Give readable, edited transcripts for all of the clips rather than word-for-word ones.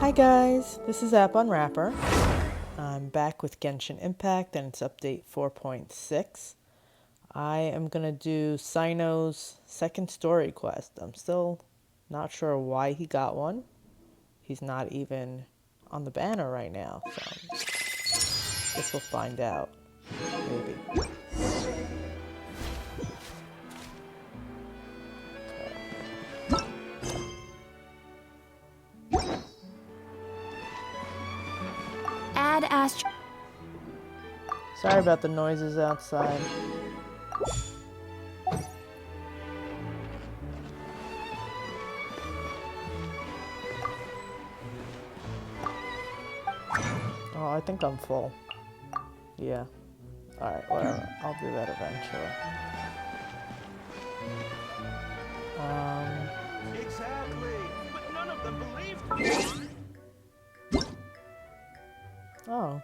Hi guys, this is App Unwrapper. I'm back with Genshin Impact and it's update 4.6. I am going to do Cyno's second story quest. I'm still not sure why he got one. He's not even on the banner right now, so guess we'll find out. Maybe. Add Astro. Sorry about the noises outside. Oh, I think I'm full. Yeah. Alright, whatever. I'll do that eventually. Exactly, but none of them believed me. Oh.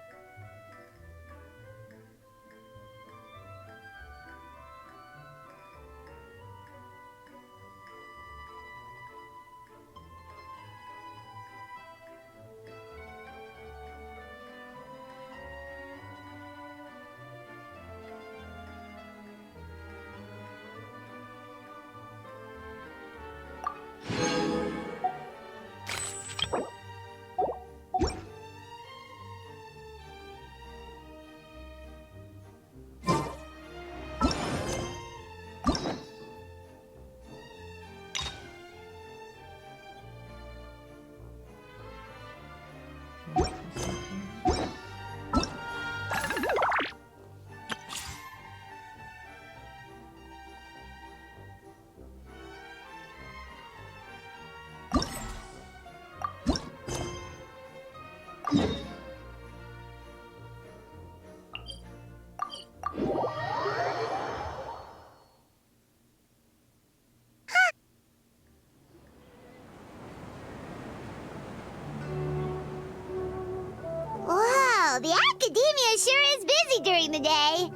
Wow, the academia sure is busy during the day.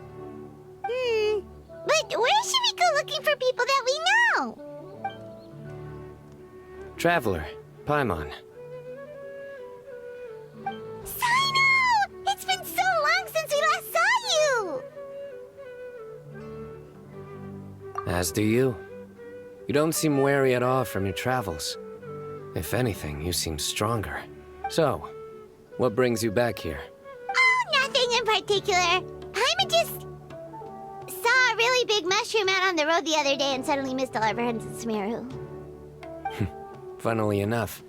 But where should we go looking for people that we know? Traveler, Paimon. Cyno! It's been so long since we last saw you! As do you. You don't seem weary at all from your travels. If anything, you seem stronger. So, what brings you back here? Oh, nothing in particular. Paimon just saw a really big mushroom out on the road the other day and suddenly missed all our friends in Sumeru. Funnily enough,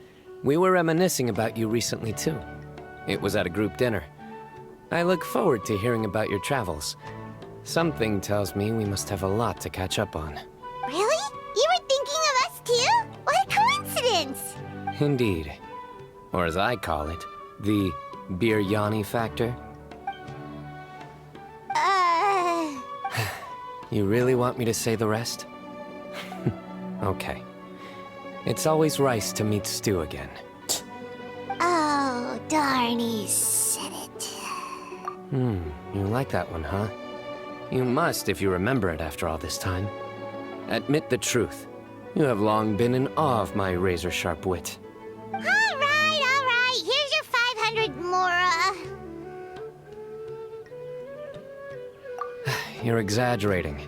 we were reminiscing about you recently too. It was at a group dinner. I look forward to hearing about your travels. Something tells me we must have a lot to catch up on. Really? You were thinking of us too? What a coincidence! Indeed. Or as I call it, the Biryani factor. You really want me to say the rest? Okay. It's always rice to meet stew again. Oh, darn, he said it. You like that one, huh? You must if you remember it after all this time. Admit the truth. You have long been in awe of my razor-sharp wit. All right. Here's your 500 Mora. You're exaggerating.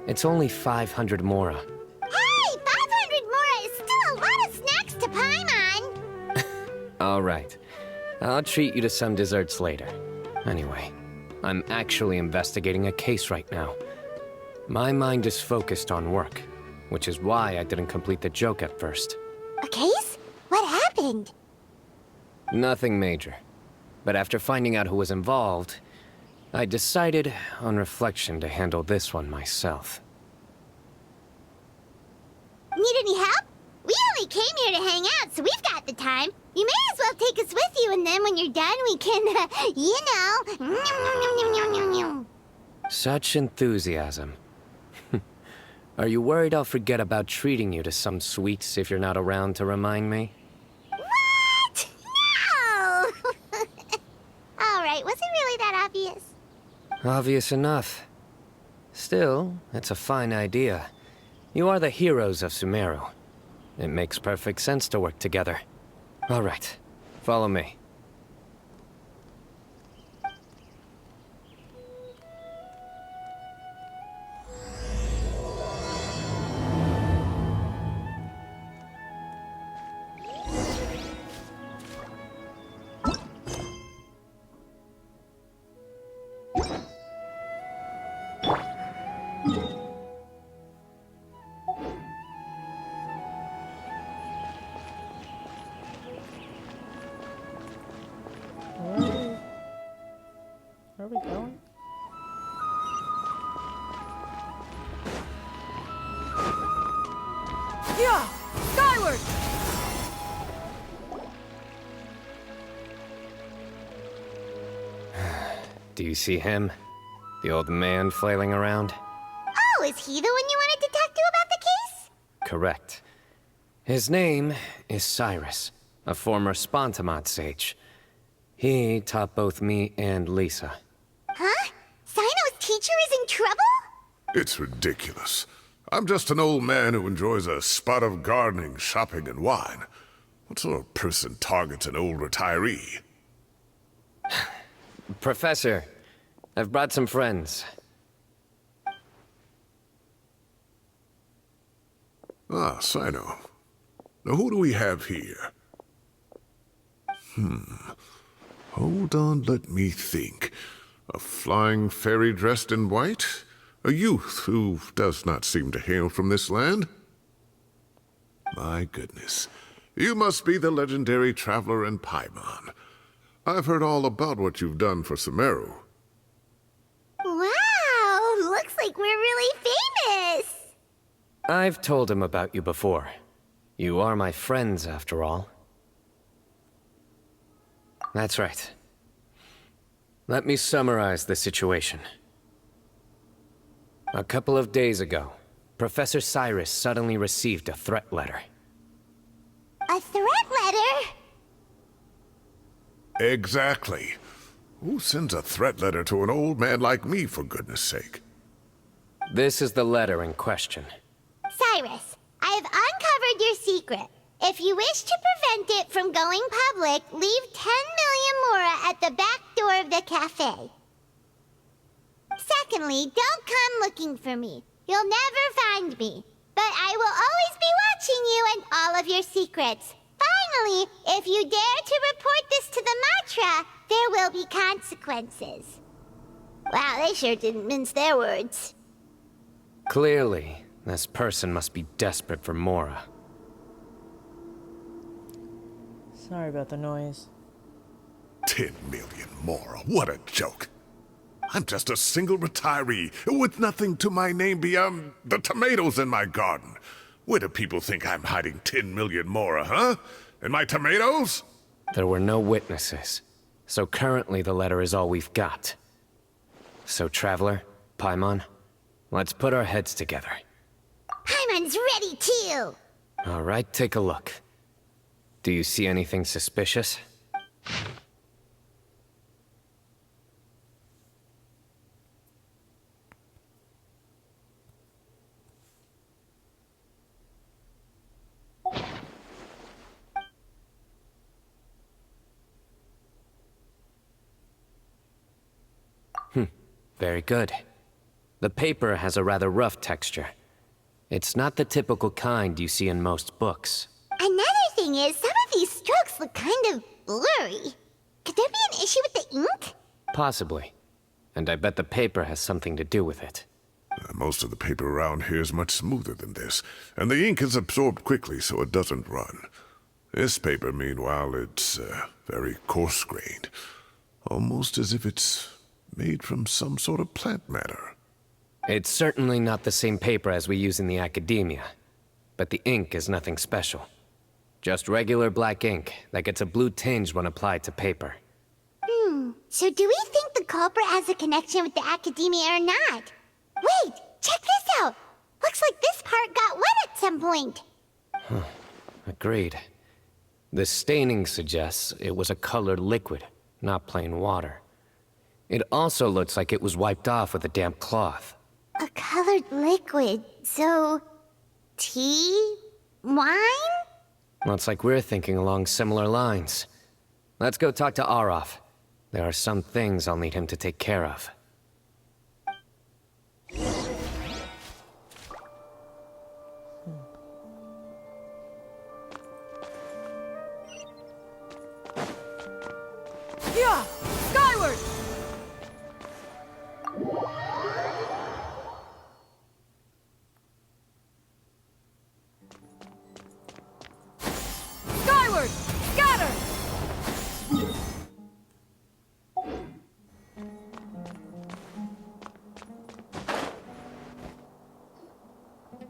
It's only 500 Mora. Hey, 500 Mora is still a lot of snacks to Paimon. All right. I'll treat you to some desserts later. Anyway, I'm actually investigating a case right now. My mind is focused on work, which is why I didn't complete the joke at first. A case? What happened? Nothing major. But after finding out who was involved, I decided, on reflection, to handle this one myself. Need any help? We only came here to hang out, so we've got the time. You may as well take us with you, and then when you're done, we can, you know... Such enthusiasm. Are you worried I'll forget about treating you to some sweets if you're not around to remind me? What? No! All right, was it really that obvious? Obvious enough. Still, it's a fine idea. You are the heroes of Sumeru. It makes perfect sense to work together. All right. Follow me. Where are we going? Yeah! Skyward! Do you see him? The old man flailing around? Oh, is he the one you wanted to talk to about the case? Correct. His name is Cyrus, a former Spontamod sage. He taught both me and Lisa. Huh? Cyno's teacher is in trouble? It's ridiculous. I'm just an old man who enjoys a spot of gardening, shopping, and wine. What sort of person targets an old retiree? Professor, I've brought some friends. Ah, Cyno. Now who do we have here? Hold on, let me think. A flying fairy dressed in white? A youth who does not seem to hail from this land? My goodness. You must be the legendary traveler in Paimon. I've heard all about what you've done for Sumeru. Wow, looks like we're really famous. I've told him about you before. You are my friends, after all. That's right. Let me summarize the situation. A couple of days ago, Professor Cyrus suddenly received a threat letter. A threat letter? Exactly. Who sends a threat letter to an old man like me, for goodness sake? This is the letter in question. Cyrus, I have uncovered your secret. If you wish to prevent it from going public, leave 10 million mora at the back door of the cafe. Secondly, don't come looking for me. You'll never find me. But I will always be watching you and all of your secrets. Finally, if you dare to report this to the Matra, there will be consequences. Wow, they sure didn't mince their words. Clearly, this person must be desperate for Mora. Sorry about the noise. 10 million more. What a joke. I'm just a single retiree with nothing to my name beyond the tomatoes in my garden. Where do people think I'm hiding 10 million more, huh? In my tomatoes? There were no witnesses, so currently the letter is all we've got. So, Traveler, Paimon, let's put our heads together. Paimon's ready too! All right, take a look. Do you see anything suspicious? Very good. The paper has a rather rough texture. It's not the typical kind you see in most books. Another thing is, some of these strokes look kind of blurry. Could there be an issue with the ink? Possibly. And I bet the paper has something to do with it. Most of the paper around here is much smoother than this, and the ink is absorbed quickly so it doesn't run. This paper, meanwhile, it's very coarse-grained. Almost as if it's made from some sort of plant matter. It's certainly not the same paper as we use in the academia, but the ink is nothing special. Just regular black ink that gets a blue tinge when applied to paper. So do we think the culprit has a connection with the academia or not? Wait, check this out! Looks like this part got wet at some point. Agreed. The staining suggests it was a colored liquid, not plain water. It also looks like it was wiped off with a damp cloth. A colored liquid, so... tea? Wine? Looks like we're thinking along similar lines. Let's go talk to Aureus. There are some things I'll need him to take care of. Yeah! Skyward! Skyward! Scatter!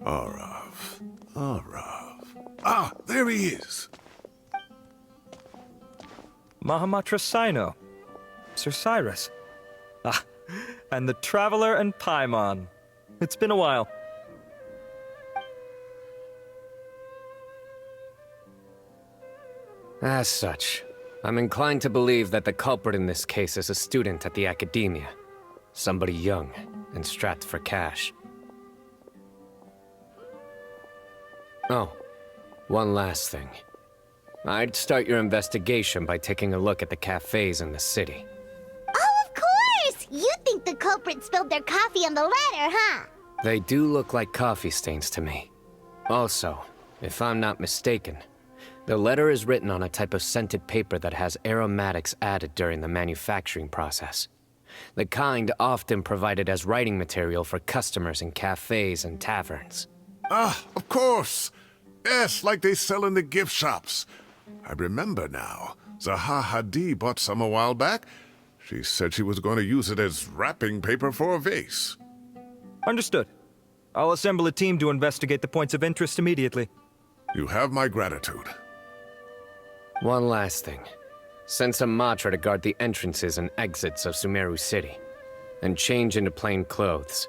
Aureus. Aureus. Ah, there he is. Mahamatra Cyno. Sir Cyrus. Ah, and the Traveler and Paimon. It's been a while. As such, I'm inclined to believe that the culprit in this case is a student at the academia. Somebody young and strapped for cash. Oh, one last thing. I'd start your investigation by taking a look at the cafes in the city. Oh, of course! You think the culprit spilled their coffee on the ladder, huh? They do look like coffee stains to me. Also, if I'm not mistaken, the letter is written on a type of scented paper that has aromatics added during the manufacturing process. The kind often provided as writing material for customers in cafes and taverns. Ah, of course. Yes, like they sell in the gift shops. I remember now. Zaha Hadid bought some a while back. She said she was going to use it as wrapping paper for a vase. Understood. I'll assemble a team to investigate the points of interest immediately. You have my gratitude. One last thing. Send some Matra to guard the entrances and exits of Sumeru City. And change into plain clothes.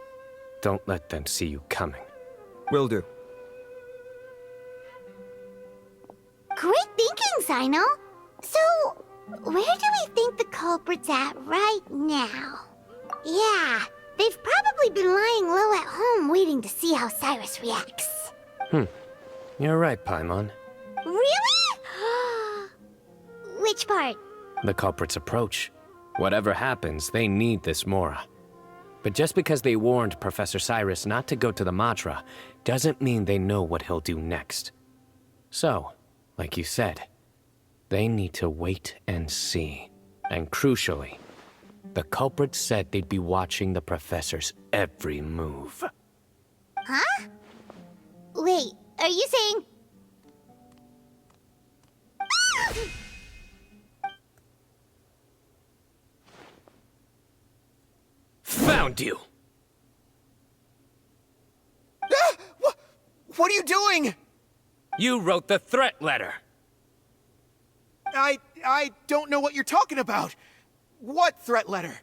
Don't let them see you coming. Will do. Great thinking, Cyno. So, where do we think the culprit's at right now? Yeah, they've probably been lying low at home waiting to see how Cyrus reacts. You're right, Paimon. Really? Which part? The culprit's approach. Whatever happens, they need this Mora. But just because they warned Professor Cyrus not to go to the Matra, doesn't mean they know what he'll do next. So, like you said, they need to wait and see. And crucially, the culprit said they'd be watching the Professor's every move. Huh? Wait, are you saying... Found you! What are you doing? You wrote the threat letter! I don't know what you're talking about. What threat letter?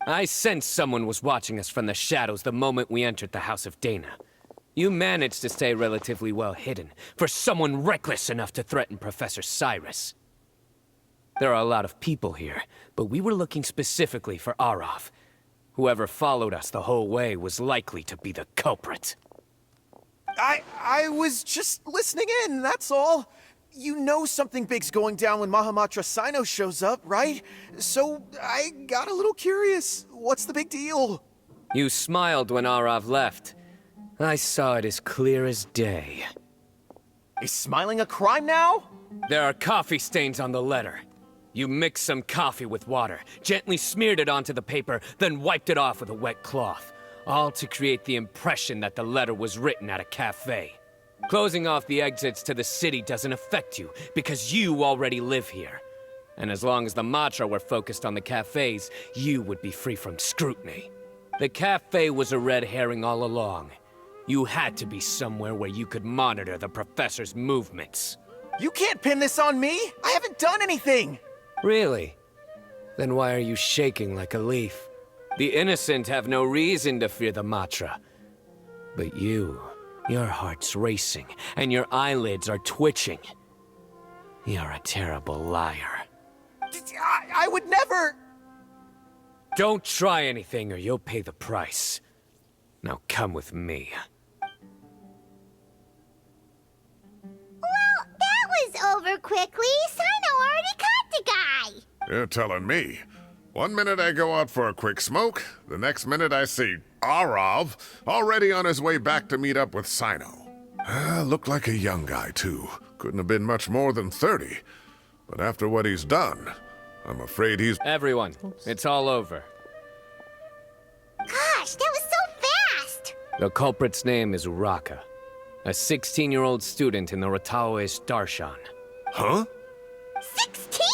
I sensed someone was watching us from the shadows the moment we entered the House of Dana. You managed to stay relatively well hidden for someone reckless enough to threaten Professor Cyrus. There are a lot of people here, but we were looking specifically for Aureus. Whoever followed us the whole way was likely to be the culprit. I was just listening in, that's all. You know something big's going down when Mahamatra Cyno shows up, right? So I got a little curious. What's the big deal? You smiled when Aureus left. I saw it as clear as day. Is smiling a crime now? There are coffee stains on the letter. You mixed some coffee with water, gently smeared it onto the paper, then wiped it off with a wet cloth. All to create the impression that the letter was written at a cafe. Closing off the exits to the city doesn't affect you, because you already live here. And as long as the Matra were focused on the cafes, you would be free from scrutiny. The cafe was a red herring all along. You had to be somewhere where you could monitor the Professor's movements. You can't pin this on me! I haven't done anything! Really? Then why are you shaking like a leaf? The innocent have no reason to fear the Matra. But you, your heart's racing, and your eyelids are twitching. You're a terrible liar. I would never... Don't try anything or you'll pay the price. Now come with me. Well, that was over quickly. Cyno already caught the guy. You're telling me. One minute I go out for a quick smoke, the next minute I see Arav already on his way back to meet up with Cyno. Looked like a young guy, too. Couldn't have been much more than 30. But after what he's done, I'm afraid he's... Everyone, it's all over. Gosh, that was so fast! The culprit's name is Uraka, a 16-year-old student in the Aureus Darshan. Huh? 16?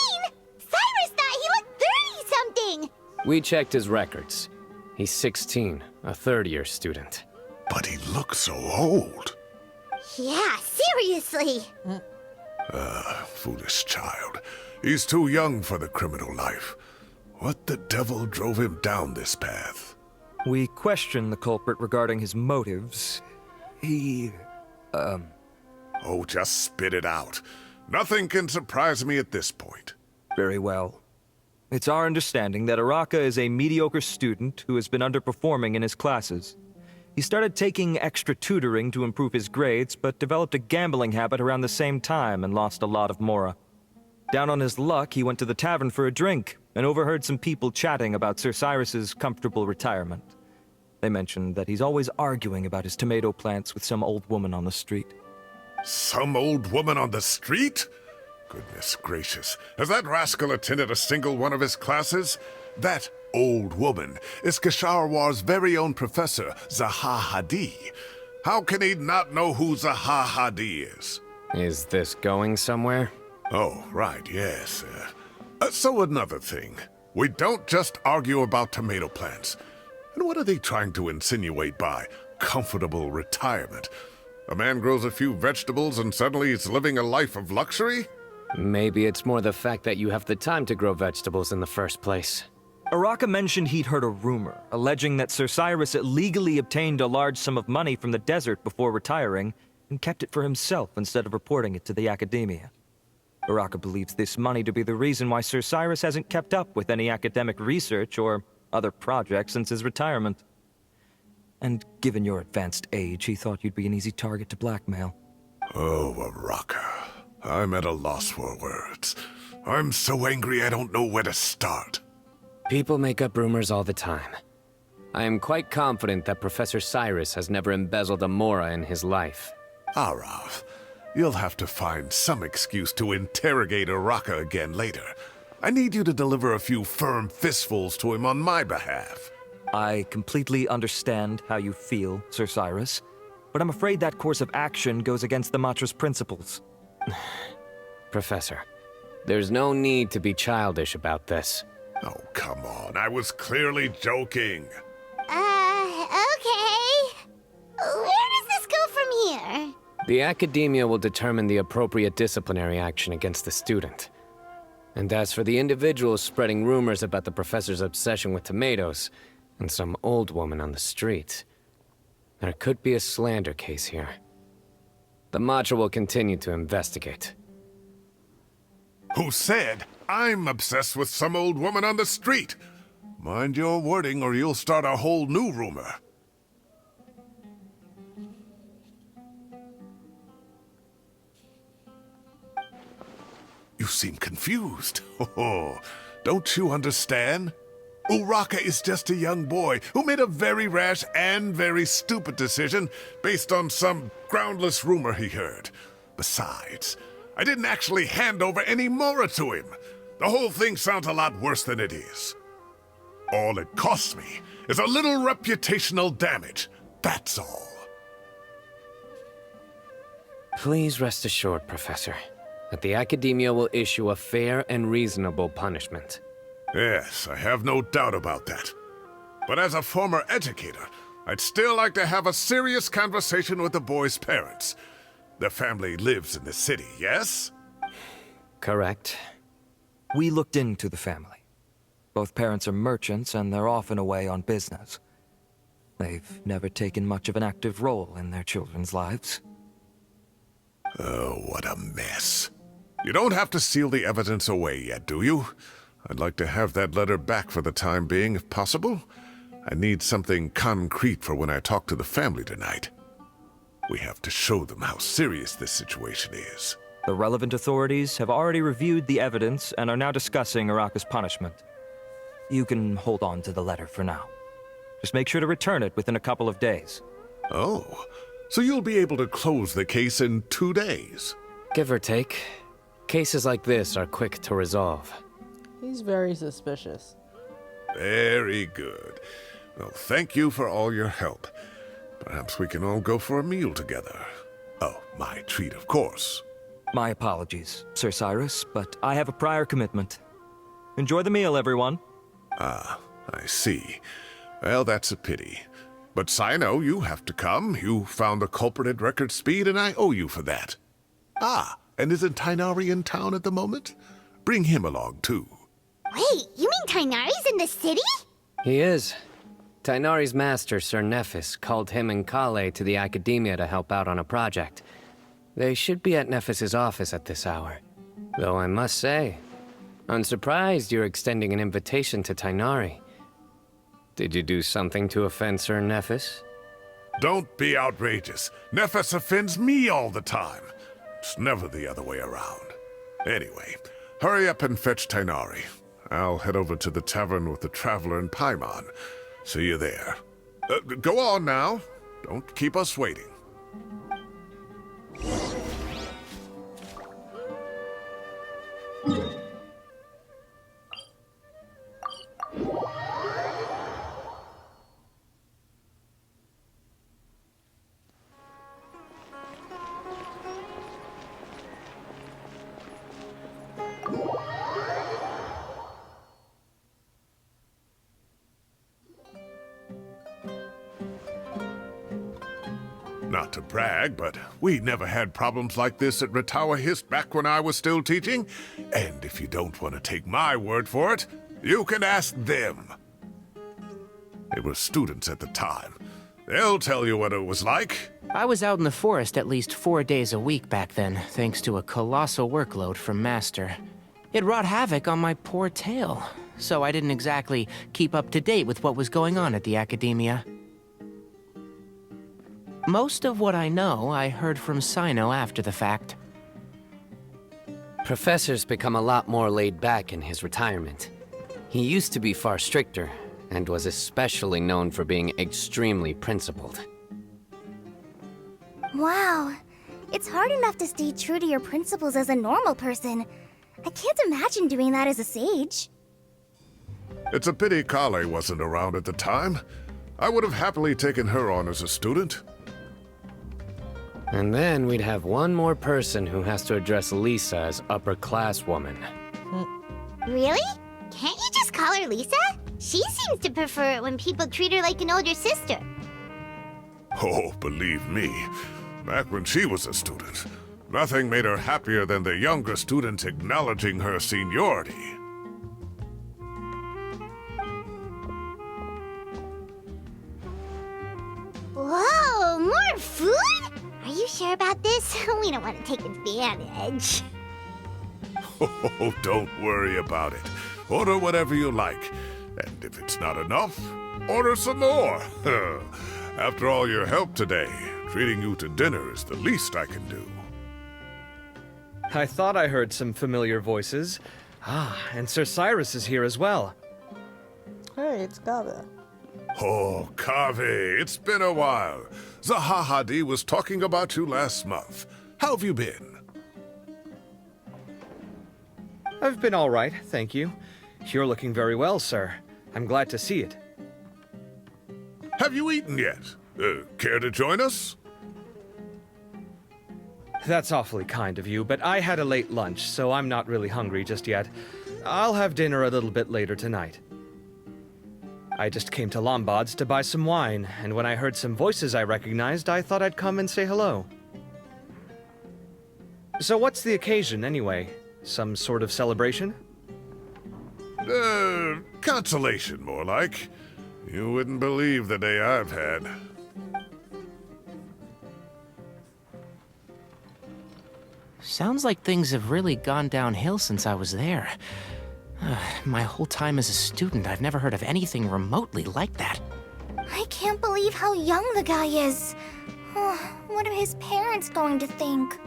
Cyrus thought he looked 30-something! We checked his records. He's 16, a third-year student. But he looks so old. Yeah, seriously. Foolish child. He's too young for the criminal life. What the devil drove him down this path? We questioned the culprit regarding his motives. Oh, just spit it out. Nothing can surprise me at this point. Very well. It's our understanding that Uraka is a mediocre student who has been underperforming in his classes. He started taking extra tutoring to improve his grades, but developed a gambling habit around the same time and lost a lot of mora. Down on his luck, he went to the tavern for a drink and overheard some people chatting about Sir Cyrus's comfortable retirement. They mentioned that he's always arguing about his tomato plants with some old woman on the street. Some old woman on the street? Goodness gracious. Has that rascal attended a single one of his classes? That old woman is Kasharwar's very own professor, Zaha Hadi. How can he not know who Zaha Hadi is? Is this going somewhere? Oh, right, yes. So another thing. We don't just argue about tomato plants. And what are they trying to insinuate by comfortable retirement? A man grows a few vegetables and suddenly he's living a life of luxury? Maybe it's more the fact that you have the time to grow vegetables in the first place. Uraka mentioned he'd heard a rumor, alleging that Sir Cyrus illegally obtained a large sum of money from the desert before retiring, and kept it for himself instead of reporting it to the academia. Uraka believes this money to be the reason why Sir Cyrus hasn't kept up with any academic research or other projects since his retirement. And given your advanced age, he thought you'd be an easy target to blackmail. Oh, Uraka. I'm at a loss for words. I'm so angry I don't know where to start. People make up rumors all the time. I am quite confident that Professor Cyrus has never embezzled a mora in his life. Arav, you'll have to find some excuse to interrogate Uraka again later. I need you to deliver a few firm fistfuls to him on my behalf. I completely understand how you feel, Sir Cyrus, but I'm afraid that course of action goes against the Matra's principles. Professor, there's no need to be childish about this. Oh, come on. I was clearly joking. Okay. Where does this go from here? The academia will determine the appropriate disciplinary action against the student. And as for the individuals spreading rumors about the professor's obsession with tomatoes and some old woman on the street, there could be a slander case here. The Matra will continue to investigate. Who said I'm obsessed with some old woman on the street? Mind your wording or you'll start a whole new rumor. You seem confused. Oh, don't you understand? Uraka is just a young boy who made a very rash and very stupid decision based on some groundless rumor he heard. Besides, I didn't actually hand over any mora to him. The whole thing sounds a lot worse than it is. All it costs me is a little reputational damage. That's all. Please rest assured, Professor, that the Academia will issue a fair and reasonable punishment. Yes, I have no doubt about that. But as a former educator, I'd still like to have a serious conversation with the boy's parents. Their family lives in the city, yes? Correct. We looked into the family. Both parents are merchants, and they're often away on business. They've never taken much of an active role in their children's lives. Oh, what a mess. You don't have to seal the evidence away yet, do you? I'd like to have that letter back for the time being, if possible. I need something concrete for when I talk to the family tonight. We have to show them how serious this situation is. The relevant authorities have already reviewed the evidence and are now discussing Araka's punishment. You can hold on to the letter for now. Just make sure to return it within a couple of days. Oh, so you'll be able to close the case in 2 days? Give or take. Cases like this are quick to resolve. He's very suspicious. Very good. Well, thank you for all your help. Perhaps we can all go for a meal together. Oh, my treat, of course. My apologies, Sir Cyrus, but I have a prior commitment. Enjoy the meal, everyone. Ah, I see. Well, that's a pity. But Cyno, you have to come. You found the culprit at record speed, and I owe you for that. Ah, and isn't Tighnari in town at the moment? Bring him along, too. Wait, you mean Tighnari's in the city? He is. Tighnari's master, Sir Nephis, called him and Kale to the Academia to help out on a project. They should be at Nephis's office at this hour. Though I must say, I'm surprised you're extending an invitation to Tighnari. Did you do something to offend Sir Nephis? Don't be outrageous. Nephis offends me all the time. It's never the other way around. Anyway, hurry up and fetch Tighnari. I'll head over to the tavern with the Traveler and Paimon. See you there. Go on now. Don't keep us waiting. Not to brag, but we never had problems like this at Ratawa Hist back when I was still teaching. And if you don't want to take my word for it, you can ask them. They were students at the time. They'll tell you what it was like. I was out in the forest at least 4 days a week back then, thanks to a colossal workload from Master. It wrought havoc on my poor tail, so I didn't exactly keep up to date with what was going on at the Academia. Most of what I know, I heard from Cyno after the fact. Professor's become a lot more laid back in his retirement. He used to be far stricter, and was especially known for being extremely principled. Wow. It's hard enough to stay true to your principles as a normal person. I can't imagine doing that as a sage. It's a pity Kale wasn't around at the time. I would have happily taken her on as a student. And then we'd have one more person who has to address Lisa as upper-class woman. Really? Can't you just call her Lisa? She seems to prefer it when people treat her like an older sister. Oh, believe me, back when she was a student, nothing made her happier than the younger students acknowledging her seniority. Whoa, more food? Are you sure about this? We don't want to take advantage. Oh, don't worry about it. Order whatever you like. And if it's not enough, order some more. After all your help today, treating you to dinner is the least I can do. I thought I heard some familiar voices. Ah, and Sir Cyrus is here as well. Hey, it's Kaveh. Oh, Kaveh, it's been a while. Zahahadi was talking about you last month. How have you been? I've been all right, thank you. You're looking very well, sir. I'm glad to see it. Have you eaten yet? Care to join us? That's awfully kind of you, but I had a late lunch, so I'm not really hungry just yet. I'll have dinner a little bit later tonight. I just came to Lombard's to buy some wine, and when I heard some voices I recognized, I thought I'd come and say hello. So what's the occasion, anyway? Some sort of celebration? Consolation, more like. You wouldn't believe the day I've had. Sounds like things have really gone downhill since I was there. My whole time as a student, I've never heard of anything remotely like that. I can't believe how young the guy is. What are his parents going to think?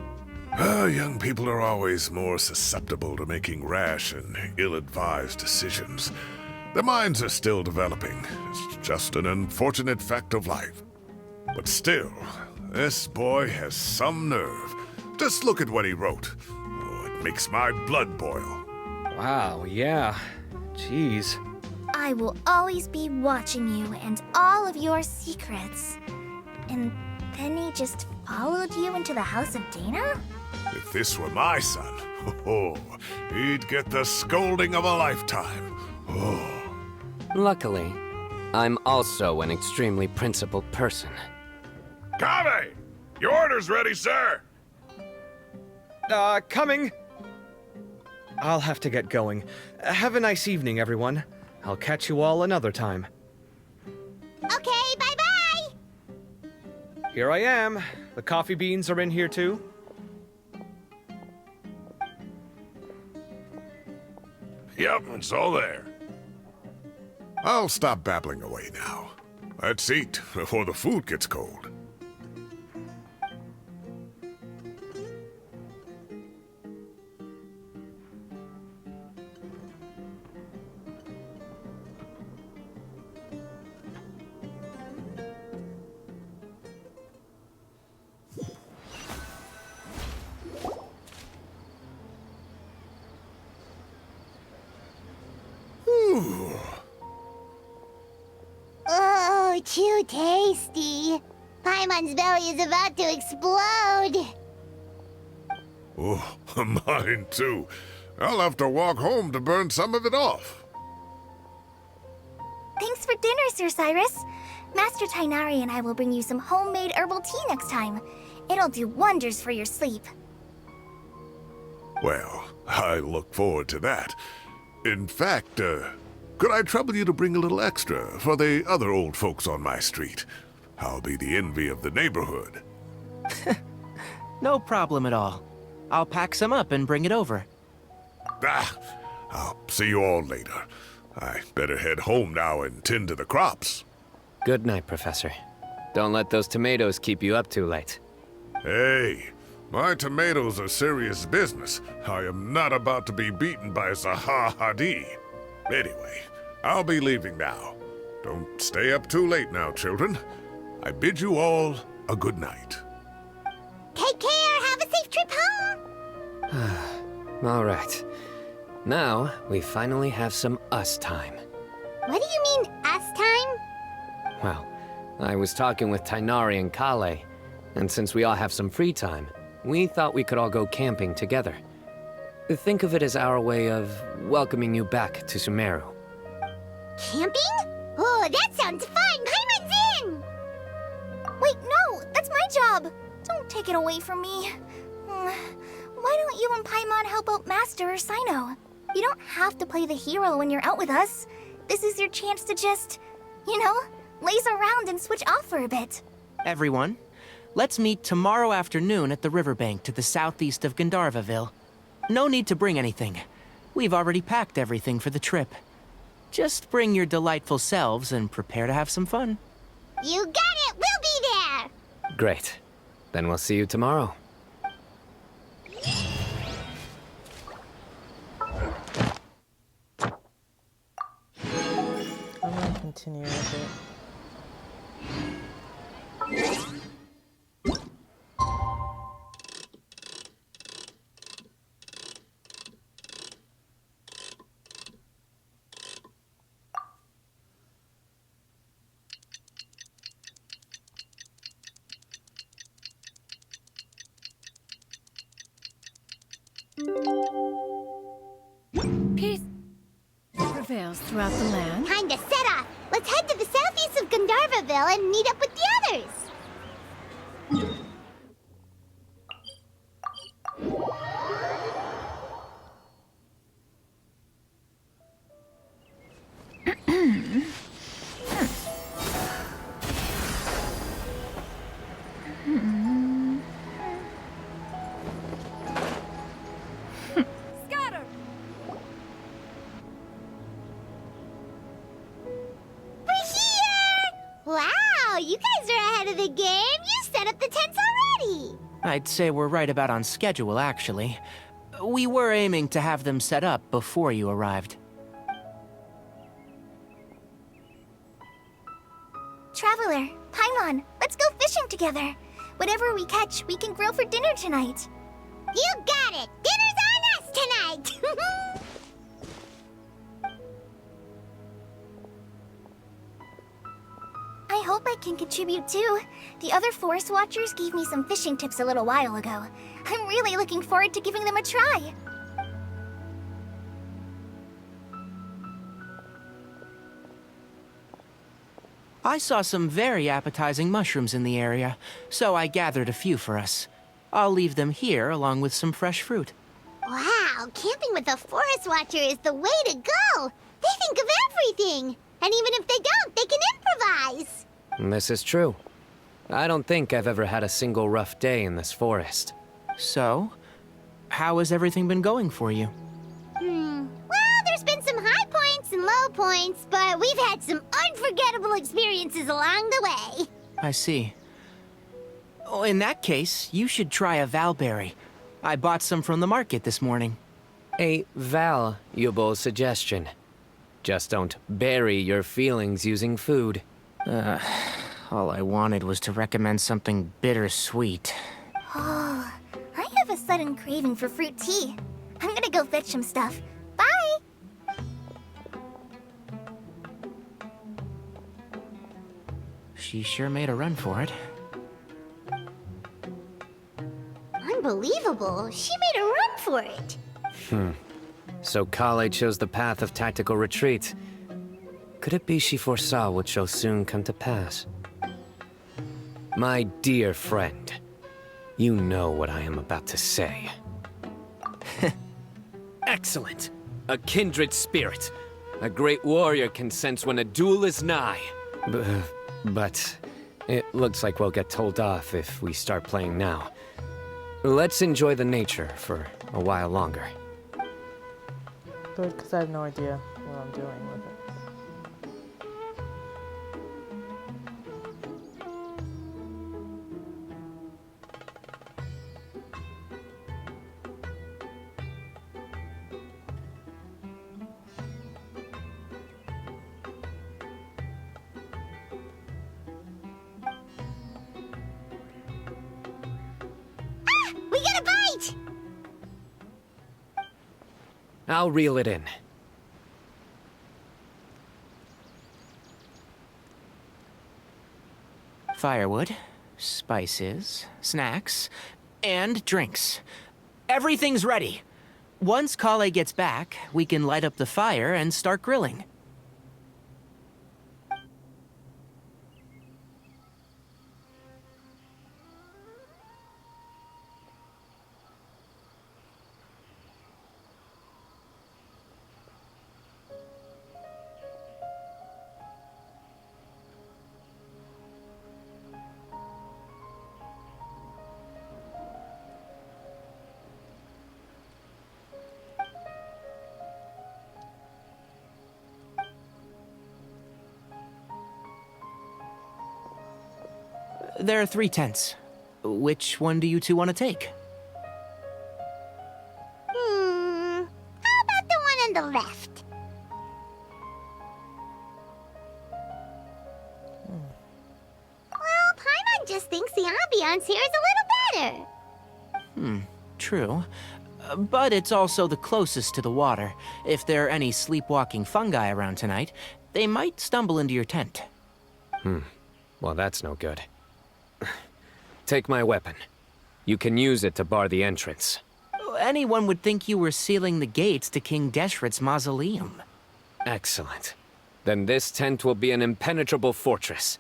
Young people are always more susceptible to making rash and ill-advised decisions. Their minds are still developing. It's just an unfortunate fact of life. But still, this boy has some nerve. Just look at what he wrote. Oh, it makes my blood boil. Wow, yeah. Jeez. I will always be watching you and all of your secrets. And then he just followed you into the house of Dana? If this were my son, he'd get the scolding of a lifetime. Oh. Luckily, I'm also an extremely principled person. Kave! Your order's ready, sir! Coming. I'll have to get going. Have a nice evening, everyone. I'll catch you all another time. Okay, bye-bye! Here I am. The coffee beans are in here too. Yep, it's all there. I'll stop babbling away now. Let's eat before the food gets cold. Oh, too tasty. Paimon's belly is about to explode. Oh, mine too. I'll have to walk home to burn some of it off. Thanks for dinner, Sir Cyrus. Master Tighnari and I will bring you some homemade herbal tea next time. It'll do wonders for your sleep. Well, I look forward to that. In fact, could I trouble you to bring a little extra for the other old folks on my street? I'll be the envy of the neighborhood. No problem at all. I'll pack some up and bring it over. I'll see you all later. I better head home now and tend to the crops. Good night, Professor. Don't let those tomatoes keep you up too late. Hey, my tomatoes are serious business. I am not about to be beaten by Zaha Hadid. Anyway, I'll be leaving now. Don't stay up too late now, children. I bid you all a good night. Take care. Have a safe trip home. All right. Now, we finally have some us time. What do you mean, us time? Well, I was talking with Tighnari and Kale, and since we all have some free time, we thought we could all go camping together. Think of it as our way of welcoming you back to Sumeru. Camping? Oh, that sounds fun. Paimon's in. Wait, no! That's my job! Don't take it away from me. Why don't you and Paimon help out Master or Cyno? You don't have to play the hero when you're out with us. This is your chance to just, laze around and switch off for a bit. Everyone, let's meet tomorrow afternoon at the riverbank to the southeast of Gandharvaville. No need to bring anything. We've already packed everything for the trip. Just bring your delightful selves and prepare to have some fun. You got it. We'll be there. Great. Then we'll see you tomorrow. I'm gonna continue with it. Peace prevails throughout the land. Time to set off. Let's head to the southeast of Gandharvaville and meet up with the others. Scatter! We're here! Wow, you guys are ahead of I'd say we're right about on schedule, actually. We were aiming to have them set up before you arrived. Traveler, Paimon, let's go fishing together. Whatever we catch, we can grill for dinner tonight. You got it! Dinner's on us tonight! I hope I can contribute too. The other Forest Watchers gave me some fishing tips a little while ago. I'm really looking forward to giving them a try. I saw some very appetizing mushrooms in the area, so I gathered a few for us. I'll leave them here along with some fresh fruit. Wow, camping with a Forest Watcher is the way to go! They think of everything! And even if they don't, they can improvise! This is true. I don't think I've ever had a single rough day in this forest. So, how has everything been going for you? Well, there's been some high points and low points, but we've had some unforgettable experiences along the way. I see. Oh, in that case, you should try a Valberry. I bought some from the market this morning. A valuable suggestion. Just don't bury your feelings using food. All I wanted was to recommend something bittersweet. Oh, I have a sudden craving for fruit tea. I'm gonna go fetch some stuff. Bye! She sure made a run for it. Unbelievable. She made a run for it. So Kale chose the path of tactical retreat. Could it be she foresaw what shall soon come to pass? My dear friend, you know what I am about to say. Excellent! A kindred spirit. A great warrior can sense when a duel is nigh. But it looks like we'll get told off if we start playing now. Let's enjoy the nature for a while longer. Good, because I have no idea what I'm doing with it. We got a bite! I'll reel it in. Firewood, spices, snacks, and drinks. Everything's ready. Once Kale gets back, we can light up the fire and start grilling. There are 3 tents. Which one do you two want to take? How about the one on the left? Well, Paimon just thinks the ambiance here is a little better. True. But it's also the closest to the water. If there are any sleepwalking fungi around tonight, they might stumble into your tent. Well, that's no good. Take my weapon. You can use it to bar the entrance. Anyone would think you were sealing the gates to King Deshret's mausoleum. Excellent. Then this tent will be an impenetrable fortress.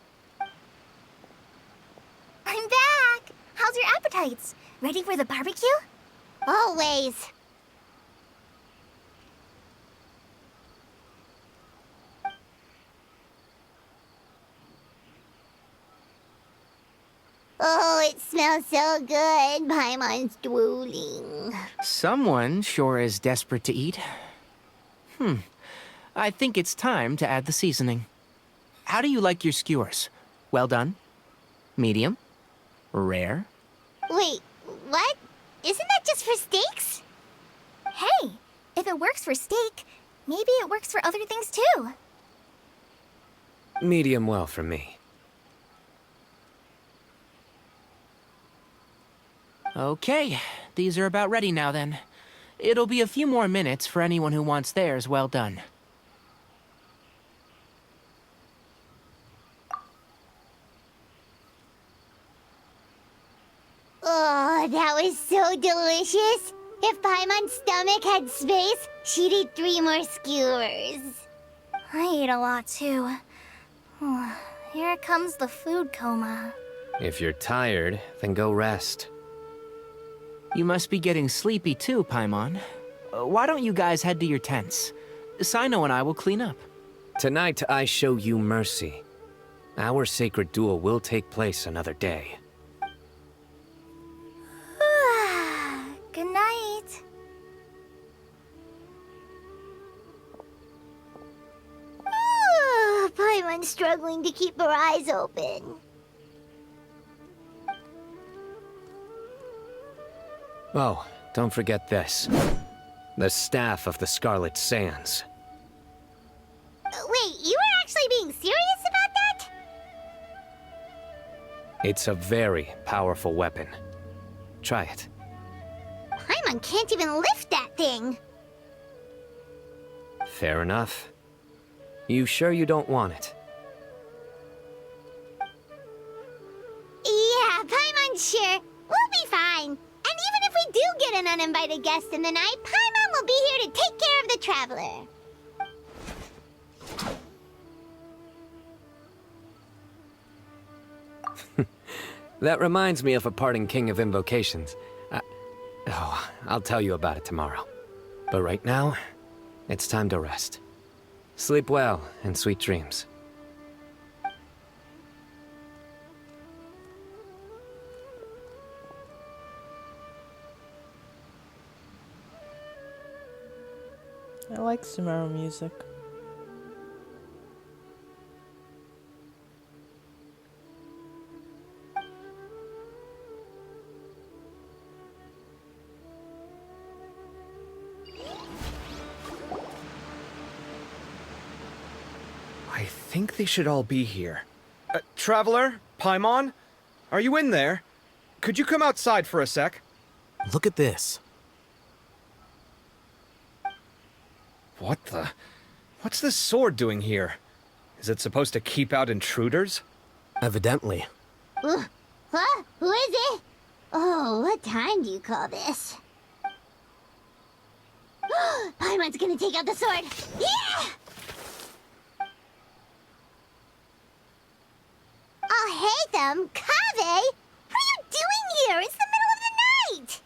I'm back! How's your appetites? Ready for the barbecue? Always. Oh, it smells so good. Paimon's drooling. Someone sure is desperate to eat. I think it's time to add the seasoning. How do you like your skewers? Well done? Medium? Rare? Wait, isn't that just for steaks? Hey, if it works for steak, maybe it works for other things too. Medium well for me. Okay, these are about ready now then. It'll be a few more minutes for anyone who wants theirs well done. Oh, that was so delicious. If Paimon's stomach had space, she'd eat 3 more skewers. I ate a lot too. Here comes the food coma. If you're tired, then go rest. You must be getting sleepy too, Paimon. Why don't you guys head to your tents? Cyno and I will clean up. Tonight I show you mercy. Our sacred duel will take place another day. Good night. Paimon's struggling to keep her eyes open. Oh, don't forget this. The Staff of the Scarlet Sands. Wait, you were actually being serious about that? It's a very powerful weapon. Try it. Paimon can't even lift that thing. Fair enough. You sure you don't want it? Yeah, Paimon's sure. We'll be fine. And even if we do get an uninvited guest in the night, Paimon will be here to take care of the traveler. That reminds me of a parting king of invocations. I'll tell you about it tomorrow. But right now, it's time to rest. Sleep well and sweet dreams. I like Sumeru music. I think they should all be here. Traveler? Paimon? Are you in there? Could you come outside for a sec? Look at this. What the? What's this sword doing here? Is it supposed to keep out intruders? Evidently. Huh? Who is it? Oh, what time do you call this? Paimon's gonna take out the sword. Yeah! Oh, hey them, Kave! What are you doing here? It's the middle of the night!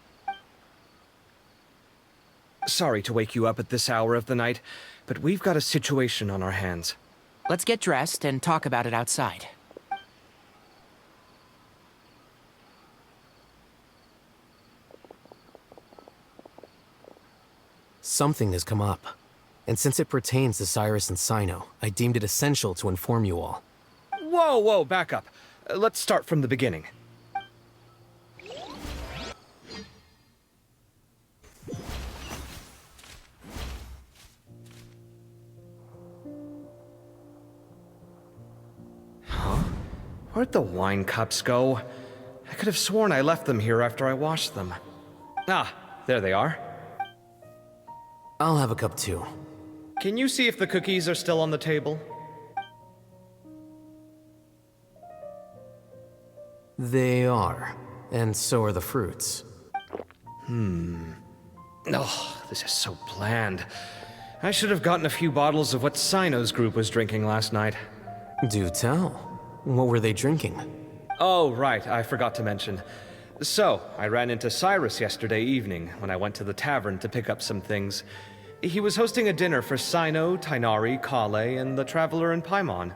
Sorry to wake you up at this hour of the night, but we've got a situation on our hands. Let's get dressed and talk about it outside. Something has come up. And since it pertains to Cyrus and Cyno, I deemed it essential to inform you all. Whoa, back up. Let's start from the beginning. Huh? Where'd the wine cups go? I could have sworn I left them here after I washed them. Ah, there they are. I'll have a cup too. Can you see if the cookies are still on the table? They are. And so are the fruits. Oh, this is so bland. I should have gotten a few bottles of what Cyno's group was drinking last night. Do tell. What were they drinking? Oh, right, I forgot to mention. So, I ran into Cyrus yesterday evening when I went to the tavern to pick up some things. He was hosting a dinner for Cyno, Tighnari, Kale, and the Traveler and Paimon.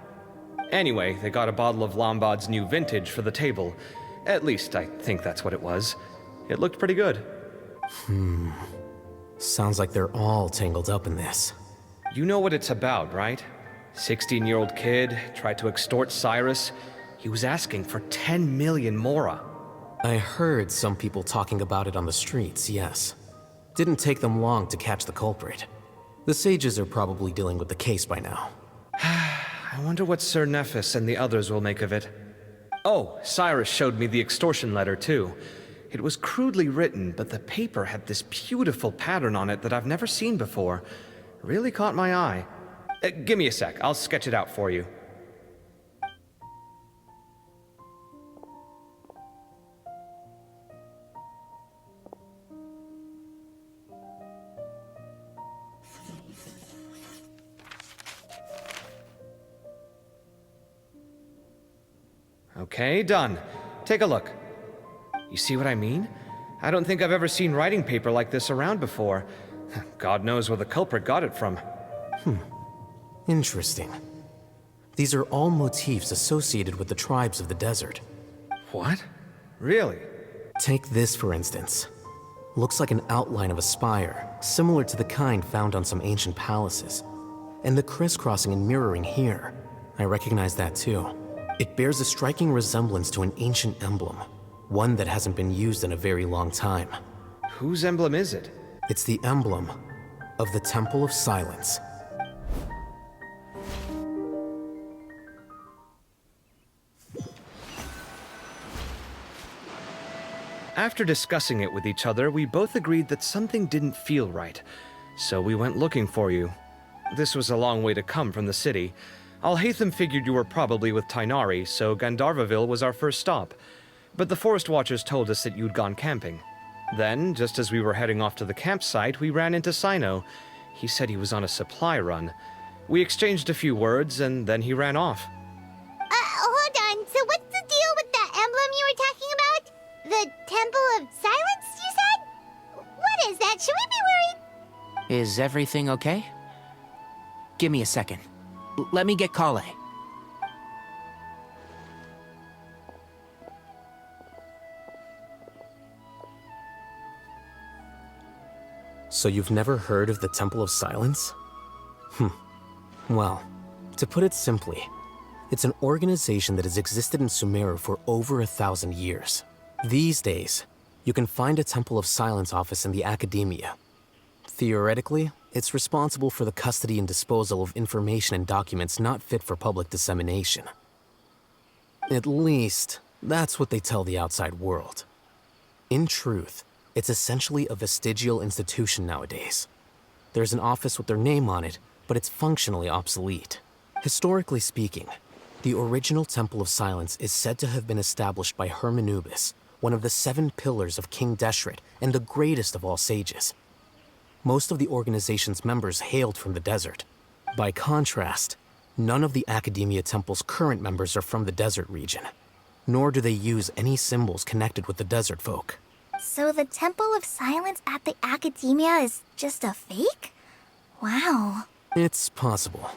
Anyway, they got a bottle of Lombard's new vintage for the table. At least, I think that's what it was. It looked pretty good. Sounds like they're all tangled up in this. You know what it's about, right? 16-year-old kid tried to extort Cyrus. He was asking for 10 million mora. I heard some people talking about it on the streets, yes. Didn't take them long to catch the culprit. The sages are probably dealing with the case by now. I wonder what Sir Nephis and the others will make of it. Oh, Cyrus showed me the extortion letter, too. It was crudely written, but the paper had this beautiful pattern on it that I've never seen before. Really caught my eye. Give me a sec, I'll sketch it out for you. Okay, done. Take a look. You see what I mean? I don't think I've ever seen writing paper like this around before. God knows where the culprit got it from. Interesting. These are all motifs associated with the tribes of the desert. What? Really? Take this, for instance. Looks like an outline of a spire, similar to the kind found on some ancient palaces. And the crisscrossing and mirroring here, I recognize that too. It bears a striking resemblance to an ancient emblem, one that hasn't been used in a very long time. Whose emblem is it? It's the emblem of the Temple of Silence. After discussing it with each other, we both agreed that something didn't feel right. So we went looking for you. This was a long way to come from the city. Alhaitham figured you were probably with Tighnari, so Gandharvaville was our first stop. But the Forest Watchers told us that you'd gone camping. Then, just as we were heading off to the campsite, we ran into Cyno. He said he was on a supply run. We exchanged a few words, and then he ran off. Hold on. So what's the deal with that emblem you were talking about? The Temple of Silence, you said? What is that? Should we be worried? Is everything okay? Give me a second. Let me get Kale. So you've never heard of the Temple of Silence? Well, to put it simply, it's an organization that has existed in Sumeru for over 1,000 years. These days, you can find a Temple of Silence office in the academia. Theoretically, it's responsible for the custody and disposal of information and documents not fit for public dissemination. At least, that's what they tell the outside world. In truth, it's essentially a vestigial institution nowadays. There's an office with their name on it, but it's functionally obsolete. Historically speaking, the original Temple of Silence is said to have been established by Hermanubis, one of the 7 pillars of King Deshret and the greatest of all sages. Most of the organization's members hailed from the desert. By contrast, none of the Academia Temple's current members are from the desert region, nor do they use any symbols connected with the desert folk. So the Temple of Silence at the Academia is just a fake? Wow. It's possible.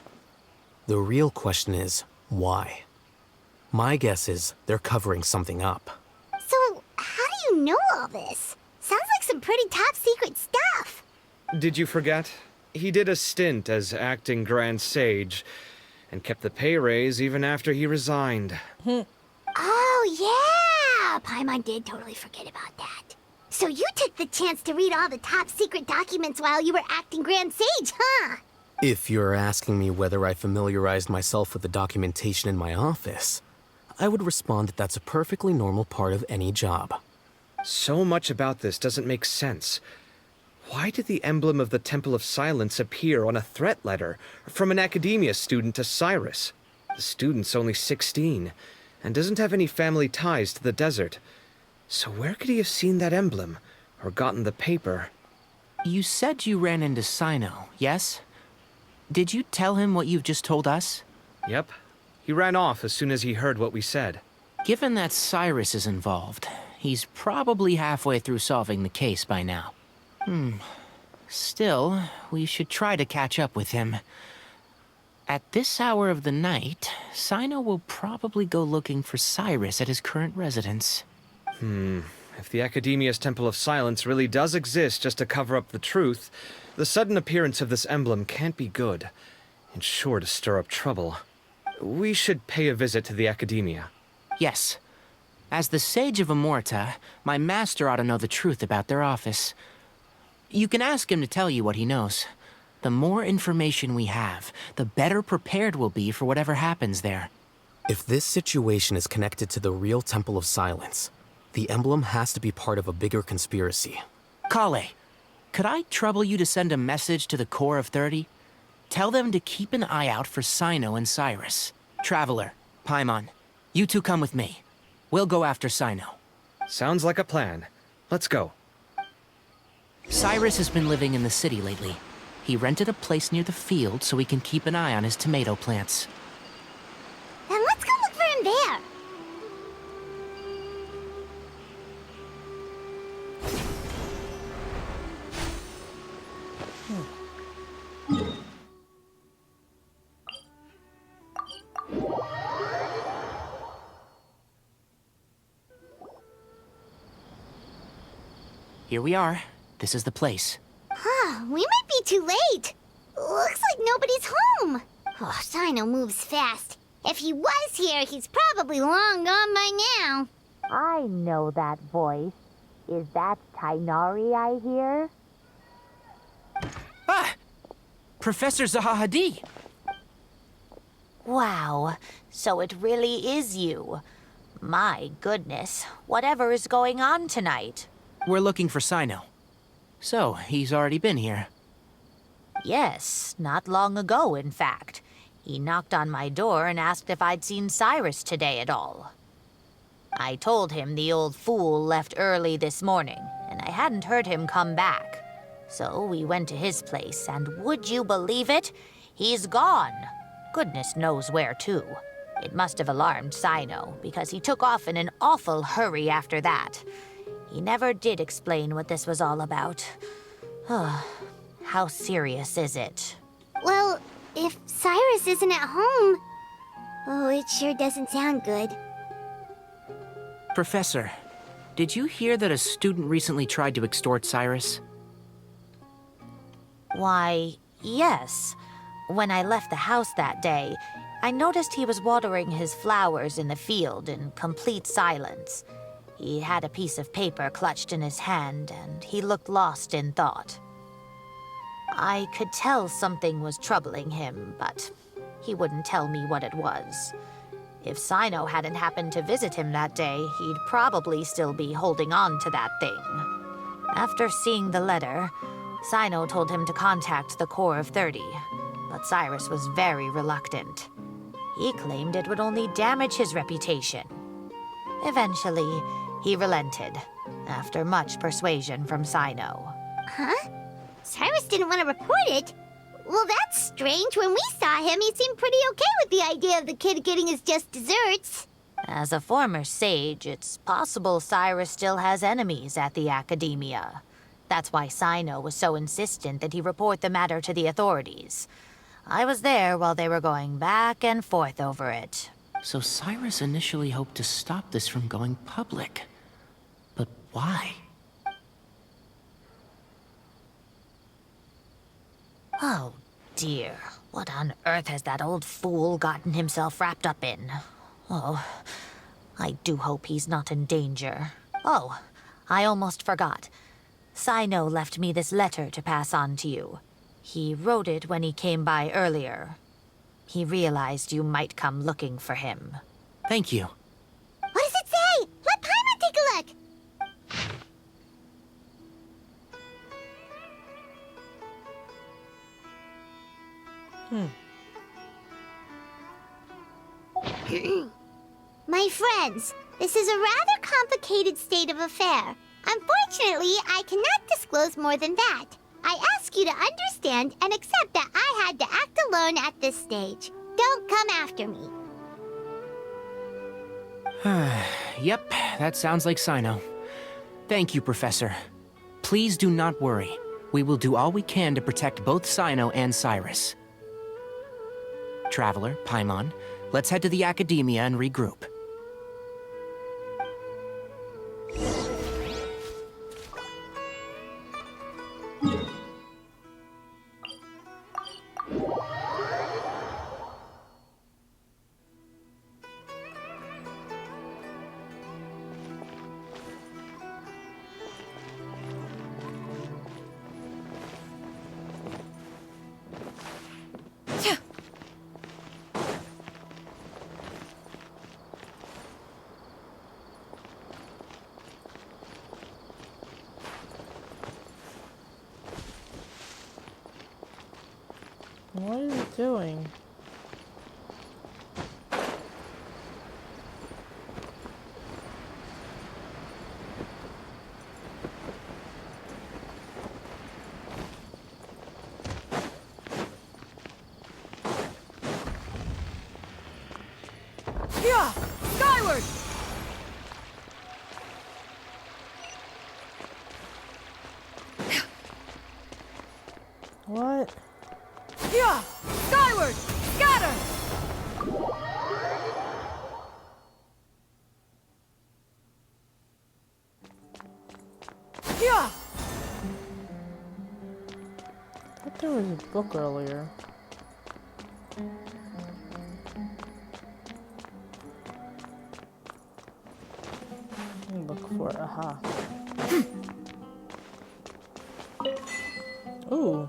The real question is, why? My guess is they're covering something up. So, how do you know all this? Sounds like some pretty top secret stuff. Did you forget? He did a stint as acting Grand Sage, and kept the pay raise even after he resigned. Oh, yeah! Paimon did totally forget about that. So you took the chance to read all the top secret documents while you were acting Grand Sage, huh? If you're asking me whether I familiarized myself with the documentation in my office, I would respond that that's a perfectly normal part of any job. So much about this doesn't make sense. Why did the emblem of the Temple of Silence appear on a threat letter from an Academia student to Cyrus? The student's only 16, and doesn't have any family ties to the desert. So where could he have seen that emblem, or gotten the paper? You said you ran into Cyno, yes? Did you tell him what you've just told us? Yep. He ran off as soon as he heard what we said. Given that Cyrus is involved, he's probably halfway through solving the case by now. Still, we should try to catch up with him. At this hour of the night, Cyno will probably go looking for Cyrus at his current residence. If the Academia's Temple of Silence really does exist just to cover up the truth, the sudden appearance of this emblem can't be good, and sure to stir up trouble. We should pay a visit to the Academia. Yes. As the Sage of Amorta, my master ought to know the truth about their office. You can ask him to tell you what he knows. The more information we have, the better prepared we'll be for whatever happens there. If this situation is connected to the real Temple of Silence, the emblem has to be part of a bigger conspiracy. Kale, could I trouble you to send a message to the Core of 30? Tell them to keep an eye out for Cyno and Cyrus. Traveler, Paimon, you two come with me. We'll go after Cyno. Sounds like a plan. Let's go. Cyrus has been living in the city lately. He rented a place near the field so he can keep an eye on his tomato plants. Then let's go look for him there. Here we are. This is the place. We might be too late. Looks like nobody's home. Oh, Cyno moves fast. If he was here, he's probably long gone by now. I know that voice. Is that Tighnari I hear? Ah! Professor Zahahadi! Wow, so it really is you. My goodness, whatever is going on tonight? We're looking for Cyno. So, he's already been here. Yes, not long ago, in fact. He knocked on my door and asked if I'd seen Cyrus today at all. I told him the old fool left early this morning, and I hadn't heard him come back. So we went to his place, and would you believe it? He's gone. Goodness knows where to. It must have alarmed Cyno, because he took off in an awful hurry after that. He never did explain what this was all about. How serious is it? Well, if Cyrus isn't at home... Oh, it sure doesn't sound good. Professor, did you hear that a student recently tried to extort Cyrus? Why, yes. When I left the house that day, I noticed he was watering his flowers in the field in complete silence. He had a piece of paper clutched in his hand, and he looked lost in thought. I could tell something was troubling him, but he wouldn't tell me what it was. If Cyno hadn't happened to visit him that day, he'd probably still be holding on to that thing. After seeing the letter, Cyno told him to contact the Core of 30, but Cyrus was very reluctant. He claimed it would only damage his reputation. Eventually, he relented, after much persuasion from Cyno. Huh? Cyrus didn't want to report it? Well, that's strange. When we saw him, he seemed pretty okay with the idea of the kid getting his just desserts. As a former sage, it's possible Cyrus still has enemies at the Academia. That's why Cyno was so insistent that he report the matter to the authorities. I was there while they were going back and forth over it. So Cyrus initially hoped to stop this from going public. But why? Oh, dear. What on earth has that old fool gotten himself wrapped up in? Oh, I do hope he's not in danger. Oh, I almost forgot. Cyno left me this letter to pass on to you. He wrote it when he came by earlier. He realized you might come looking for him. Thank you. What does it say? Let Paimon take a look. My friends, this is a rather complicated state of affair. Unfortunately, I cannot disclose more than that. I ask you to understand and accept that I had to act alone at this stage. Don't come after me. Yep, that sounds like Cyno. Thank you, Professor. Please do not worry. We will do all we can to protect both Cyno and Cyrus. Traveler, Paimon, let's head to the Academia and regroup. What are you doing? Yeah! Skyward! What? Yeah! Skyward! Scatter! Yeah! I thought there was a book earlier. Let me look for it. Aha. Ooh.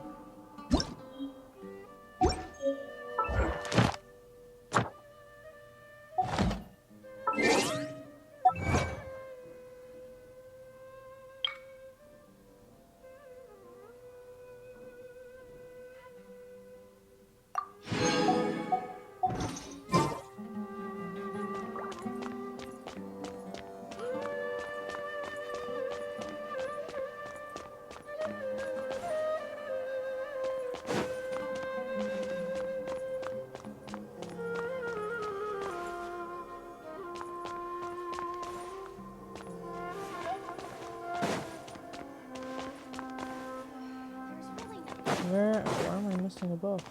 Why am I missing a book?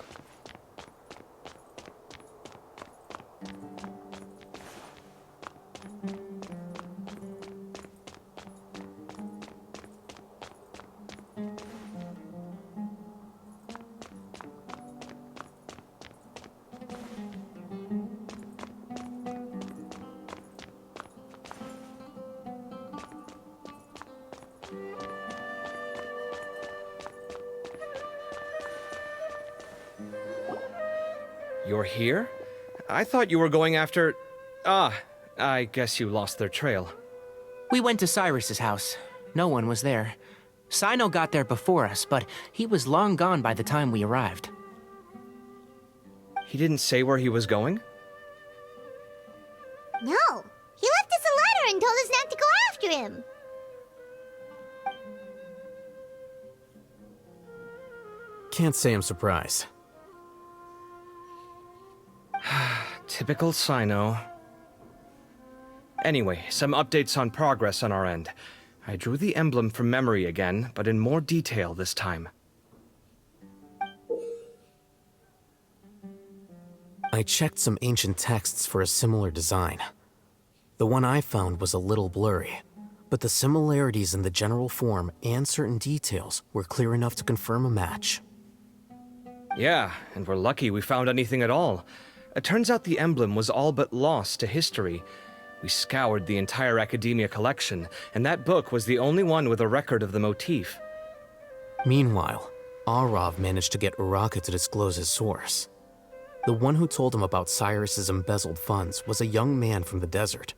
You're here? I thought you were going after... Ah, I guess you lost their trail. We went to Cyrus's house. No one was there. Cyno got there before us, but he was long gone by the time we arrived. He didn't say where he was going? No, he left us a letter and told us not to go after him. Can't say I'm surprised. Typical Cyno. Anyway, some updates on progress on our end. I drew the emblem from memory again, but in more detail this time. I checked some ancient texts for a similar design. The one I found was a little blurry, but the similarities in the general form and certain details were clear enough to confirm a match. Yeah, and we're lucky we found anything at all. It turns out the emblem was all but lost to history. We scoured the entire Academia collection, and that book was the only one with a record of the motif. Meanwhile, Arav managed to get Uraka to disclose his source. The one who told him about Cyrus's embezzled funds was a young man from the desert.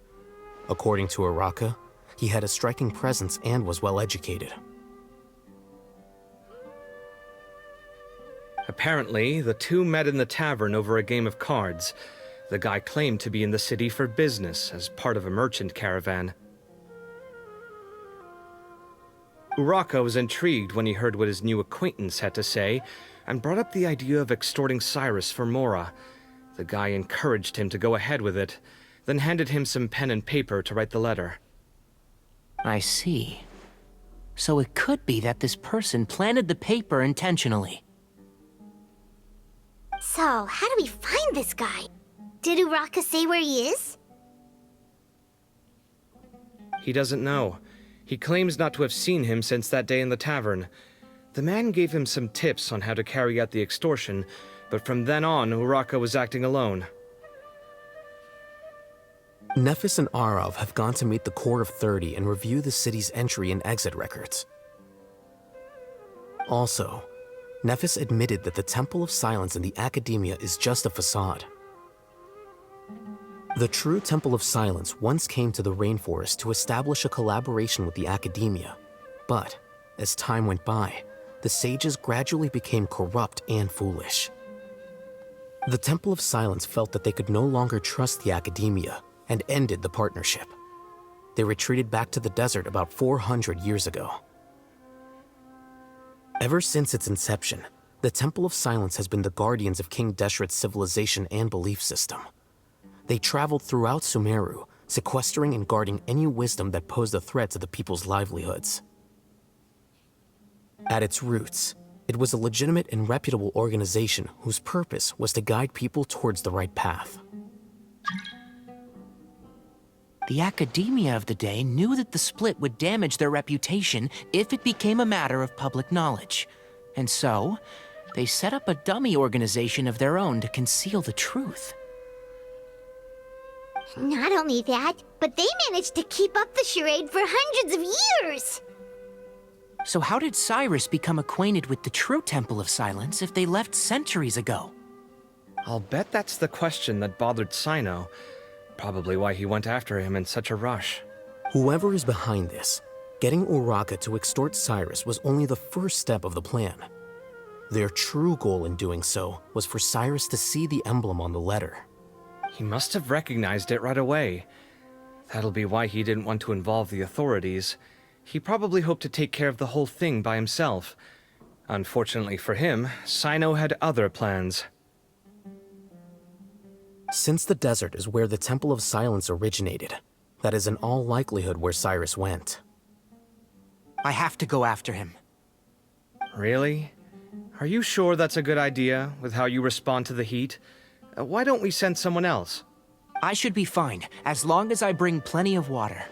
According to Uraka, he had a striking presence and was well educated. Apparently, the two met in the tavern over a game of cards. The guy claimed to be in the city for business as part of a merchant caravan. Uraka was intrigued when he heard what his new acquaintance had to say, and brought up the idea of extorting Cyrus for Mora. The guy encouraged him to go ahead with it, then handed him some pen and paper to write the letter. I see. So it could be that this person planted the paper intentionally. So, how do we find this guy? Did Uraka say where he is? He doesn't know. He claims not to have seen him since that day in the tavern. The man gave him some tips on how to carry out the extortion, but from then on, Uraka was acting alone. Nephis and Arav have gone to meet the Court of 30 and review the city's entry and exit records. Also, Nephis admitted that the Temple of Silence in the Academia is just a facade. The true Temple of Silence once came to the rainforest to establish a collaboration with the Academia, but as time went by, the sages gradually became corrupt and foolish. The Temple of Silence felt that they could no longer trust the Academia and ended the partnership. They retreated back to the desert about 400 years ago. Ever since its inception, the Temple of Silence has been the guardians of King Deshret's civilization and belief system. They traveled throughout Sumeru, sequestering and guarding any wisdom that posed a threat to the people's livelihoods. At its roots, it was a legitimate and reputable organization whose purpose was to guide people towards the right path. The Academia of the day knew that the split would damage their reputation if it became a matter of public knowledge. And so, they set up a dummy organization of their own to conceal the truth. Not only that, but they managed to keep up the charade for hundreds of years! So how did Cyrus become acquainted with the true Temple of Silence if they left centuries ago? I'll bet that's the question that bothered Cyno. Probably why he went after him in such a rush. Whoever is behind this, getting Uraka to extort Cyrus was only the first step of the plan. Their true goal in doing so was for Cyrus to see the emblem on the letter. He must have recognized it right away. That'll be why he didn't want to involve the authorities. He probably hoped to take care of the whole thing by himself. Unfortunately for him, Cyno had other plans. Since the desert is where the Temple of Silence originated, that is in all likelihood where Cyrus went. I have to go after him. Really? Are you sure that's a good idea, with how you respond to the heat? Why don't we send someone else? I should be fine, as long as I bring plenty of water.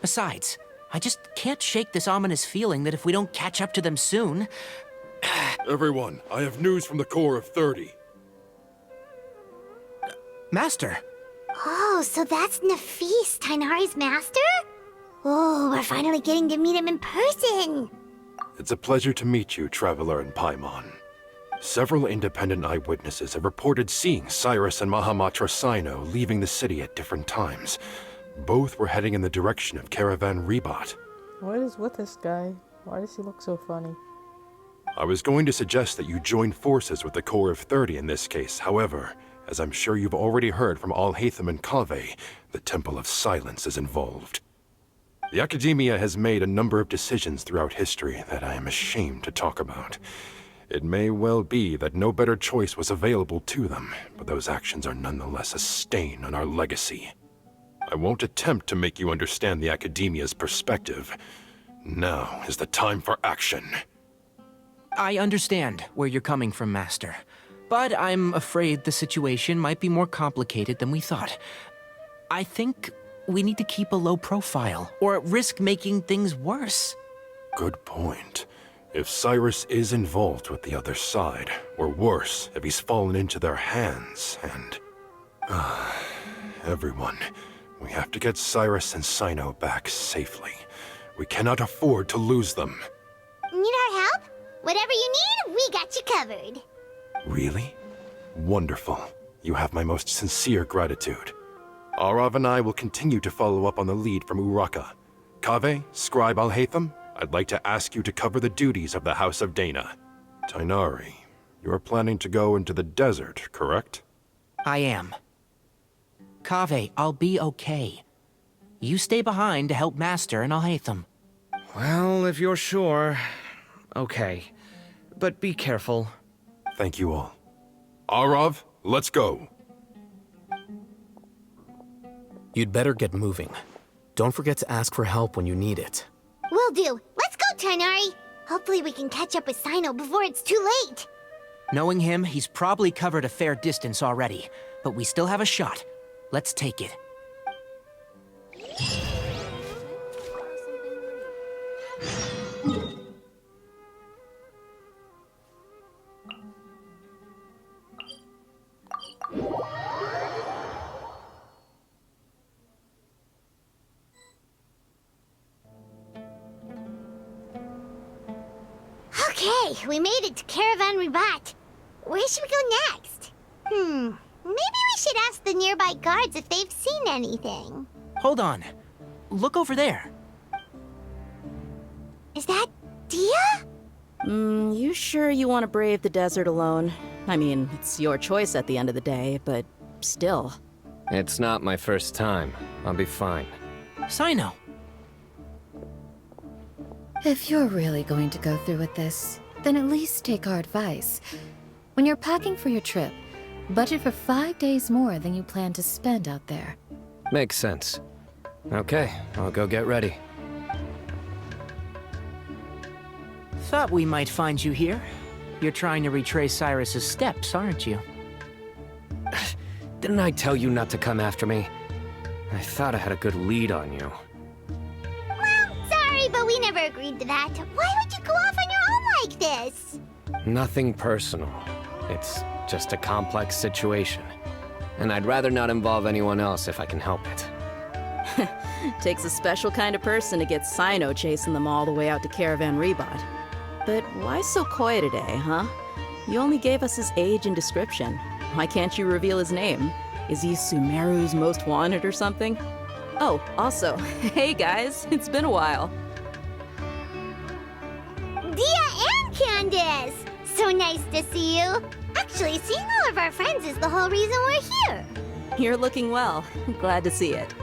Besides, I just can't shake this ominous feeling that if we don't catch up to them soon... Everyone, I have news from the Core of 30. Master! Oh, so that's Nafis, Tighnari's master? Oh, we're finally getting to meet him in person! It's a pleasure to meet you, Traveler in Paimon. Several independent eyewitnesses have reported seeing Cyrus and Mahamatra Cyno leaving the city at different times. Both were heading in the direction of Caravan Ribat. What is with this guy? Why does he look so funny? I was going to suggest that you join forces with the Core of 30 in this case. However, as I'm sure you've already heard from Alhaitham and Kaveh, the Temple of Silence is involved. The Academia has made a number of decisions throughout history that I am ashamed to talk about. It may well be that no better choice was available to them, but those actions are nonetheless a stain on our legacy. I won't attempt to make you understand the Academia's perspective. Now is the time for action. I understand where you're coming from, Master. But I'm afraid the situation might be more complicated than we thought. I think we need to keep a low profile, or risk making things worse. Good point. If Cyrus is involved with the other side, or worse, if he's fallen into their hands, and... everyone, we have to get Cyrus and Cyno back safely. We cannot afford to lose them. Need our help? Whatever you need, we got you covered. Really? Wonderful. You have my most sincere gratitude. Arav and I will continue to follow up on the lead from Uraka. Kaveh, Scribe Alhaitham, I'd like to ask you to cover the duties of the House of Dana. Tighnari, you're planning to go into the desert, correct? I am. Kaveh, I'll be okay. You stay behind to help Master and Alhaitham. Well, if you're sure... okay. But be careful. Thank you all. Arav, let's go. You'd better get moving. Don't forget to ask for help when you need it. Will do. Let's go, Tighnari. Hopefully we can catch up with Cyno before it's too late. Knowing him, he's probably covered a fair distance already, but we still have a shot. Let's take it. Okay, we made it to Caravan Ribat. Where should we go next? Maybe we should ask the nearby guards if they've seen anything. Hold on. Look over there. Is that Dia? You sure you want to brave the desert alone? I mean, it's your choice at the end of the day, but still. It's not my first time. I'll be fine. Cyno! If you're really going to go through with this, then at least take our advice. When you're packing for your trip, budget for 5 days more than you plan to spend out there. Makes sense. Okay, I'll go get ready. Thought we might find you here. You're trying to retrace Cyrus's steps, aren't you? Didn't I tell you not to come after me? I thought I had a good lead on you. Well, sorry, but we never agreed to that. Why would you go off on your own like this? Nothing personal. It's just a complex situation. And I'd rather not involve anyone else if I can help it. Takes a special kind of person to get Cyno chasing them all the way out to Caravan Rebot. But why so coy today, huh? You only gave us his age and description. Why can't you reveal his name? Is he Sumeru's most wanted or something? Oh, also, hey guys, it's been a while. Dia and Candace! So nice to see you. Actually, seeing all of our friends is the whole reason we're here. You're looking well. Glad to see it.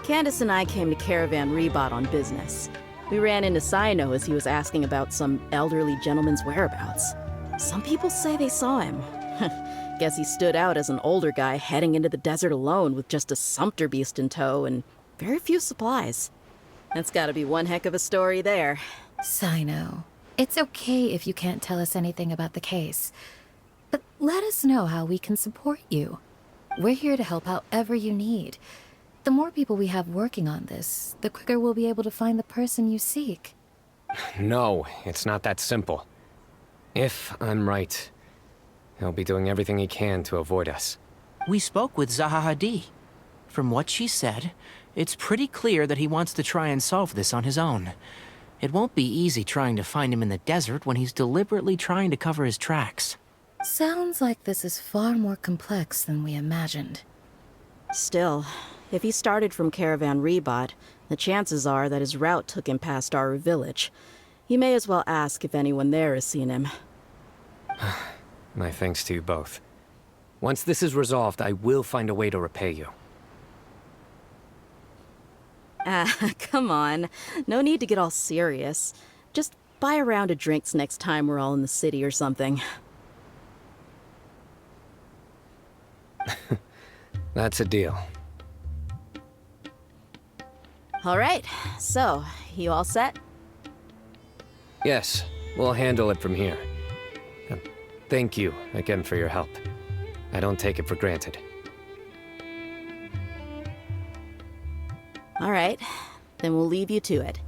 Candace and I came to Caravan Rebot on business. We ran into Cyno as he was asking about some elderly gentleman's whereabouts. Some people say they saw him. Guess he stood out as an older guy heading into the desert alone with just a sumpter beast in tow and very few supplies. That's gotta be one heck of a story there. Cyno, it's okay if you can't tell us anything about the case. But let us know how we can support you. We're here to help however you need. The more people we have working on this, the quicker we'll be able to find the person you seek. No, it's not that simple. If I'm right, he'll be doing everything he can to avoid us. We spoke with Zaha Hadid. From what she said, it's pretty clear that he wants to try and solve this on his own. It won't be easy trying to find him in the desert when he's deliberately trying to cover his tracks. Sounds like this is far more complex than we imagined. Still, if he started from Caravan Rebot, the chances are that his route took him past our village. You may as well ask if anyone there has seen him. My thanks to you both. Once this is resolved, I will find a way to repay you. Come on. No need to get all serious. Just buy a round of drinks next time we're all in the city or something. That's a deal. All right, so, you all set? Yes, we'll handle it from here. Thank you again for your help. I don't take it for granted. All right, then we'll leave you to it.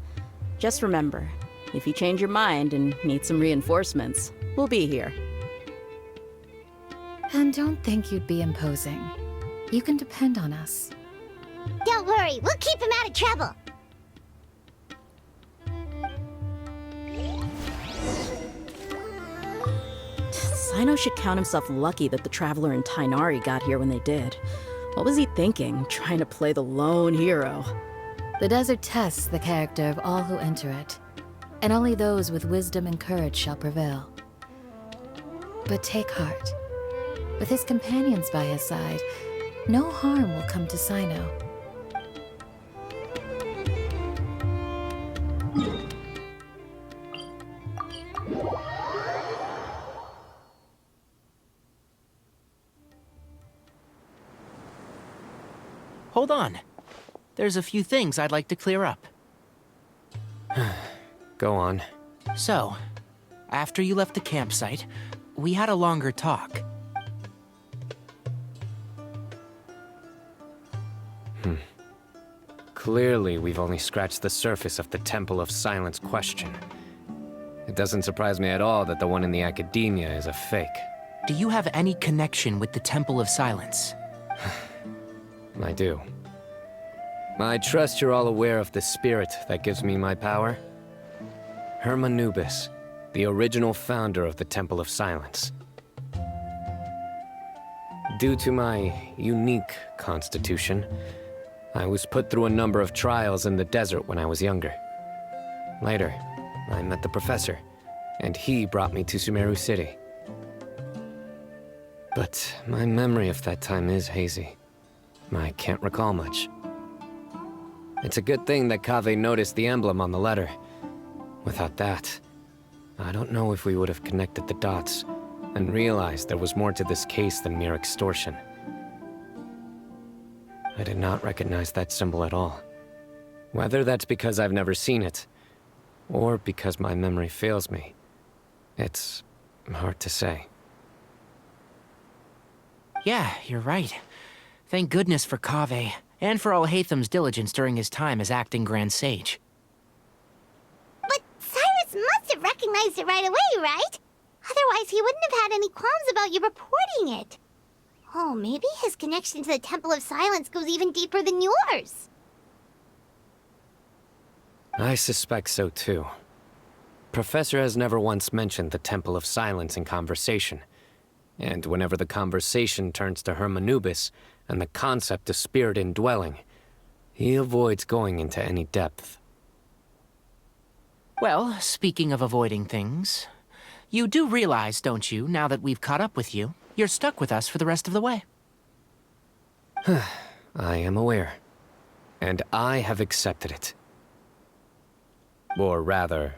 Just remember, if you change your mind and need some reinforcements, we'll be here. And don't think you'd be imposing. You can depend on us. Don't worry, we'll keep him out of trouble. Cyno should count himself lucky that the Traveler and Tighnari got here when they did. What was he thinking, trying to play the lone hero? The desert tests the character of all who enter it, and only those with wisdom and courage shall prevail. But take heart. With his companions by his side, no harm will come to Cyno. Hold on. There's a few things I'd like to clear up. Go on. So, after you left the campsite, we had a longer talk. Clearly, we've only scratched the surface of the Temple of Silence question. It doesn't surprise me at all that the one in the academia is a fake. Do you have any connection with the Temple of Silence? I do. I trust you're all aware of the spirit that gives me my power. Hermanubis, the original founder of the Temple of Silence. Due to my unique constitution, I was put through a number of trials in the desert when I was younger. Later, I met the professor, and he brought me to Sumeru City. But my memory of that time is hazy. I can't recall much. It's a good thing that Kaveh noticed the emblem on the letter. Without that, I don't know if we would have connected the dots and realized there was more to this case than mere extortion. I did not recognize that symbol at all. Whether that's because I've never seen it, or because my memory fails me, it's hard to say. Yeah, you're right. Thank goodness for Kaveh, and for Alhaitham's diligence during his time as acting Grand Sage. But Cyrus must have recognized it right away, right? Otherwise, he wouldn't have had any qualms about you reporting it. Oh, maybe his connection to the Temple of Silence goes even deeper than yours. I suspect so too. Professor has never once mentioned the Temple of Silence in conversation. And whenever the conversation turns to Hermanubis and the concept of spirit indwelling, he avoids going into any depth. Well, speaking of avoiding things, you do realize, don't you, now that we've caught up with you, you're stuck with us for the rest of the way? I am aware. And I have accepted it. Or rather,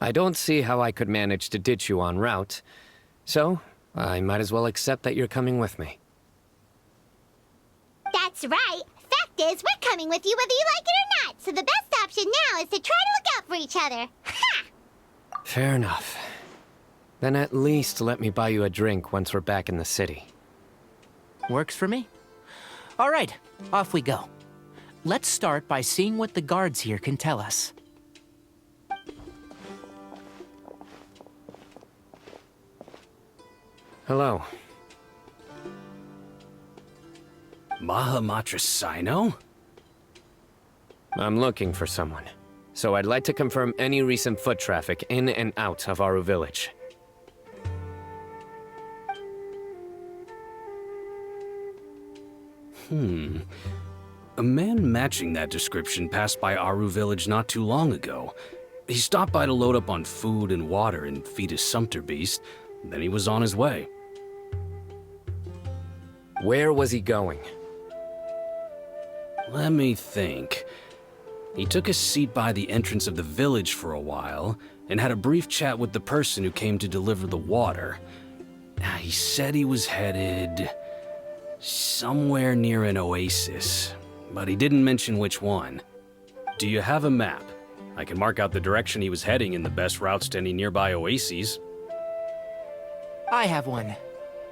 I don't see how I could manage to ditch you en route, so I might as well accept that you're coming with me. That's right. Fact is, we're coming with you whether you like it or not, so the best option now is to try to look out for each other. Ha! Fair enough. Then at least let me buy you a drink once we're back in the city. Works for me. All right, off we go. Let's start by seeing what the guards here can tell us. Hello. Mahamatra Cyno? I'm looking for someone, so I'd like to confirm any recent foot traffic in and out of Aru Village. A man matching that description passed by Aru Village not too long ago. He stopped by to load up on food and water and feed his sumpter beast, then he was on his way. Where was he going? Let me think. He took a seat by the entrance of the village for a while, and had a brief chat with the person who came to deliver the water. He said he was headed somewhere near an oasis, but he didn't mention which one. Do you have a map? I can mark out the direction he was heading and the best routes to any nearby oases. I have one.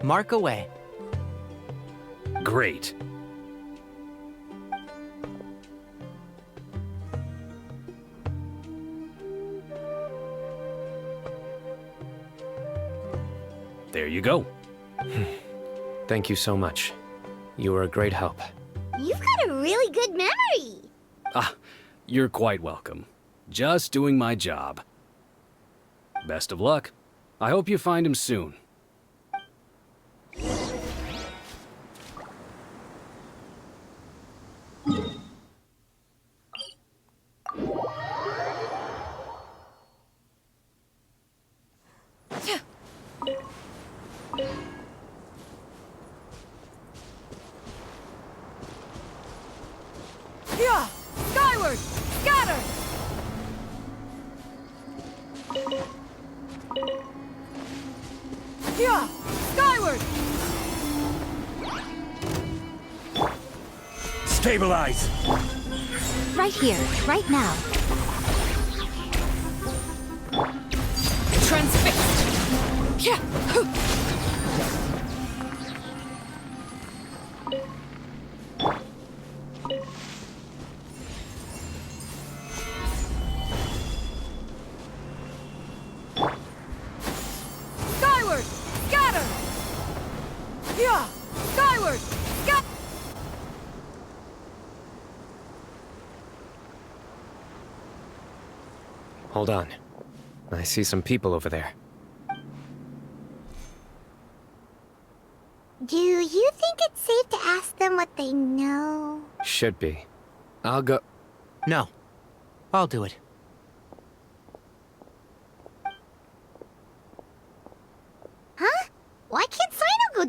Mark away. Great. There you go. Thank you so much. You were a great help. You've got a really good memory. You're quite welcome. Just doing my job. Best of luck. I hope you find him soon. Yeah! Skyward! Scatter! Yeah! Skyward! Stabilize! Right here, right now. Transfixed! Yeah! Skyward! Scatter! Yeah! Skyward! Scatter! Hold on. I see some people over there. Do you think it's safe to ask them what they know? Should be. I'll go. No. I'll do it.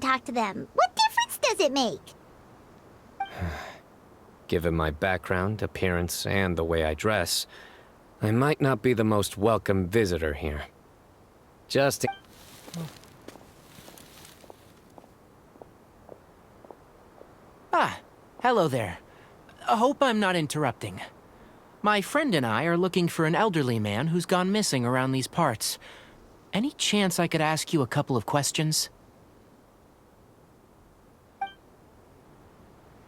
talk to them. What difference does it make? Given my background, appearance, and the way I dress, I might not be the most welcome visitor here. Just... Ah, hello there. I hope I'm not interrupting. My friend and I are looking for an elderly man who's gone missing around these parts. Any chance I could ask you a couple of questions?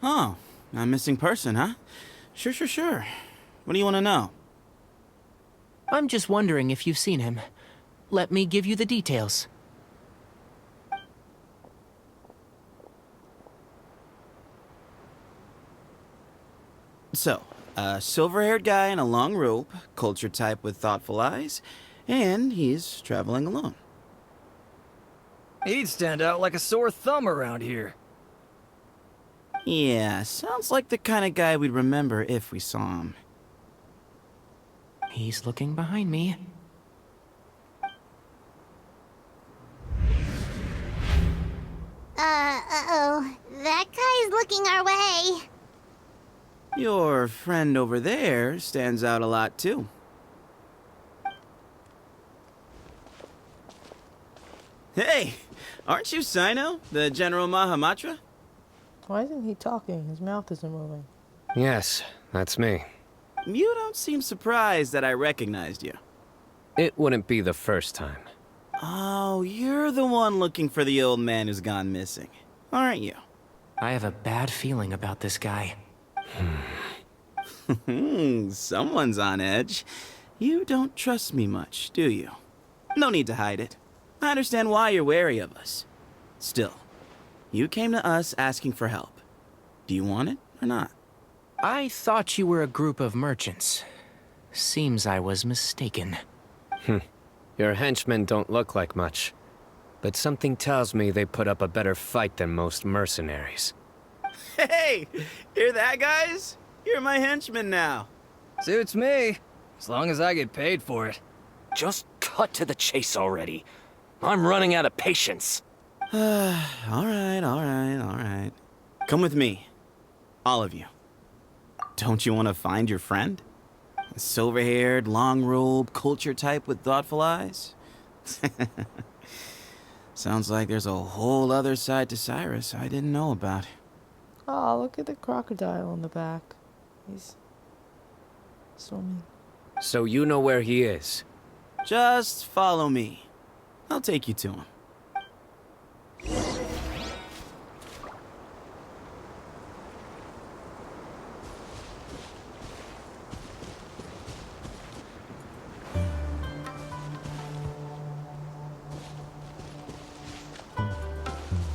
Oh, a missing person, huh? Sure. What do you want to know? I'm just wondering if you've seen him. Let me give you the details. So, a silver-haired guy in a long robe, culture type with thoughtful eyes, and he's traveling alone. He'd stand out like a sore thumb around here. Yeah, sounds like the kind of guy we'd remember if we saw him. He's looking behind me. Uh-oh. That guy's looking our way. Your friend over there stands out a lot, too. Hey, aren't you Cyno, the General Mahamatra? Why isn't he talking? His mouth isn't moving. Yes, that's me. You don't seem surprised that I recognized you. It wouldn't be the first time. Oh, you're the one looking for the old man who's gone missing, aren't you? I have a bad feeling about this guy. Someone's on edge. You don't trust me much, do you? No need to hide it. I understand why you're wary of us. Still, you came to us asking for help. Do you want it or not? I thought you were a group of merchants. Seems I was mistaken. Your henchmen don't look like much, but something tells me they put up a better fight than most mercenaries. Hey! Hear that, guys? You're my henchman now. Suits me, as long as I get paid for it. Just cut to the chase already. I'm running out of patience. All right. Come with me. All of you. Don't you want to find your friend? A silver-haired, long-robe, culture type with thoughtful eyes? Sounds like there's a whole other side to Cyrus I didn't know about. Oh, look at the crocodile in the back. He's swimming. So you know where he is? Just follow me. I'll take you to him.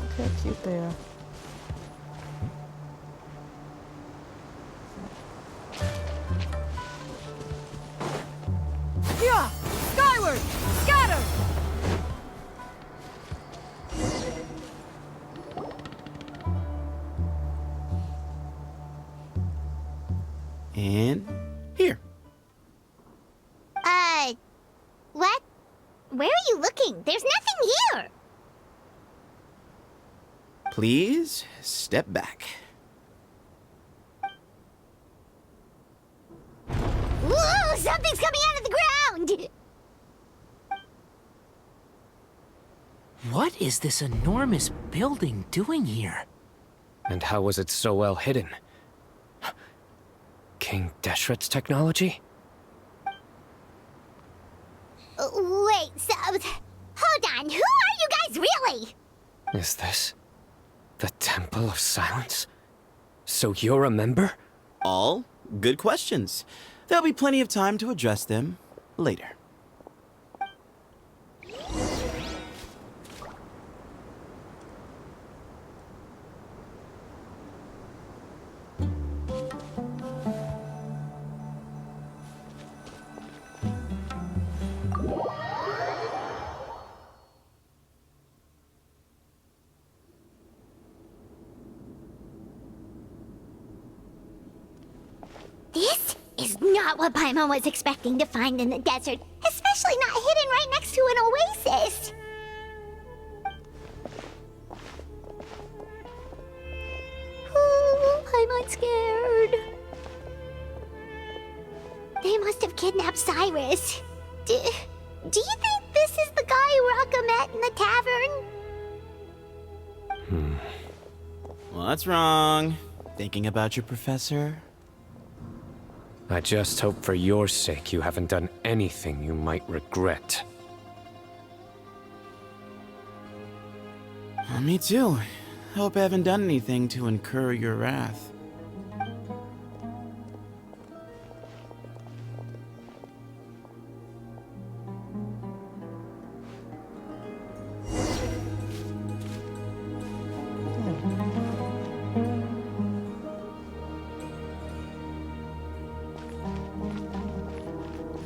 Look how cute they are. Yeah! Skyward! Scatter! And here. What? Where are you looking? There's nothing here! Please, step back. Whoa! Something's coming out of the ground! What is this enormous building doing here? And how was it so well hidden? King Deshret's technology? Wait, so... Hold on, who are you guys really? Is this the Temple of Silence? So you're a member? All good questions. There'll be plenty of time to address them later. This is not what Paimon was expecting to find in the desert, especially not hidden right next to an oasis. I'm scared. They must have kidnapped Cyrus. Do you think this is the guy Rocca met in the tavern? What's wrong? Thinking about your professor? I just hope for your sake you haven't done anything you might regret. Me too. Hope I haven't done anything to incur your wrath.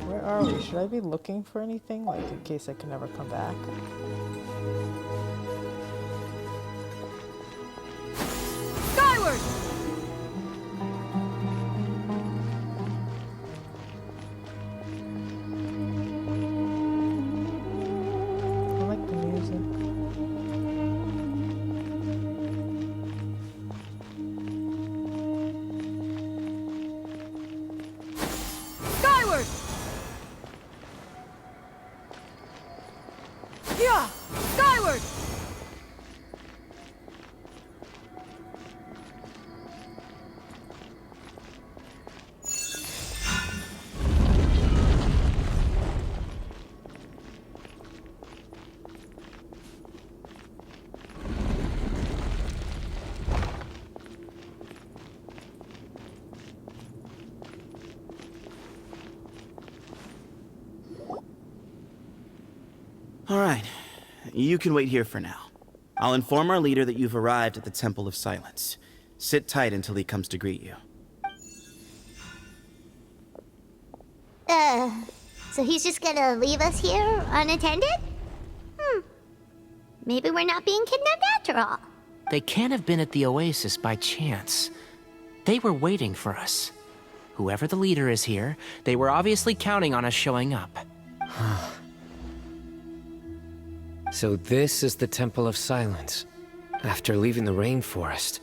Where are we? Should I be looking for anything, like in case I can never come back? Skyward! I like the music. Skyward! Yeah! Skyward! All right. You can wait here for now. I'll inform our leader that you've arrived at the Temple of Silence. Sit tight until he comes to greet you. So he's just gonna leave us here unattended? Maybe we're not being kidnapped after all. They can't have been at the Oasis by chance. They were waiting for us. Whoever the leader is here, they were obviously counting on us showing up. So this is the Temple of Silence. After leaving the rainforest,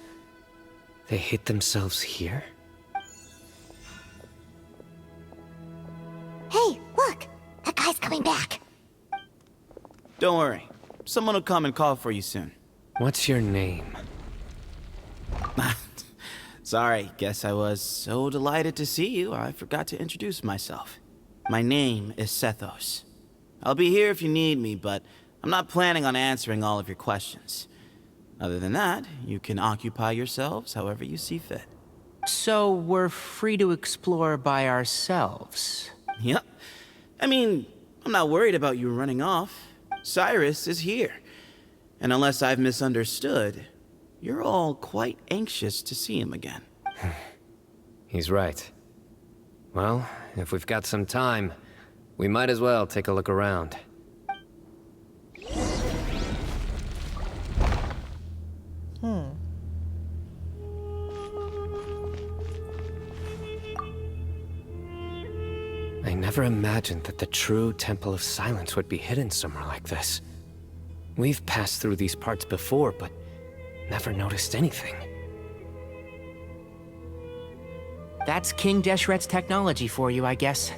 they hid themselves here? Hey, look! That guy's coming back. Don't worry. Someone will come and call for you soon. What's your name? Sorry, guess I was so delighted to see you, I forgot to introduce myself. My name is Sethos. I'll be here if you need me, but I'm not planning on answering all of your questions. Other than that, you can occupy yourselves however you see fit. So we're free to explore by ourselves? Yep. I mean, I'm not worried about you running off. Cyrus is here. And unless I've misunderstood, you're all quite anxious to see him again. He's right. Well, if we've got some time, we might as well take a look around. I never imagined that the true Temple of Silence would be hidden somewhere like this. We've passed through these parts before, but never noticed anything. That's King Deshret's technology for you, I guess.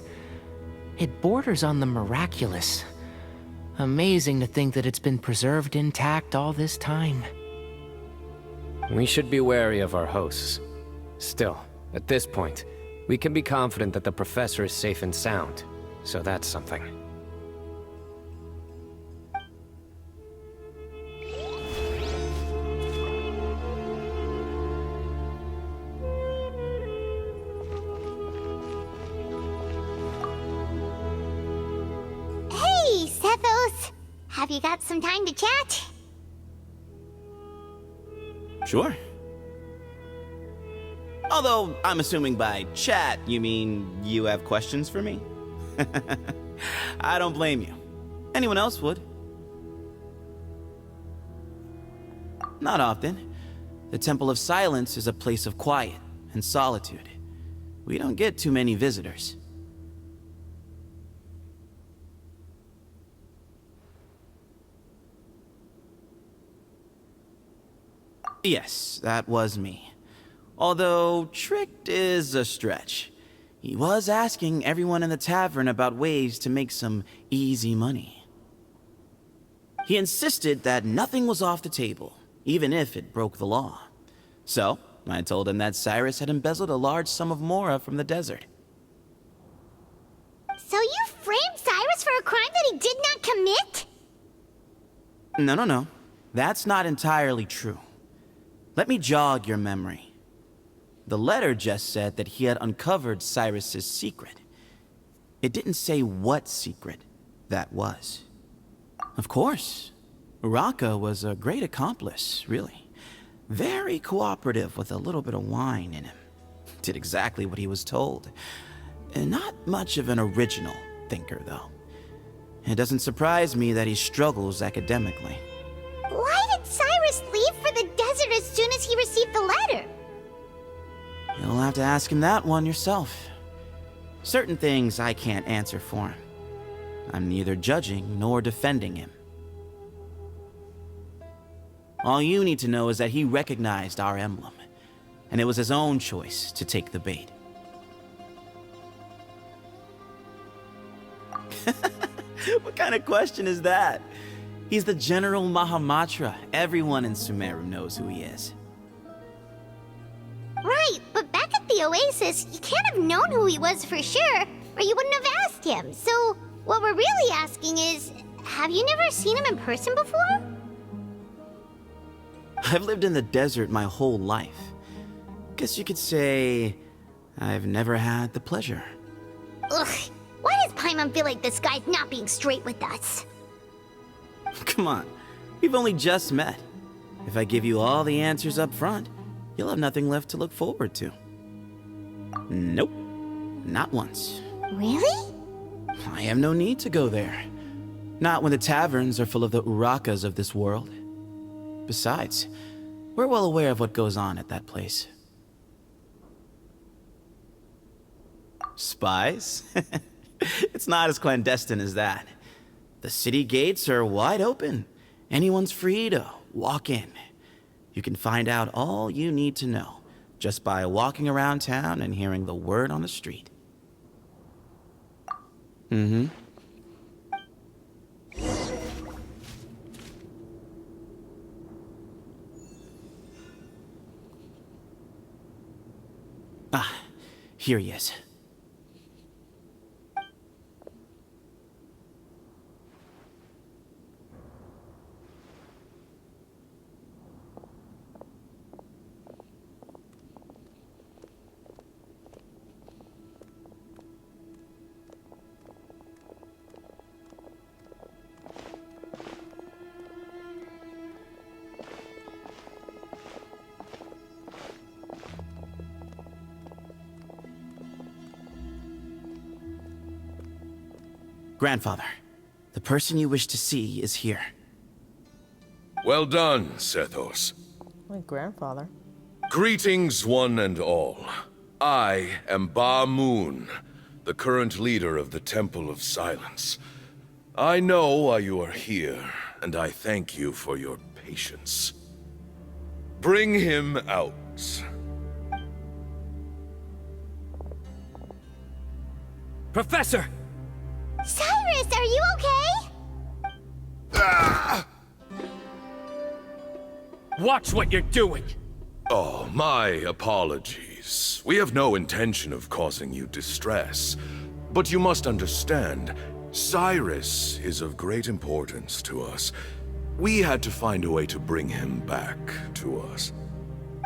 It borders on the miraculous. Amazing to think that it's been preserved intact all this time. We should be wary of our hosts. Still, at this point, we can be confident that the professor is safe and sound, so that's something. Hey, Sethos! Have you got some time to chat? Sure. Although, I'm assuming by chat, you mean you have questions for me? I don't blame you. Anyone else would. Not often. The Temple of Silence is a place of quiet and solitude. We don't get too many visitors. Yes, that was me. Although, tricked is a stretch. He was asking everyone in the tavern about ways to make some easy money. He insisted that nothing was off the table, even if it broke the law. So, I told him that Cyrus had embezzled a large sum of mora from the desert. So you framed Cyrus for a crime that he did not commit? No. That's not entirely true. Let me jog your memory. The letter just said that he had uncovered Cyrus's secret. It didn't say what secret that was. Of course, Uraka was a great accomplice, really. Very cooperative with a little bit of wine in him. Did exactly what he was told. And not much of an original thinker, though. It doesn't surprise me that he struggles academically. Why did Cyrus leave for the desert as soon as he received the letter? You'll have to ask him that one yourself. Certain things I can't answer for him. I'm neither judging nor defending him. All you need to know is that he recognized our emblem, and it was his own choice to take the bait. What kind of question is that? He's the General Mahamatra. Everyone in Sumeru knows who he is. Right, but back at the Oasis, you can't have known who he was for sure, or you wouldn't have asked him. So, what we're really asking is, have you never seen him in person before? I've lived in the desert my whole life. Guess you could say I've never had the pleasure. Ugh, why does Paimon feel like this guy's not being straight with us? Come on, we've only just met. If I give you all the answers up front, you'll have nothing left to look forward to. Nope, not once. Really? I have no need to go there. Not when the taverns are full of the Urakas of this world. Besides, we're well aware of what goes on at that place. Spies? It's not as clandestine as that. The city gates are wide open. Anyone's free to walk in. You can find out all you need to know just by walking around town and hearing the word on the street. Mm-hmm. Ah, here he is. Grandfather, the person you wish to see is here. Well done, Sethos. My grandfather. Greetings, one and all. I am Ba Moon, the current leader of the Temple of Silence. I know why you are here, and I thank you for your patience. Bring him out. Professor! Cyrus, are you okay? Ah! Watch what you're doing! Oh, my apologies. We have no intention of causing you distress. But you must understand, Cyrus is of great importance to us. We had to find a way to bring him back to us.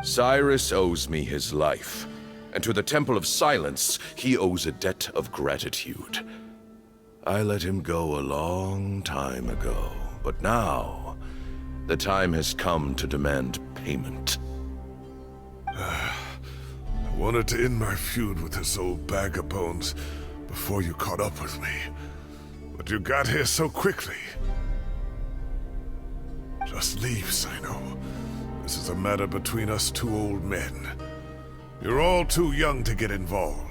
Cyrus owes me his life, and to the Temple of Silence, he owes a debt of gratitude. I let him go a long time ago, but now, the time has come to demand payment. I wanted to end my feud with this old bag of bones before you caught up with me, but you got here so quickly. Just leave, Cyno. This is a matter between us two old men. You're all too young to get involved.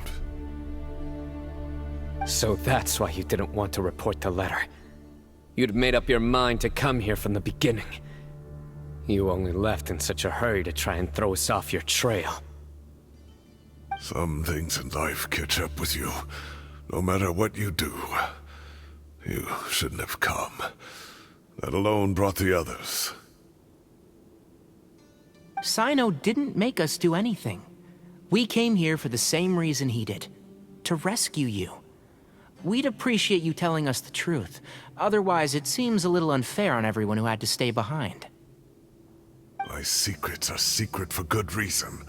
So that's why you didn't want to report the letter. You'd made up your mind to come here from the beginning. You only left in such a hurry to try and throw us off your trail. Some things in life catch up with you, no matter what you do. You shouldn't have come. That alone brought the others. Cyno didn't make us do anything. We came here for the same reason he did. To rescue you. We'd appreciate you telling us the truth. Otherwise, it seems a little unfair on everyone who had to stay behind. My secrets are secret for good reason.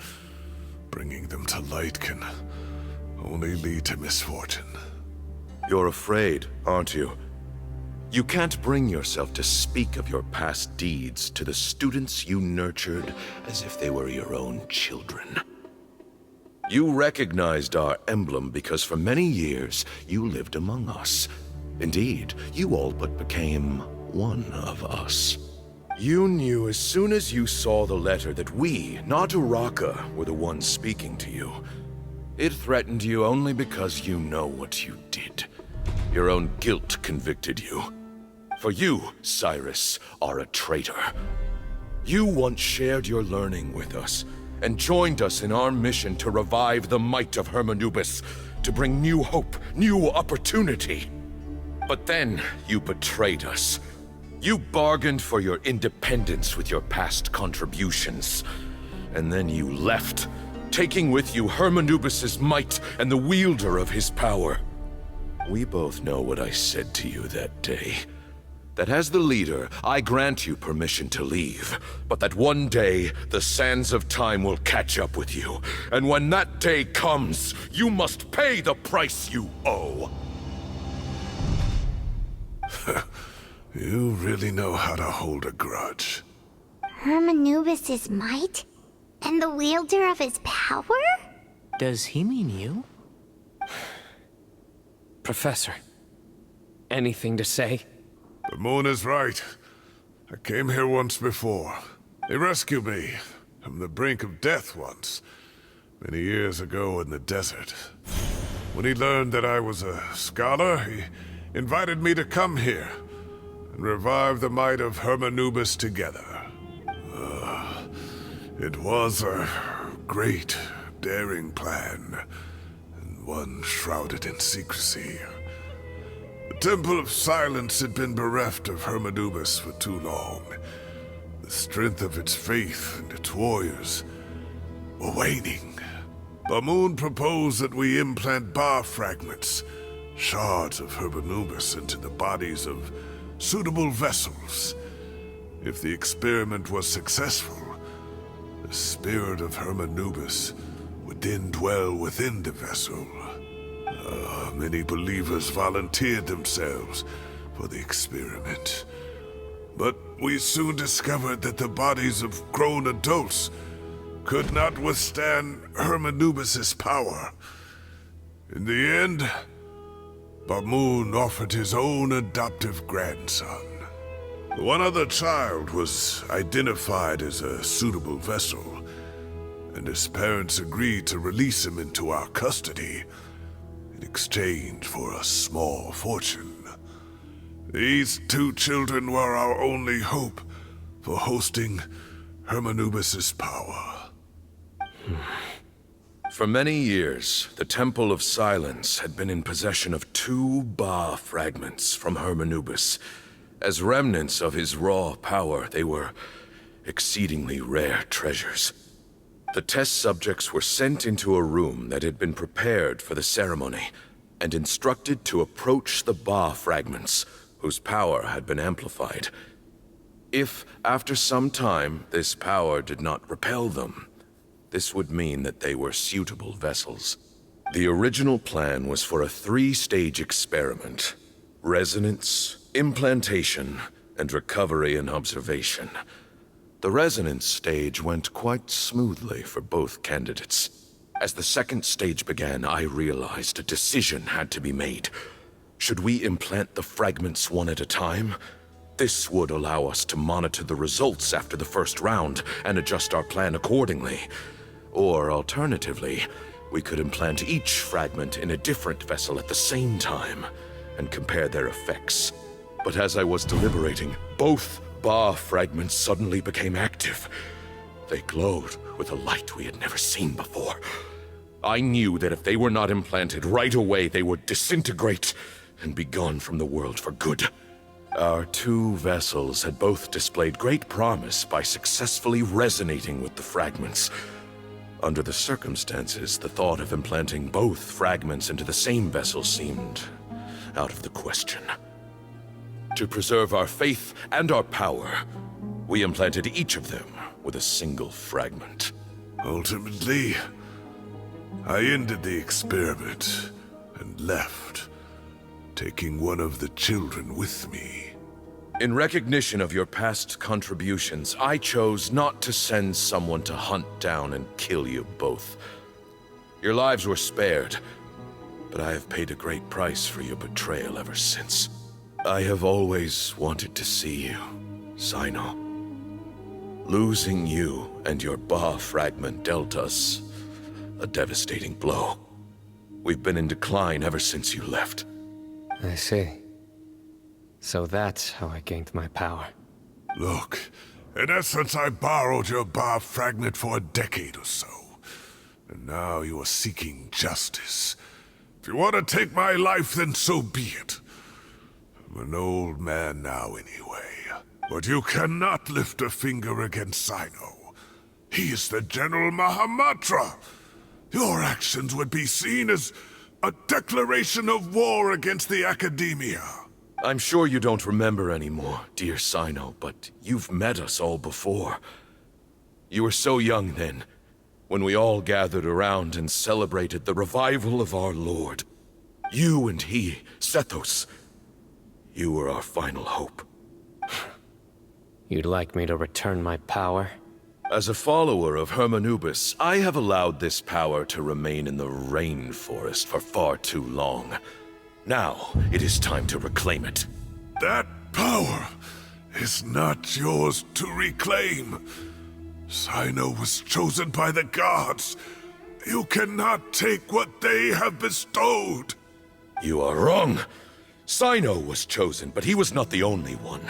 Bringing them to light can only lead to misfortune. You're afraid, aren't you? You can't bring yourself to speak of your past deeds to the students you nurtured as if they were your own children. You recognized our emblem because for many years you lived among us. Indeed, you all but became one of us. You knew as soon as you saw the letter that we, not Uraka, were the ones speaking to you. It threatened you only because you know what you did. Your own guilt convicted you. For you, Cyrus, are a traitor. You once shared your learning with us, and joined us in our mission to revive the might of Hermanubis, to bring new hope, new opportunity. But then you betrayed us. You bargained for your independence with your past contributions. And then you left, taking with you Hermanubis' might and the wielder of his power. We both know what I said to you that day. That as the leader, I grant you permission to leave, but that one day, the sands of time will catch up with you. And when that day comes, you must pay the price you owe. You really know how to hold a grudge. Hermanubis' might? And the wielder of his power? Does he mean you? Professor, anything to say? The moon is right. I came here once before. He rescued me from the brink of death once, many years ago in the desert. When he learned that I was a scholar, he invited me to come here and revive the might of Hermanubis together. It was a great, daring plan, and one shrouded in secrecy. The Temple of Silence had been bereft of Hermanubis for too long. The strength of its faith and its warriors were waning. Bamoon proposed that we implant bar fragments, shards of Hermanubis, into the bodies of suitable vessels. If the experiment was successful, the spirit of Hermanubis would then dwell within the vessel. Many believers volunteered themselves for the experiment. But we soon discovered that the bodies of grown adults could not withstand Hermanubis' power. In the end, Bamoon offered his own adoptive grandson. One other child was identified as a suitable vessel, and his parents agreed to release him into our custody in exchange for a small fortune. These two children were our only hope for hosting Hermanubis' power. For many years, the Temple of Silence had been in possession of 2 Ba fragments from Hermanubis. As remnants of his raw power, they were exceedingly rare treasures. The test subjects were sent into a room that had been prepared for the ceremony, and instructed to approach the Ba fragments, whose power had been amplified. If, after some time, this power did not repel them, this would mean that they were suitable vessels. The original plan was for a 3-stage experiment: resonance, implantation, and recovery and observation. The resonance stage went quite smoothly for both candidates. As the 2nd stage began, I realized a decision had to be made. Should we implant the fragments one at a time? This would allow us to monitor the results after the first round and adjust our plan accordingly. Or alternatively, we could implant each fragment in a different vessel at the same time and compare their effects. But as I was deliberating, both Ba fragments suddenly became active. They glowed with a light we had never seen before. I knew that if they were not implanted right away, they would disintegrate and be gone from the world for good. Our two vessels had both displayed great promise by successfully resonating with the fragments. Under the circumstances, the thought of implanting both fragments into the same vessel seemed out of the question. To preserve our faith and our power, we implanted each of them with a single fragment. Ultimately, I ended the experiment and left, taking one of the children with me. In recognition of your past contributions, I chose not to send someone to hunt down and kill you both. Your lives were spared, but I have paid a great price for your betrayal ever since. I have always wanted to see you, Cyno. Losing you and your Ba fragment dealt us a devastating blow. We've been in decline ever since you left. I see. So that's how I gained my power. Look, in essence, I borrowed your Ba fragment for a decade or so. And now you are seeking justice. If you want to take my life, then so be it. I'm an old man now anyway. But you cannot lift a finger against Cyno. He is the General Mahamatra. Your actions would be seen as a declaration of war against the Academia. I'm sure you don't remember anymore, dear Cyno, but you've met us all before. You were so young then, when we all gathered around and celebrated the revival of our Lord. You and he, Sethos, you were our final hope. You'd like me to return my power? As a follower of Hermanubis, I have allowed this power to remain in the rainforest for far too long. Now, it is time to reclaim it. That power is not yours to reclaim. Cyno was chosen by the gods. You cannot take what they have bestowed. You are wrong. Cyno was chosen, but he was not the only one.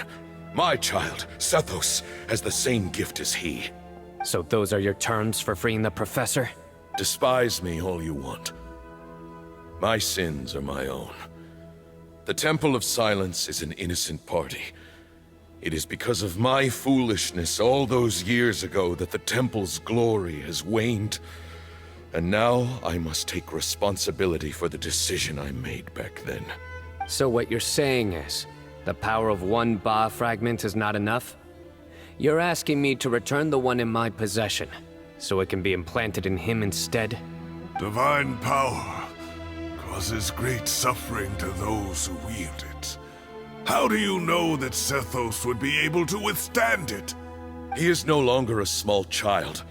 My child, Sethos, has the same gift as he. So those are your terms for freeing the professor? Despise me all you want. My sins are my own. The Temple of Silence is an innocent party. It is because of my foolishness all those years ago that the Temple's glory has waned. And now I must take responsibility for the decision I made back then. So what you're saying is, the power of one Ba fragment is not enough? You're asking me to return the one in my possession, so it can be implanted in him instead? Divine power causes great suffering to those who wield it. How do you know that Sethos would be able to withstand it? He is no longer a small child.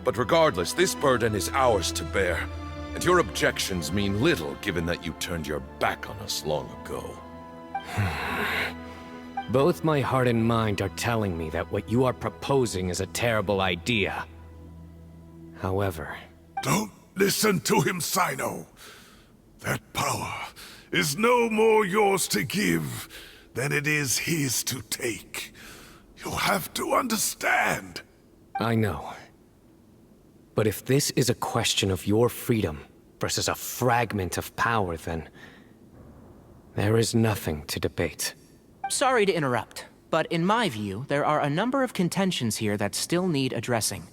But regardless, this burden is ours to bear. And your objections mean little given that you turned your back on us long ago. Both my heart and mind are telling me that what you are proposing is a terrible idea. However... Don't listen to him, Cyno. That power is no more yours to give than it is his to take. You have to understand. I know. But if this is a question of your freedom versus a fragment of power, then there is nothing to debate. Sorry to interrupt, but in my view, there are a number of contentions here that still need addressing.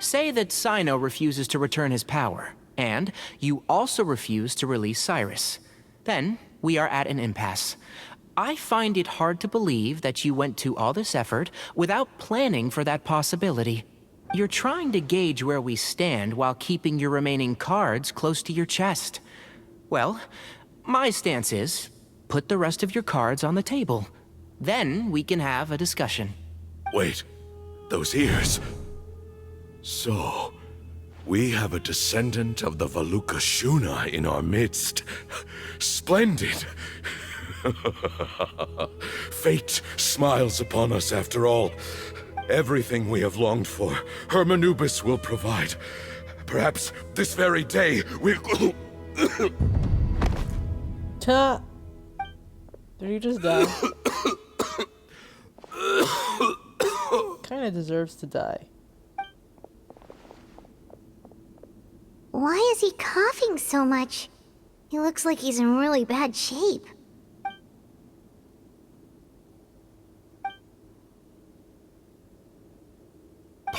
Say that Cyno refuses to return his power, and you also refuse to release Cyrus. Then, we are at an impasse. I find it hard to believe that you went to all this effort without planning for that possibility. You're trying to gauge where we stand while keeping your remaining cards close to your chest. Well, my stance is, put the rest of your cards on the table. Then we can have a discussion. Wait, those ears... So, we have a descendant of the Valukashuna in our midst. Splendid! Fate smiles upon us after all. Everything we have longed for, Hermanubis will provide. Perhaps this very day we'll... Ta! Did he just die? Kinda deserves to die. Why is he coughing so much? He looks like he's in really bad shape.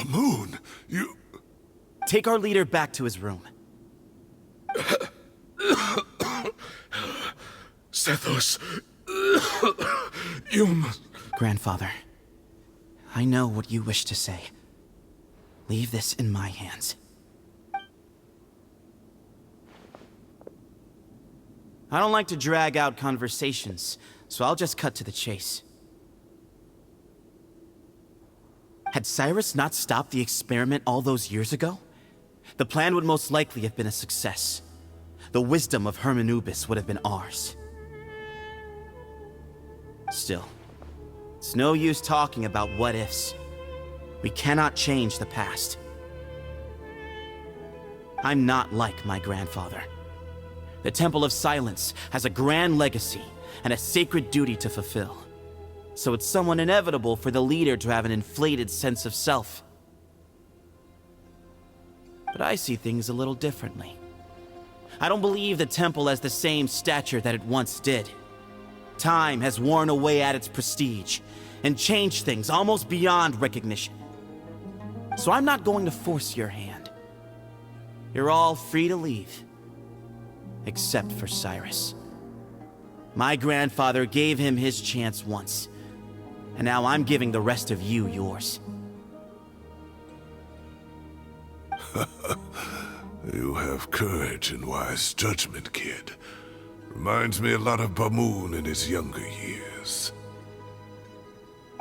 Moon, you... Take our leader back to his room. Sethos, you must... Grandfather, I know what you wish to say. Leave this in my hands. I don't like to drag out conversations, so I'll just cut to the chase. Had Cyrus not stopped the experiment all those years ago, the plan would most likely have been a success. The wisdom of Hermanubis would have been ours. Still, it's no use talking about what-ifs. We cannot change the past. I'm not like my grandfather. The Temple of Silence has a grand legacy and a sacred duty to fulfill. So it's somewhat inevitable for the leader to have an inflated sense of self. But I see things a little differently. I don't believe the temple has the same stature that it once did. Time has worn away at its prestige and changed things almost beyond recognition. So I'm not going to force your hand. You're all free to leave. Except for Cyrus. My grandfather gave him his chance once, and now I'm giving the rest of you yours. You have courage and wise judgment, kid. Reminds me a lot of Bamoon in his younger years.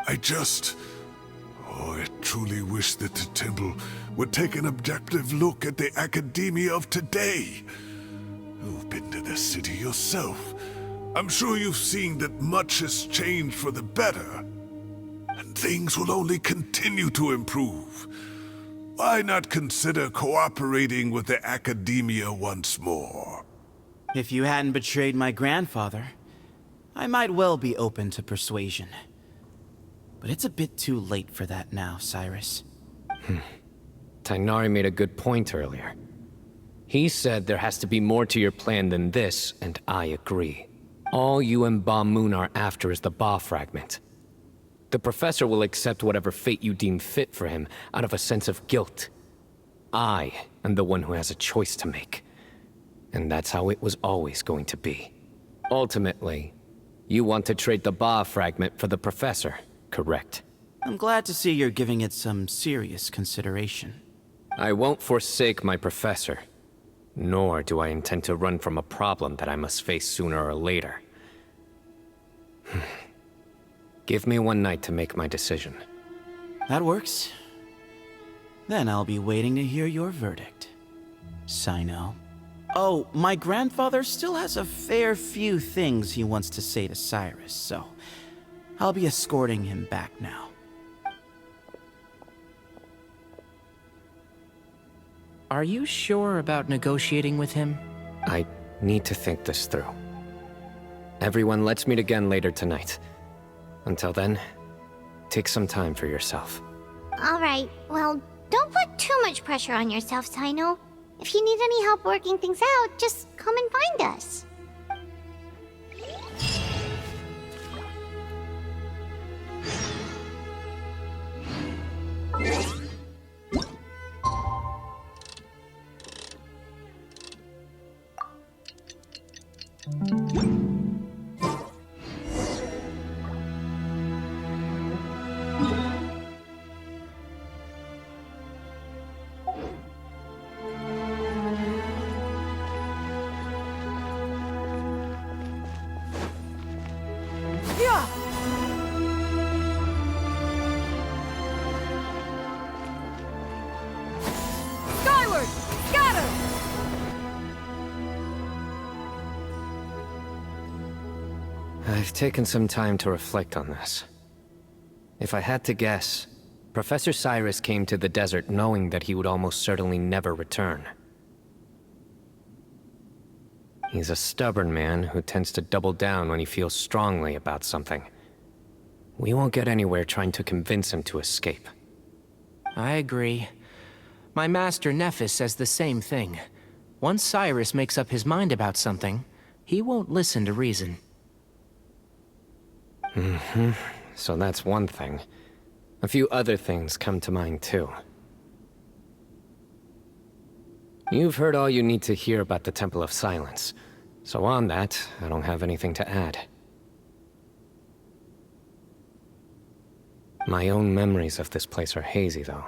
I truly wish that the temple would take an objective look at the academia of today. You've been to the city yourself. I'm sure you've seen that much has changed for the better. And things will only continue to improve. Why not consider cooperating with the academia once more? If you hadn't betrayed my grandfather, I might well be open to persuasion. But it's a bit too late for that now, Cyrus. Tighnari made a good point earlier. He said there has to be more to your plan than this, and I agree. All you and Ba Moon are after is the Ba fragment. The professor will accept whatever fate you deem fit for him out of a sense of guilt. I am the one who has a choice to make. And that's how it was always going to be. Ultimately, you want to trade the Ba fragment for the professor, correct? I'm glad to see you're giving it some serious consideration. I won't forsake my professor. Nor do I intend to run from a problem that I must face sooner or later. Give me one night to make my decision. That works. Then I'll be waiting to hear your verdict, Cyno. Oh, my grandfather still has a fair few things he wants to say to Cyrus, so I'll be escorting him back now. Are you sure about negotiating with him? I need to think this through. Everyone, let's meet again later tonight. Until then, take some time for yourself. Alright, well, don't put too much pressure on yourself, Cyno. If you need any help working things out, just come and find us. Skyward! Scatter! I've taken some time to reflect on this. If I had to guess, Professor Cyrus came to the desert knowing that he would almost certainly never return. He's a stubborn man who tends to double down when he feels strongly about something. We won't get anywhere trying to convince him to escape. I agree. My master Nephis says the same thing. Once Cyrus makes up his mind about something, he won't listen to reason. So that's one thing. A few other things come to mind, too. You've heard all you need to hear about the Temple of Silence. So on that, I don't have anything to add. My own memories of this place are hazy, though.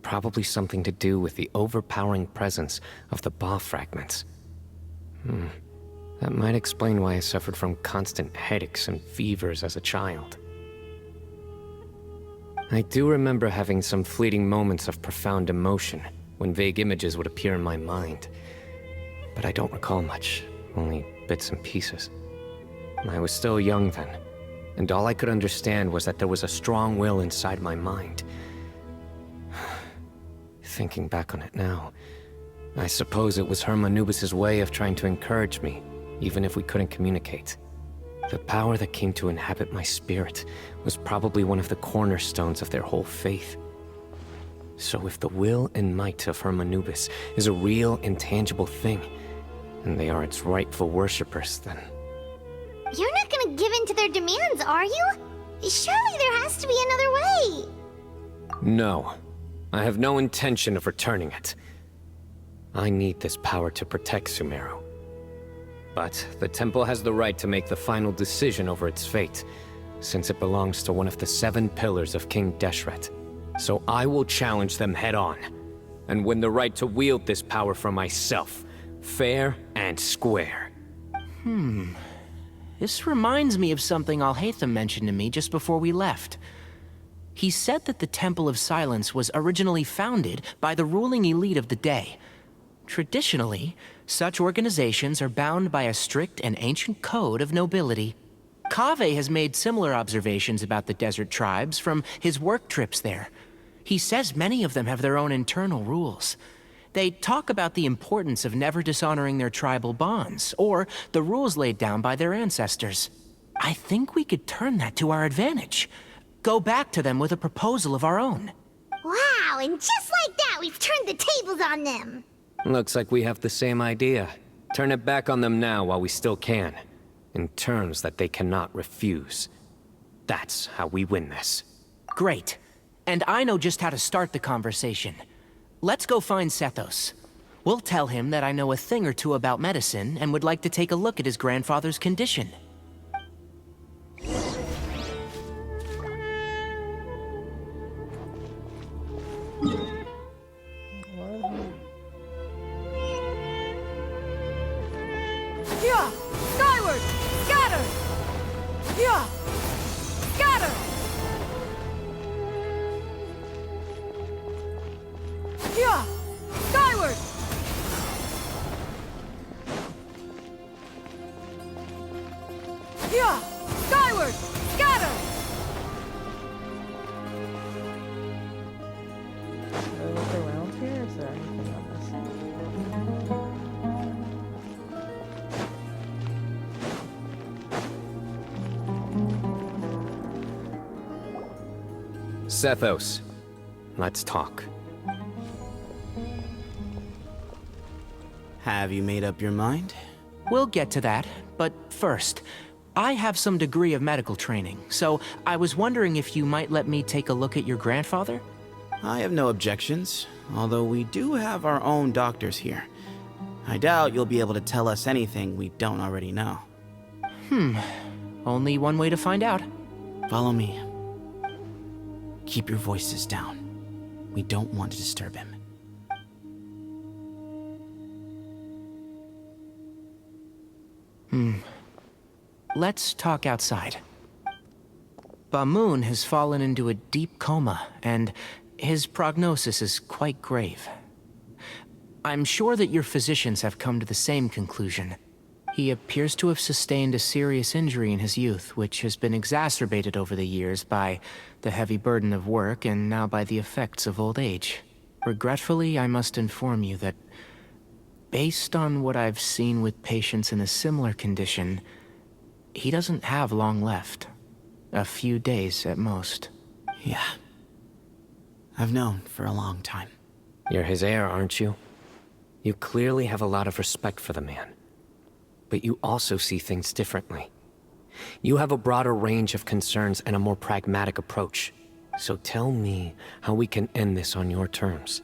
Probably something to do with the overpowering presence of the Ba fragments. That might explain why I suffered from constant headaches and fevers as a child. I do remember having some fleeting moments of profound emotion when vague images would appear in my mind. But I don't recall much, only bits and pieces. I was still young then, and all I could understand was that there was a strong will inside my mind. Thinking back on it now, I suppose it was Herm Anubis' way of trying to encourage me, even if we couldn't communicate. The power that came to inhabit my spirit was probably one of the cornerstones of their whole faith. So if the will and might of Herm Anubis is a real, intangible thing, and they are its rightful worshippers, then... You're not gonna give in to their demands, are you? Surely there has to be another way. No. I have no intention of returning it. I need this power to protect Sumeru. But the temple has the right to make the final decision over its fate, since it belongs to one of the 7 pillars of King Deshret. So I will challenge them head-on, and win the right to wield this power for myself, fair and square. This reminds me of something Alhaitham mentioned to me just before we left. He said that the Temple of Silence was originally founded by the ruling elite of the day. Traditionally, such organizations are bound by a strict and ancient code of nobility. Kaveh has made similar observations about the desert tribes from his work trips there. He says many of them have their own internal rules. They talk about the importance of never dishonoring their tribal bonds, or the rules laid down by their ancestors. I think we could turn that to our advantage. Go back to them with a proposal of our own. Wow, and just like that, we've turned the tables on them. Looks like we have the same idea. Turn it back on them now while we still can, in terms that they cannot refuse. That's how we win this. Great. And I know just how to start the conversation. Let's go find Sethos. We'll tell him that I know a thing or two about medicine and would like to take a look at his grandfather's condition. Yeah! Skyward! Scatter! Yeah! Scatter! Yeah! Skyward! Yeah! Skyward! Scatter! Should I look around here? Is there anything I'm missing? Sethos, let's talk. Have you made up your mind? We'll get to that, but first, I have some degree of medical training, so I was wondering if you might let me take a look at your grandfather? I have no objections, although we do have our own doctors here. I doubt you'll be able to tell us anything we don't already know. Only one way to find out. Follow me. Keep your voices down. We don't want to disturb him. Let's talk outside. Bamoon has fallen into a deep coma, and his prognosis is quite grave. I'm sure that your physicians have come to the same conclusion. He appears to have sustained a serious injury in his youth, which has been exacerbated over the years by the heavy burden of work and now by the effects of old age. Regretfully, I must inform you that, based on what I've seen with patients in a similar condition, he doesn't have long left. A few days at most. Yeah. I've known for a long time. You're his heir, aren't you? You clearly have a lot of respect for the man. But you also see things differently. You have a broader range of concerns and a more pragmatic approach. So tell me how we can end this on your terms.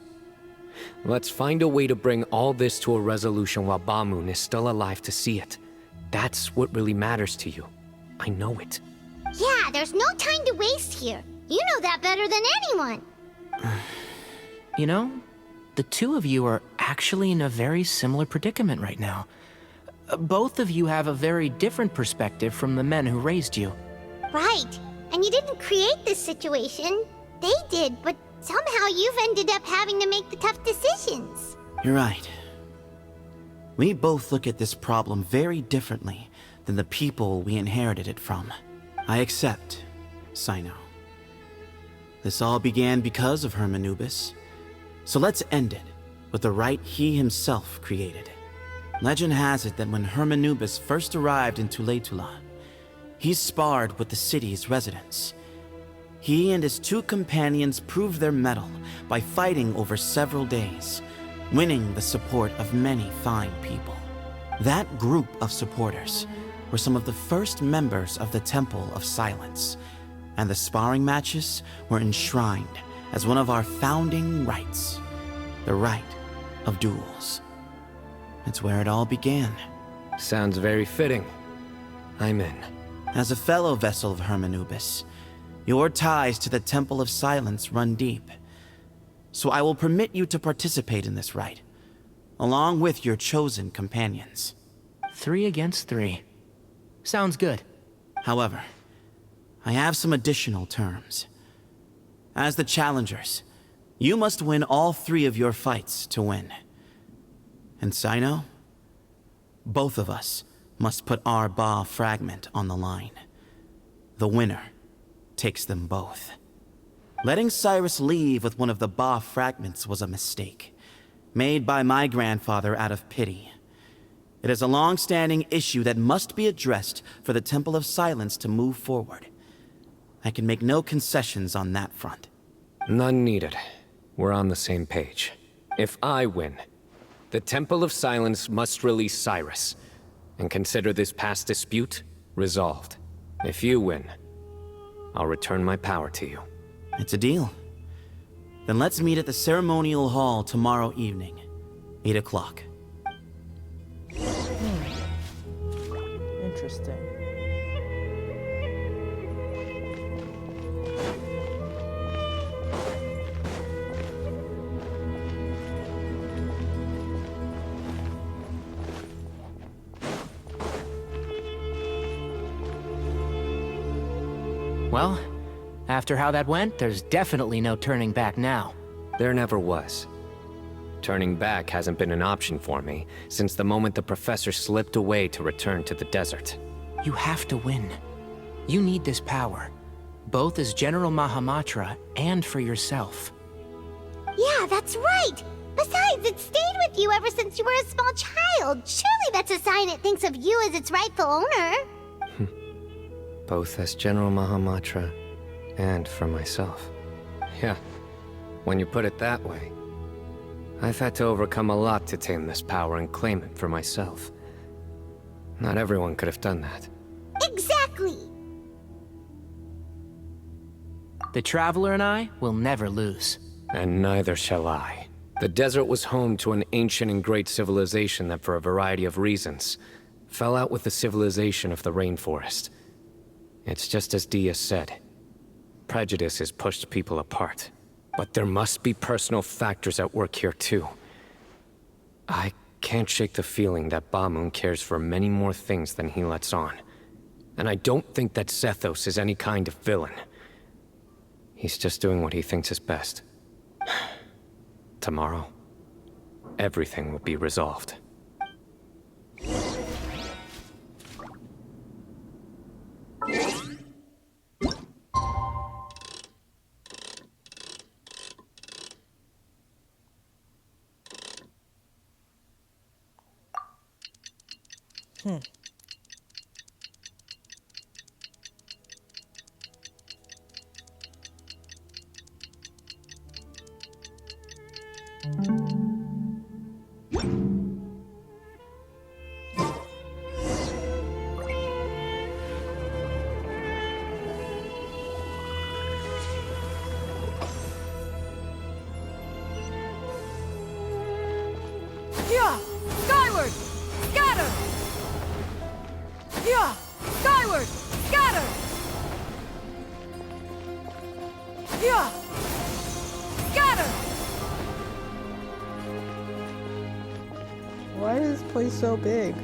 Let's find a way to bring all this to a resolution while Bamoon is still alive to see it. That's what really matters to you. I know it. Yeah, there's no time to waste here. You know that better than anyone. You know, the two of you are actually in a very similar predicament right now. Both of you have a very different perspective from the men who raised you. Right. And you didn't create this situation. They did, but somehow you've ended up having to make the tough decisions. You're right. We both look at this problem very differently than the people we inherited it from. I accept, Cyno. This all began because of Hermanubis. So let's end it with the rite he himself created. Legend has it that when Hermanubis first arrived in Tuletula, he sparred with the city's residents. He and his two companions proved their mettle by fighting over several days, winning the support of many fine people. That group of supporters were some of the first members of the Temple of Silence, and the sparring matches were enshrined as one of our founding rites, the rite of duels. It's where it all began. Sounds very fitting. I'm in. As a fellow vessel of Hermanubis, your ties to the Temple of Silence run deep. So I will permit you to participate in this rite, along with your chosen companions. 3 against 3. Sounds good. However, I have some additional terms. As the challengers, you must win all 3 of your fights to win. And Cyno, both of us must put our Ba fragment on the line. The winner takes them both. Letting Cyrus leave with one of the Ba fragments was a mistake, made by my grandfather out of pity. It is a long-standing issue that must be addressed for the Temple of Silence to move forward. I can make no concessions on that front. None needed. We're on the same page. If I win, the Temple of Silence must release Cyrus, and consider this past dispute resolved. If you win, I'll return my power to you. It's a deal. Then let's meet at the ceremonial hall tomorrow evening, 8 o'clock. Interesting. Well, after how that went, there's definitely no turning back now. There never was. Turning back hasn't been an option for me since the moment the professor slipped away to return to the desert. You have to win. You need this power, both as General Mahamatra and for yourself. Yeah, that's right! Besides, it stayed with you ever since you were a small child. Surely that's a sign it thinks of you as its rightful owner. Both as General Mahamatra and for myself. Yeah, when you put it that way. I've had to overcome a lot to tame this power and claim it for myself. Not everyone could have done that. Exactly! The Traveler and I will never lose. And neither shall I. The desert was home to an ancient and great civilization that, for a variety of reasons, fell out with the civilization of the rainforest. It's just as Dia said. Prejudice has pushed people apart. But there must be personal factors at work here too. I can't shake the feeling that Bamoon cares for many more things than he lets on. And I don't think that Zethos is any kind of villain. He's just doing what he thinks is best. Tomorrow, everything will be resolved. Why is this place so big?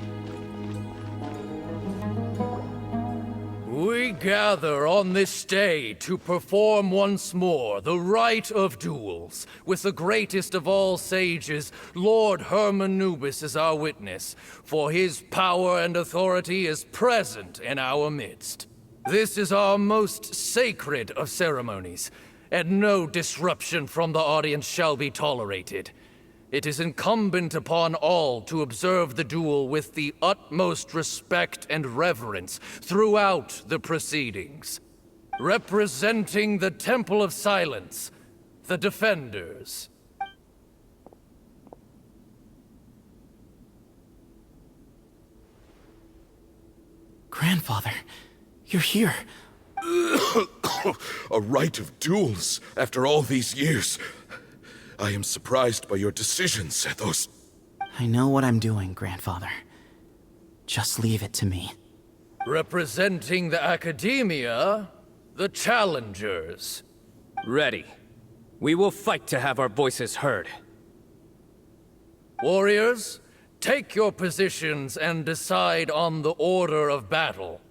We gather on this day to perform once more the rite of duels, with the greatest of all sages, Lord Hermanubis, as our witness, for his power and authority is present in our midst. This is our most sacred of ceremonies, and no disruption from the audience shall be tolerated. It is incumbent upon all to observe the duel with the utmost respect and reverence throughout the proceedings. Representing the Temple of Silence, the Defenders. Grandfather, you're here. A rite of duels after all these years. I am surprised by your decision, Sethos. I know what I'm doing, Grandfather. Just leave it to me. Representing the Academia, the Challengers. Ready. We will fight to have our voices heard. Warriors, take your positions and decide on the order of battle.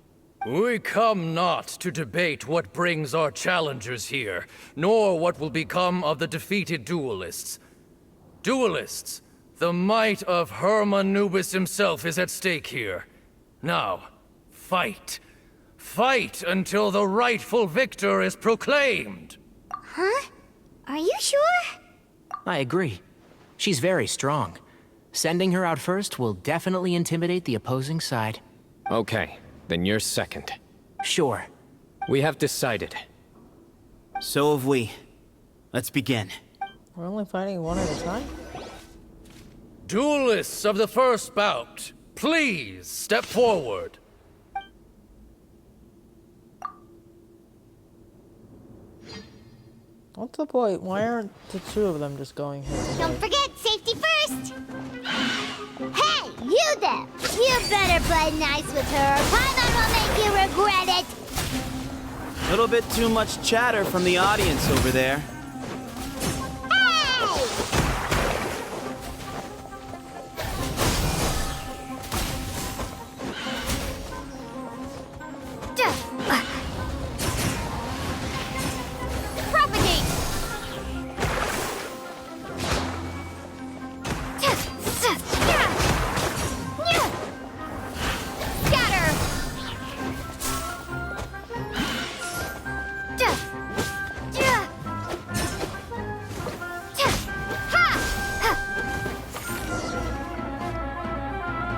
We come not to debate what brings our challengers here, nor what will become of the defeated duelists. Duelists, the might of Hermanubis himself is at stake here. Now, fight. Fight until the rightful victor is proclaimed. Huh? Are you sure? I agree. She's very strong. Sending her out first will definitely intimidate the opposing side. Okay, then you're second. Sure. We have decided. So have we. Let's begin. We're only fighting one at a time? Duelists of the first bout, please step forward. What's the point? Why aren't the two of them just going here? Don't forget, safety first! Hey, you there! You better play nice with her, or Paimon will make you regret it! Little bit too much chatter from the audience over there.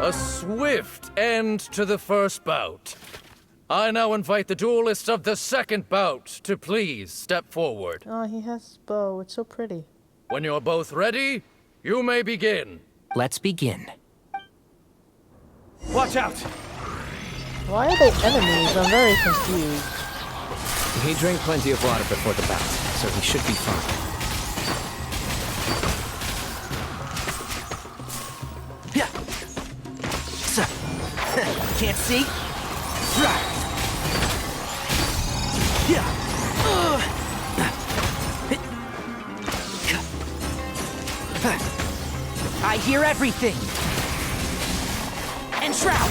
A swift end to the first bout. I now invite the duelists of the second bout to please step forward. Oh, he has his bow. It's so pretty. When you're both ready, you may begin. Let's begin. Watch out! Why are they enemies? I'm very confused. He drank plenty of water before the bout, so he should be fine. Can't see? I hear everything! Enshroud!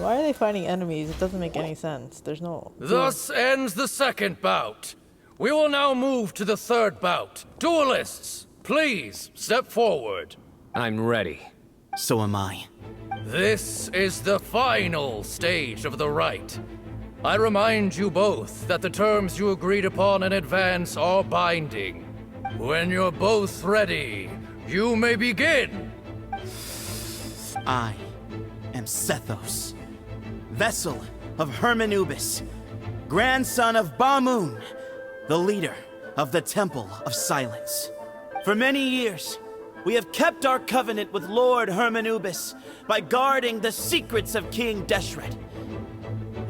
Why are they fighting enemies? It doesn't make any sense. There's no... Thus ends the second bout. We will now move to the third bout. Duelists, please step forward. I'm ready. So am I. This is the final stage of the rite. I remind you both that the terms you agreed upon in advance are binding. When you're both ready, you may begin. I am Sethos, vessel of Hermanubis, grandson of Bamoon, the leader of the Temple of Silence. For many years, we have kept our covenant with Lord Hermanubis by guarding the secrets of King Deshret.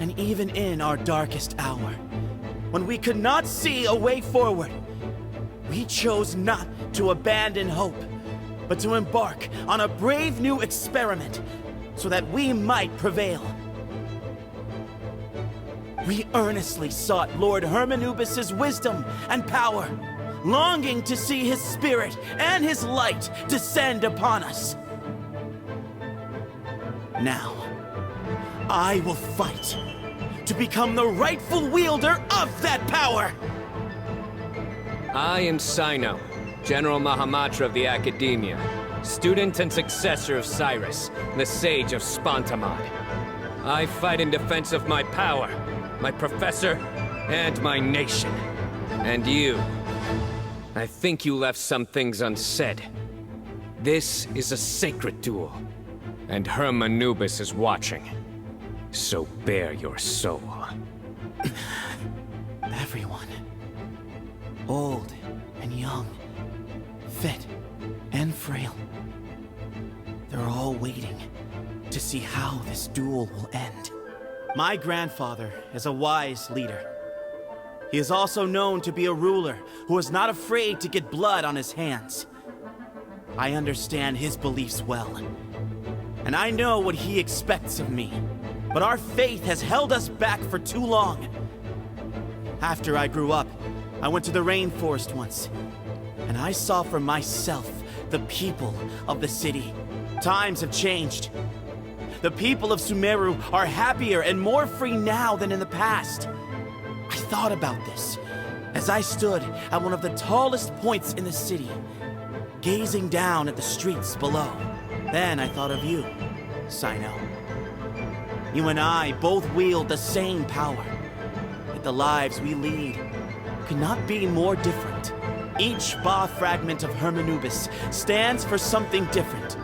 And even in our darkest hour, when we could not see a way forward, we chose not to abandon hope, but to embark on a brave new experiment so that we might prevail. We earnestly sought Lord Hermanubis' wisdom and power, longing to see his spirit and his light descend upon us. Now, I will fight to become the rightful wielder of that power! I am Cyno, General Mahamatra of the Academia, student and successor of Cyrus, the Sage of Spantamad. I fight in defense of my power, my professor, and my nation. And you. I think you left some things unsaid. This is a sacred duel, and Hermanubis is watching. So bare your soul. Everyone, old and young, fit and frail, they're all waiting to see how this duel will end. My grandfather is a wise leader. He is also known to be a ruler who is not afraid to get blood on his hands. I understand his beliefs well, and I know what he expects of me. But our faith has held us back for too long. After I grew up, I went to the rainforest once, and I saw for myself the people of the city. Times have changed. The people of Sumeru are happier and more free now than in the past. I thought about this as I stood at one of the tallest points in the city, gazing down at the streets below. Then I thought of you, Cyno. You and I both wield the same power, yet the lives we lead could not be more different. Each Ba fragment of Hermanubis stands for something different.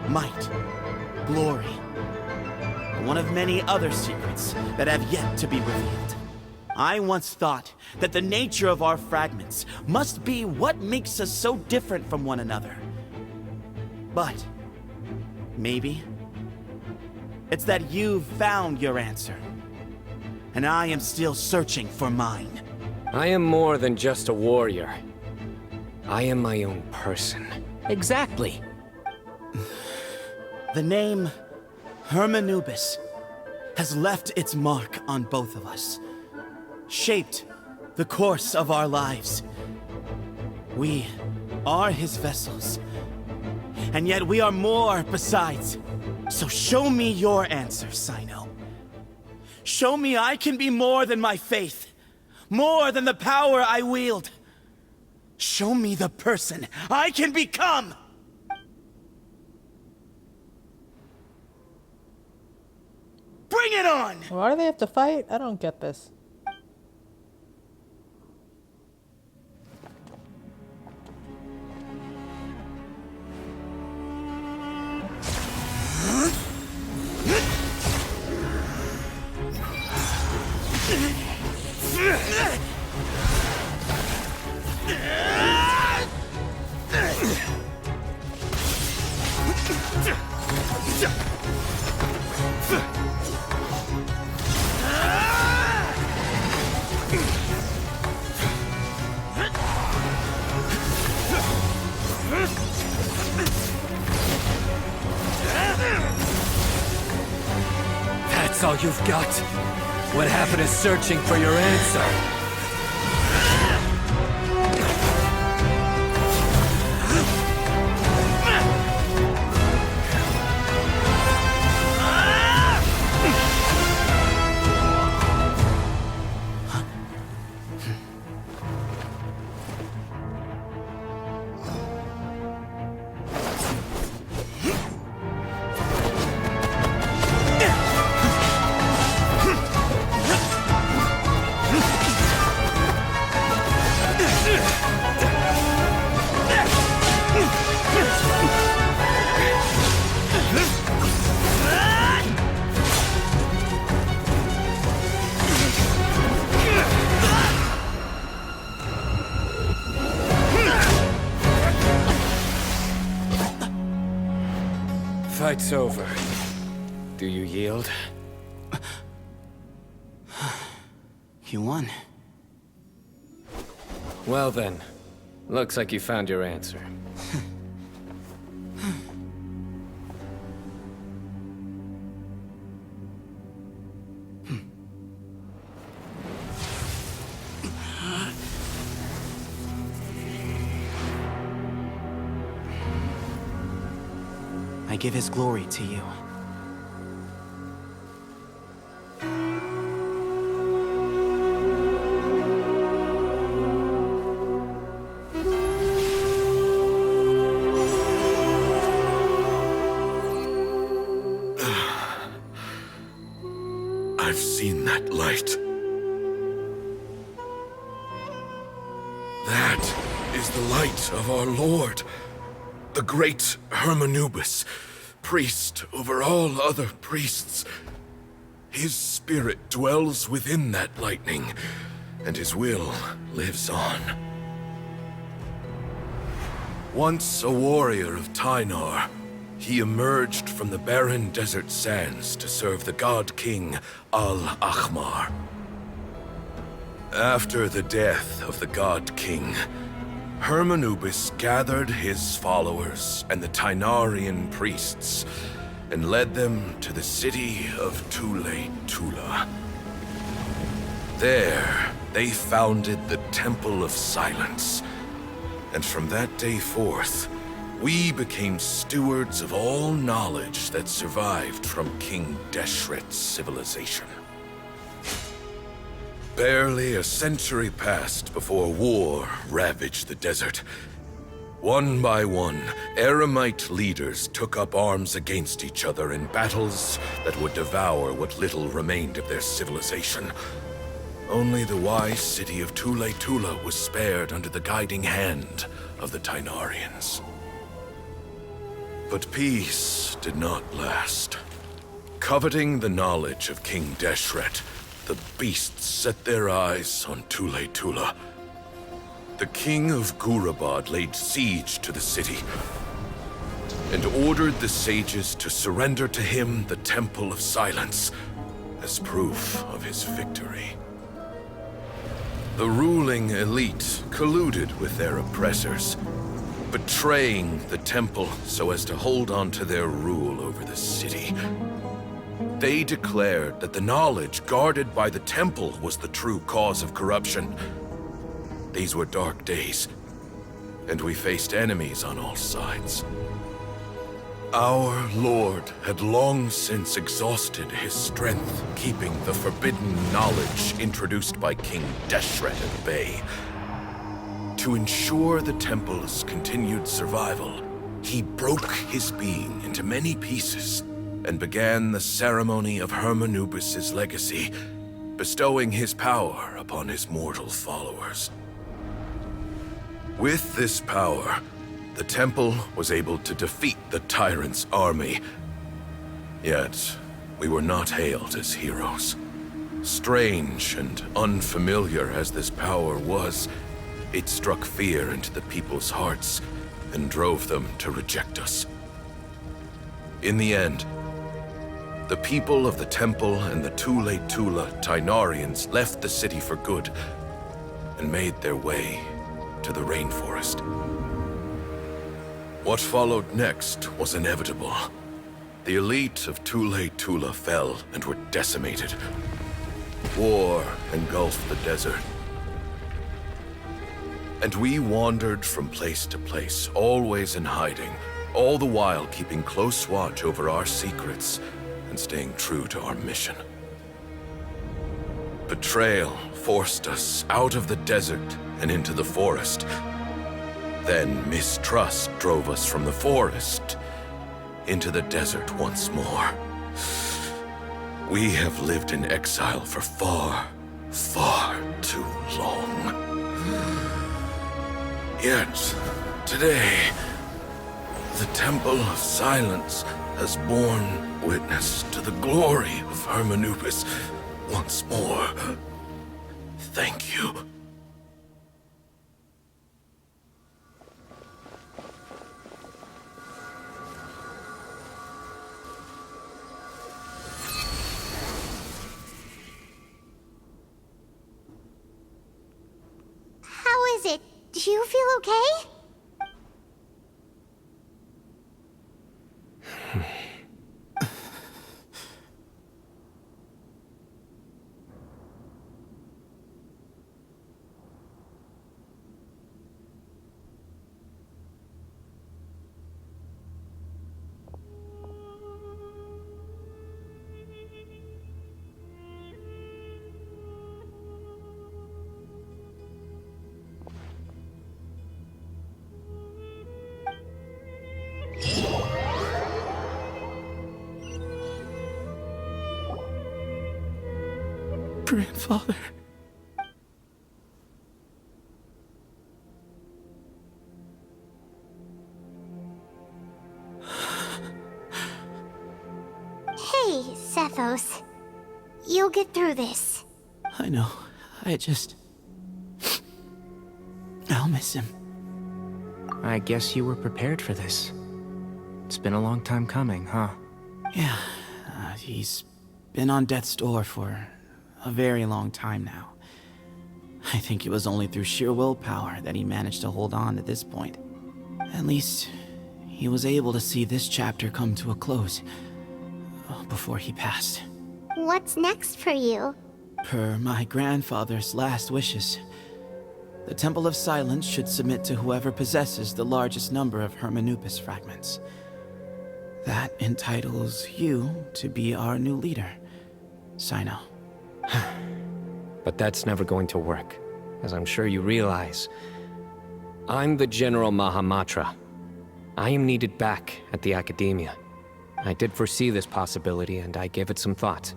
Might, glory, and one of many other secrets that have yet to be revealed. I once thought that the nature of our fragments must be what makes us so different from one another. But maybe it's that you've found your answer, and I am still searching for mine. I am more than just a warrior. I am my own person. Exactly. The name Hermanubis has left its mark on both of us, shaped the course of our lives. We are his vessels, and yet we are more besides. So show me your answer, Cyno. Show me I can be more than my faith, more than the power I wield. Show me the person I can become! Bring it on! Why do they have to fight? I don't get this. That's all you've got? What happened to searching for your answer? Fight's over. Do you yield? You won. Well then, looks like you found your answer. give his glory to you. I've seen that light. That is the light of our Lord, the great Hermanubis, priest over all other priests. His spirit dwells within that lightning, and his will lives on. Once a warrior of Tynar, he emerged from the barren desert sands to serve the god king Al-Ahmar. After the death of the god king, Hermanubis gathered his followers and the Tynarian priests and led them to the city of Tule-Tula. There, they founded the Temple of Silence, and from that day forth, we became stewards of all knowledge that survived from King Deshret's civilization. Barely a century passed before war ravaged the desert. One by one, Eremite leaders took up arms against each other in battles that would devour what little remained of their civilization. Only the wise city of Tule-Tula was spared under the guiding hand of the Tynarians. But peace did not last. Coveting the knowledge of King Deshret, the beasts set their eyes on Tule-Tula. The king of Gurabad laid siege to the city and ordered the sages to surrender to him the Temple of Silence as proof of his victory. The ruling elite colluded with their oppressors, betraying the temple so as to hold on to their rule over the city. They declared that the knowledge guarded by the temple was the true cause of corruption. These were dark days, and we faced enemies on all sides. Our Lord had long since exhausted his strength, keeping the forbidden knowledge introduced by King Deshret at bay. To ensure the temple's continued survival, he broke his being into many pieces and began the ceremony of Hermanubis' legacy, bestowing his power upon his mortal followers. With this power, the temple was able to defeat the tyrant's army. Yet, we were not hailed as heroes. Strange and unfamiliar as this power was, it struck fear into the people's hearts and drove them to reject us. In the end, the people of the temple and the Tule-Tula Tynarians left the city for good and made their way to the rainforest. What followed next was inevitable. The elite of Tule-Tula fell and were decimated. War engulfed the desert. And we wandered from place to place, always in hiding, all the while keeping close watch over our secrets and staying true to our mission. Betrayal forced us out of the desert and into the forest. Then mistrust drove us from the forest into the desert once more. We have lived in exile for far, far too long. Yet, today, the Temple of Silence has borne witness to the glory of Hermanubis once more. Thank you. How is it? Do you feel okay? Grandfather. Hey, Sethos. You'll get through this. I know. I'll miss him. I guess you were prepared for this. It's been a long time coming, huh? Yeah, he's been on death's door for a very long time now. I think it was only through sheer willpower that he managed to hold on to this point. At least, he was able to see this chapter come to a close before he passed. What's next for you? Per my grandfather's last wishes, the Temple of Silence should submit to whoever possesses the largest number of Hermanupus fragments. That entitles you to be our new leader, Cyno. But that's never going to work, as I'm sure you realize. I'm the General Mahamatra. I am needed back at the Academia. I did foresee this possibility, and I gave it some thought.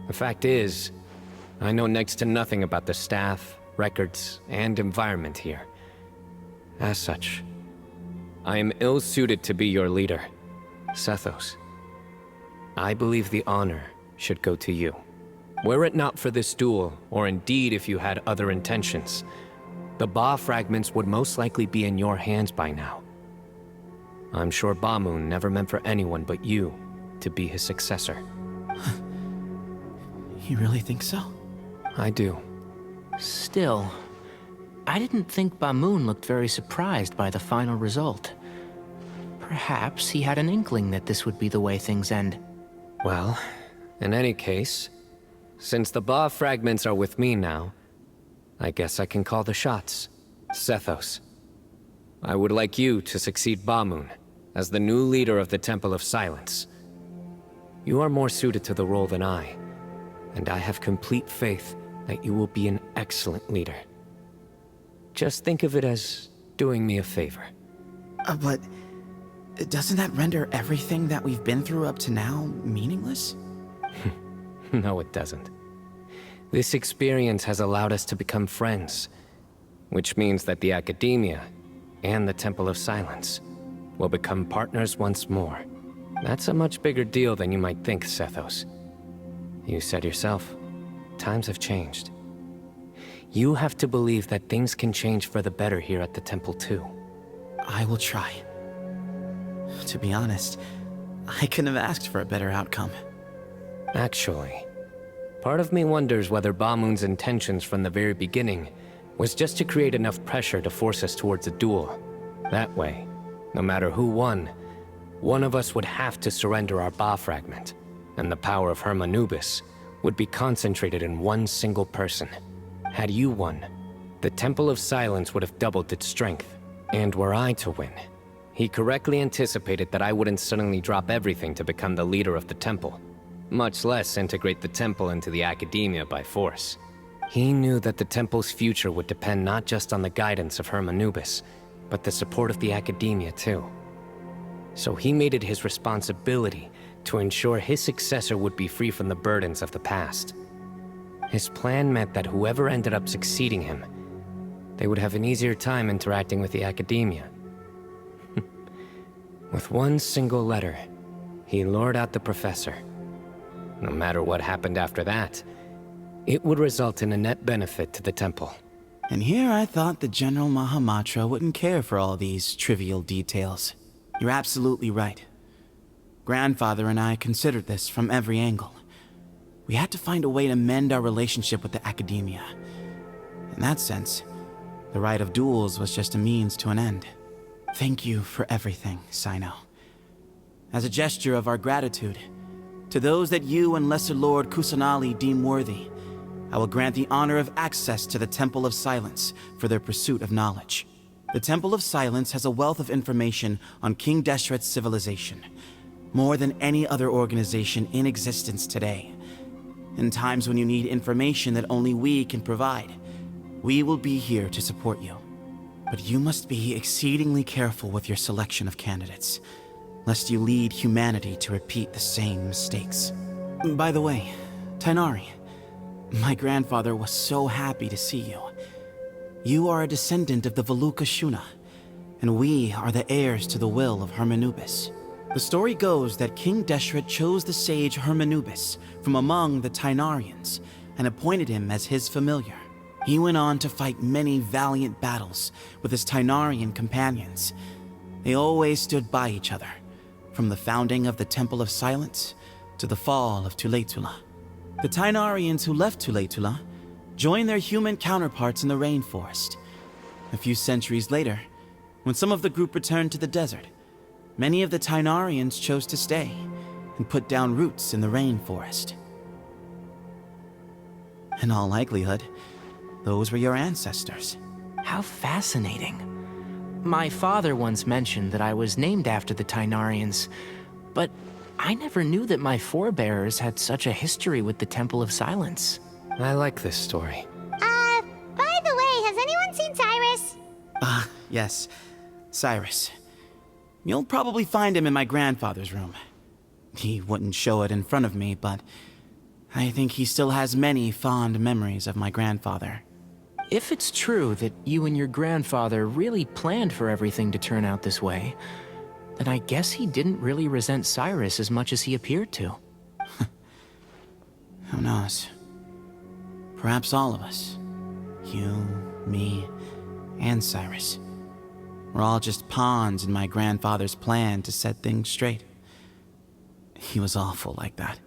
The fact is, I know next to nothing about the staff, records, and environment here. As such, I am ill-suited to be your leader, Sethos. I believe the honor should go to you. Were it not for this duel, or indeed if you had other intentions, the Ba fragments would most likely be in your hands by now. I'm sure Bamoon never meant for anyone but you to be his successor. You really think so? I do. Still, I didn't think Bamoon looked very surprised by the final result. Perhaps he had an inkling that this would be the way things end. Well, in any case, since the Ba fragments are with me now, I guess I can call the shots. Sethos, I would like you to succeed Bamoon as the new leader of the Temple of Silence. You are more suited to the role than I, and I have complete faith that you will be an excellent leader. Just think of it as doing me a favor. But doesn't that render everything that we've been through up to now meaningless? No, it doesn't. This experience has allowed us to become friends, which means that the Academia and the Temple of Silence will become partners once more. That's a much bigger deal than you might think, Sethos. You said yourself, times have changed. You have to believe that things can change for the better here at the Temple too. I will try. To be honest, I couldn't have asked for a better outcome. Actually, part of me wonders whether Bamoon's intentions from the very beginning was just to create enough pressure to force us towards a duel. That way, no matter who won, one of us would have to surrender our Ba fragment, and the power of Hermanubis would be concentrated in one single person. Had you won, the Temple of Silence would have doubled its strength. And were I to win, he correctly anticipated that I wouldn't suddenly drop everything to become the leader of the Temple, much less integrate the Temple into the Academia by force. He knew that the Temple's future would depend not just on the guidance of Hermanubis, but the support of the Academia too. So he made it his responsibility to ensure his successor would be free from the burdens of the past. His plan meant that whoever ended up succeeding him, they would have an easier time interacting with the Academia. With one single letter, he lured out the professor. No matter what happened after that, it would result in a net benefit to the Temple. And here I thought the General Mahamatra wouldn't care for all these trivial details. You're absolutely right. Grandfather and I considered this from every angle. We had to find a way to mend our relationship with the Academia. In that sense, the right of duels was just a means to an end. Thank you for everything, Cyno. As a gesture of our gratitude, to those that you and Lesser Lord Kusanali deem worthy, I will grant the honor of access to the Temple of Silence for their pursuit of knowledge. The Temple of Silence has a wealth of information on King Deshret's civilization, more than any other organization in existence today. In times when you need information that only we can provide, we will be here to support you. But you must be exceedingly careful with your selection of candidates, lest you lead humanity to repeat the same mistakes. By the way, Tighnari, My grandfather was so happy to see you. You are a descendant of the Veluca Shuna, and we are the heirs to the will of Hermanubis. The story goes that King Deshret chose the sage Hermanubis from among the Tainarians and appointed him as his familiar. He went on to fight many valiant battles with his Tainarian companions. They always stood by each other, from the founding of the Temple of Silence to the fall of Tuletula. The Tainarians who left Tuletula joined their human counterparts in the rainforest. A few centuries later, when some of the group returned to the desert, many of the Tainarians chose to stay and put down roots in the rainforest. In all likelihood, those were your ancestors. How fascinating. My father once mentioned that I was named after the Tainarians, but I never knew that my forebears had such a history with the Temple of Silence. I like this story. By the way, has anyone seen Cyrus? Yes, Cyrus. You'll probably find him in my grandfather's room. He wouldn't show it in front of me, but I think he still has many fond memories of my grandfather. If it's true that you and your grandfather really planned for everything to turn out this way, then I guess he didn't really resent Cyrus as much as he appeared to. Who knows? Perhaps all of us, you, me, and Cyrus, we're all just pawns in my grandfather's plan to set things straight. He was awful like that.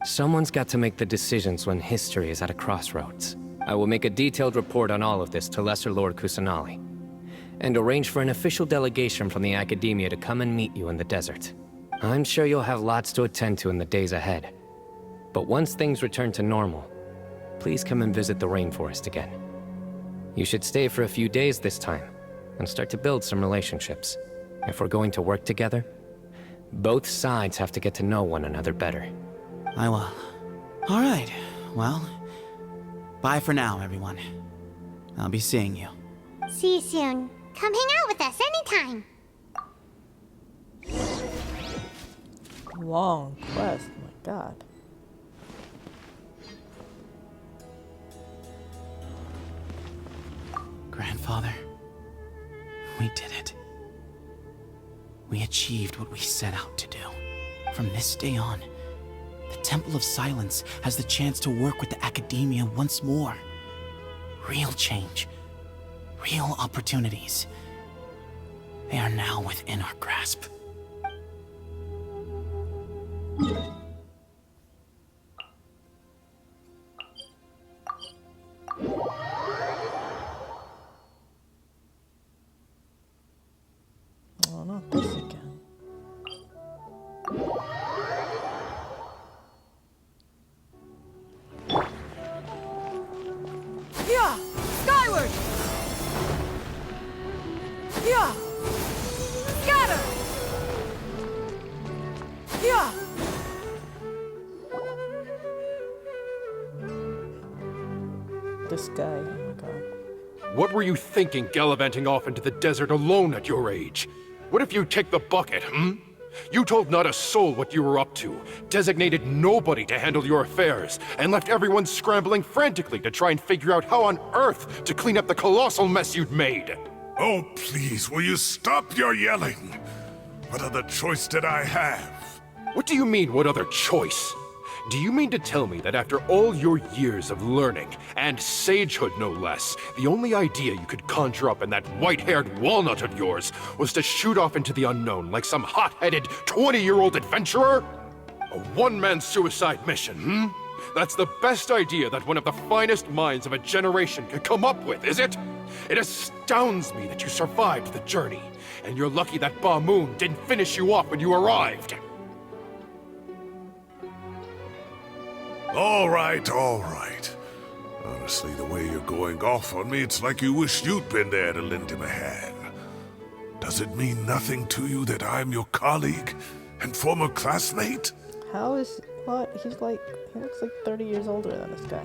Someone's got to make the decisions when history is at a crossroads. I will make a detailed report on all of this to Lesser Lord Kusanali, and arrange for an official delegation from the Academia to come and meet you in the desert. I'm sure you'll have lots to attend to in the days ahead. But once things return to normal, please come and visit the rainforest again. You should stay for a few days this time, and start to build some relationships. If we're going to work together, both sides have to get to know one another better. I will. All right, well, bye for now, everyone. I'll be seeing you. See you soon. Come hang out with us anytime. Long quest, my god. Grandfather, we did it. We achieved what we set out to do. From this day on, the Temple of Silence has the chance to work with the Academia once more. Real change. Real opportunities. They are now within our grasp. Oh, not this again. Yeah! Skyward! Yeah! Scatter! Yeah! This guy, oh my god. What were you thinking gallivanting off into the desert alone at your age? What if you take the bucket, You told not a soul what you were up to, designated nobody to handle your affairs, and left everyone scrambling frantically to try and figure out how on earth to clean up the colossal mess you'd made. Oh, please, will you stop your yelling? What other choice did I have? What do you mean, what other choice? Do you mean to tell me that after all your years of learning, and sagehood no less, the only idea you could conjure up in that white-haired walnut of yours was to shoot off into the unknown like some hot-headed 20-year-old adventurer? A one-man suicide mission, That's the best idea that one of the finest minds of a generation could come up with, is it? It astounds me that you survived the journey, and you're lucky that Ba Moon didn't finish you off when you arrived. All right, all right. Honestly, the way you're going off on me, it's like you wish you'd been there to lend him a hand. Does it mean nothing to you that I'm your colleague and former classmate? How is... what? He looks like 30 years older than this guy.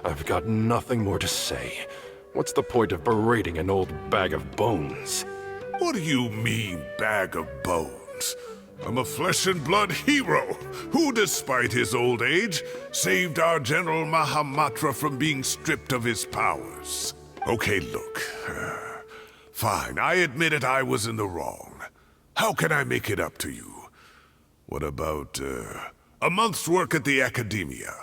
I've got nothing more to say. What's the point of berating an old bag of bones? What do you mean, bag of bones? I'm a flesh and blood hero who, despite his old age, saved our General Mahamatra from being stripped of his powers. Okay, look. Fine, I admit it, I was in the wrong. How can I make it up to you? What about, a month's work at the Academia?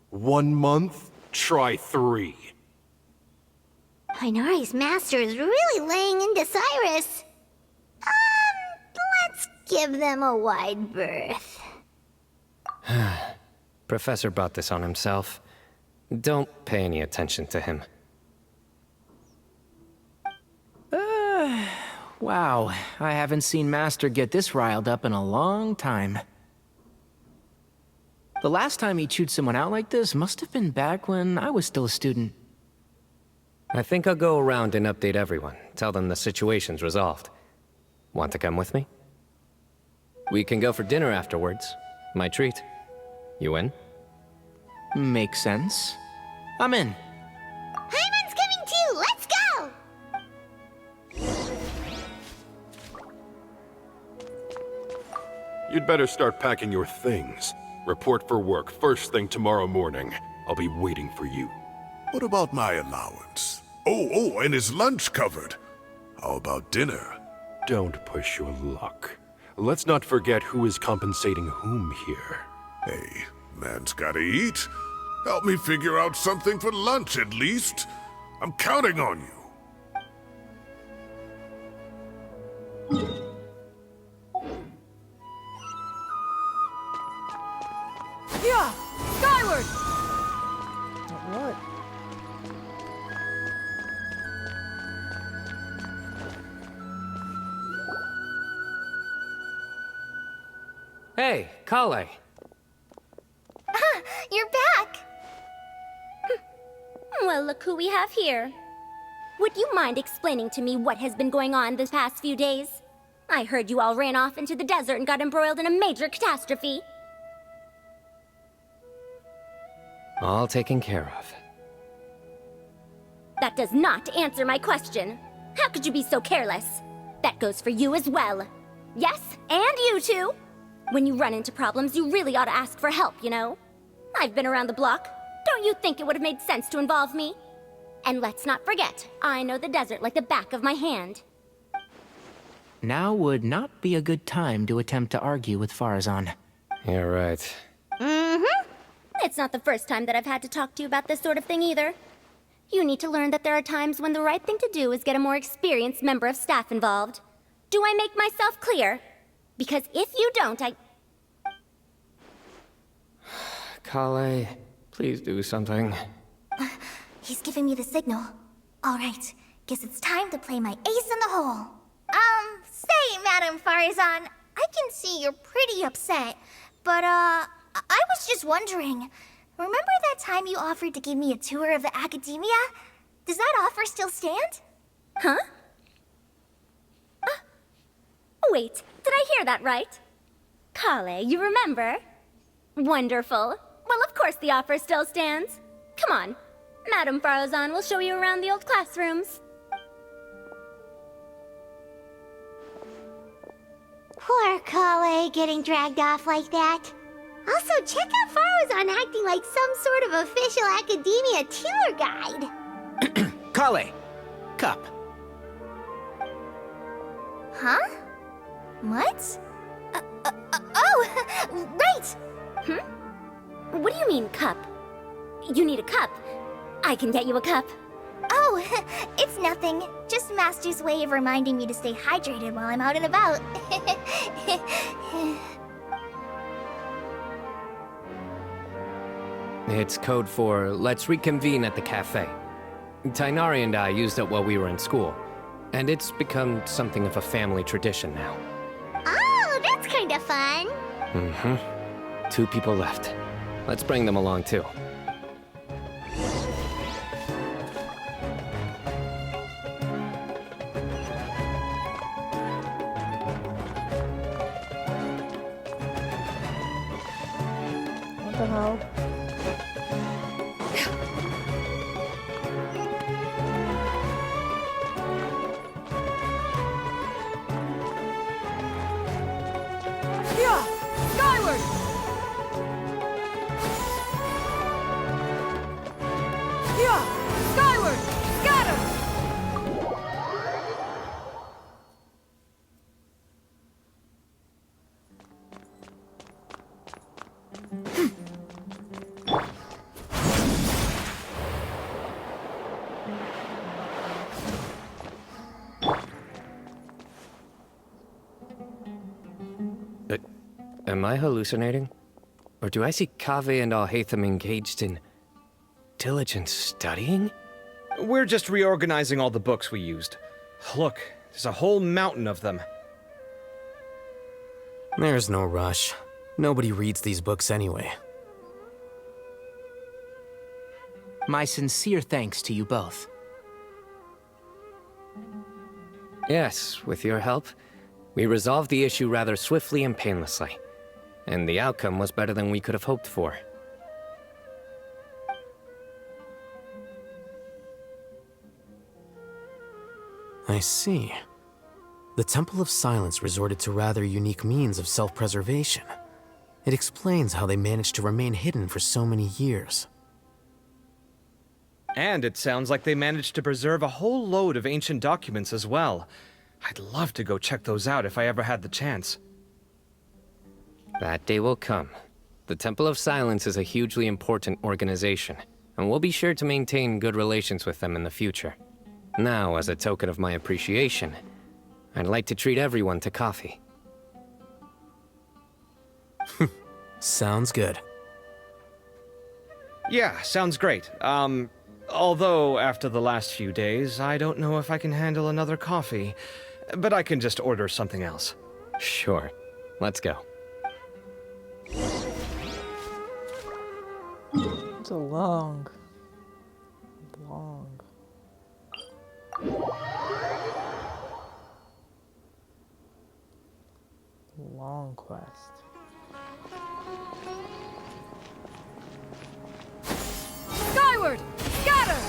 1 month? Try 3. Tighnari's master is really laying into Cyrus. Let's give them a wide berth. Professor brought this on himself. Don't pay any attention to him. Wow, I haven't seen Master get this riled up in a long time. The last time he chewed someone out like this must have been back when I was still a student. I think I'll go around and update everyone. Tell them the situation's resolved. Want to come with me? We can go for dinner afterwards. My treat. You in? Makes sense. I'm in. Hyman's coming too! Let's go! You'd better start packing your things. Report for work first thing tomorrow morning. I'll be waiting for you. What about my allowance? Oh, and is lunch covered? How about dinner? Don't push your luck. Let's not forget who is compensating whom here. Hey, man's gotta eat. Help me figure out something for lunch at least. I'm counting on you. Yeah! Skyward! What? Hey, Kale. You're back! Well, look who we have here. Would you mind explaining to me what has been going on this past few days? I heard you all ran off into the desert and got embroiled in a major catastrophe. All taken care of. That does not answer my question. How could you be so careless? That goes for you as well. Yes, and you too. When you run into problems, you really ought to ask for help, you know? I've been around the block. Don't you think it would have made sense to involve me? And let's not forget, I know the desert like the back of my hand. Now would not be a good time to attempt to argue with Farazan. You're right. Mm-hmm. It's not the first time that I've had to talk to you about this sort of thing either. You need to learn that there are times when the right thing to do is get a more experienced member of staff involved. Do I make myself clear? Because if you don't, Kale, please do something. He's giving me the signal. All right, guess it's time to play my ace in the hole. Say, Madam Farazan, I can see you're pretty upset, but, I was just wondering, remember that time you offered to give me a tour of the Academia? Does that offer still stand? Huh? Wait, did I hear that right? Kale, you remember? Wonderful. Well, of course the offer still stands. Come on. Madam Farazan will show you around the old classrooms. Poor Kale getting dragged off like that. Also, check out Farazan acting like some sort of official Academia tour guide. Kale! Cup. Huh? What? Oh, right! What do you mean, cup? You need a cup. I can get you a cup. Oh, it's nothing. Just Master's way of reminding me to stay hydrated while I'm out and about. It's code for let's reconvene at the cafe. Tighnari and I used it while we were in school, and it's become something of a family tradition now. Oh, that's kind of fun. Mm-hmm. 2 people left. Let's bring them along too. What the hell? Am I hallucinating? Or do I see Kaveh and Alhaitham engaged in diligent studying? We're just reorganizing all the books we used. Look, there's a whole mountain of them. There's no rush. Nobody reads these books anyway. My sincere thanks to you both. Yes, with your help, we resolved the issue rather swiftly and painlessly. And the outcome was better than we could have hoped for. I see. The Temple of Silence resorted to rather unique means of self-preservation. It explains how they managed to remain hidden for so many years. And it sounds like they managed to preserve a whole load of ancient documents as well. I'd love to go check those out if I ever had the chance. That day will come. The Temple of Silence is a hugely important organization, and we'll be sure to maintain good relations with them in the future. Now, as a token of my appreciation, I'd like to treat everyone to coffee. Sounds good. Yeah, sounds great. Although after the last few days, I don't know if I can handle another coffee. But I can just order something else. Sure. Let's go. It's a long quest. Skyward! Scatter!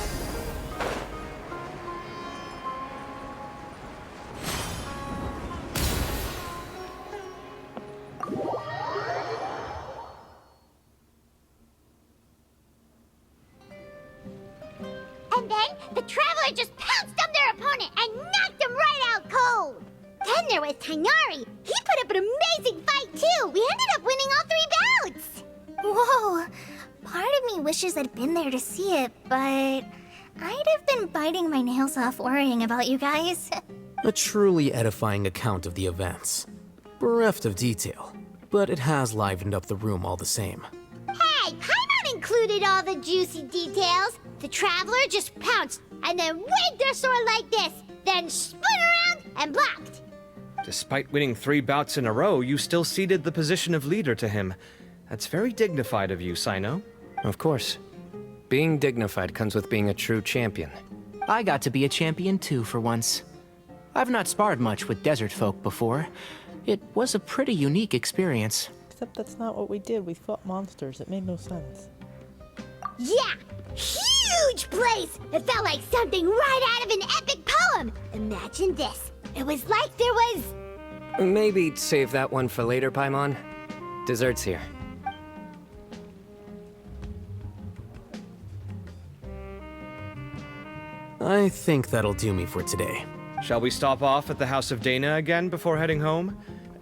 And then the Traveler just pounced on their opponent and knocked him right out cold. Then there was Tighnari. He put up an amazing fight too. We ended up winning all 3 bouts. Whoa! Part of me wishes I'd been there to see it, but I'd have been biting my nails off worrying about you guys. A truly edifying account of the events. Bereft of detail, but it has livened up the room all the same. Hey, Paimon included all the juicy details. The Traveler just pounced and then waved their sword like this, then spun around and blocked. Despite winning 3 bouts in a row, you still ceded the position of leader to him. That's very dignified of you, Cyno. Of course. Being dignified comes with being a true champion. I got to be a champion too for once. I've not sparred much with desert folk before. It was a pretty unique experience. Except that's not what we did. We fought monsters. It made no sense. Yeah! Huge place! It felt like something right out of an epic poem! Imagine this. It was like there was... Maybe save that one for later, Paimon. Dessert's here. I think that'll do me for today. Shall we stop off at the House of Dana again before heading home?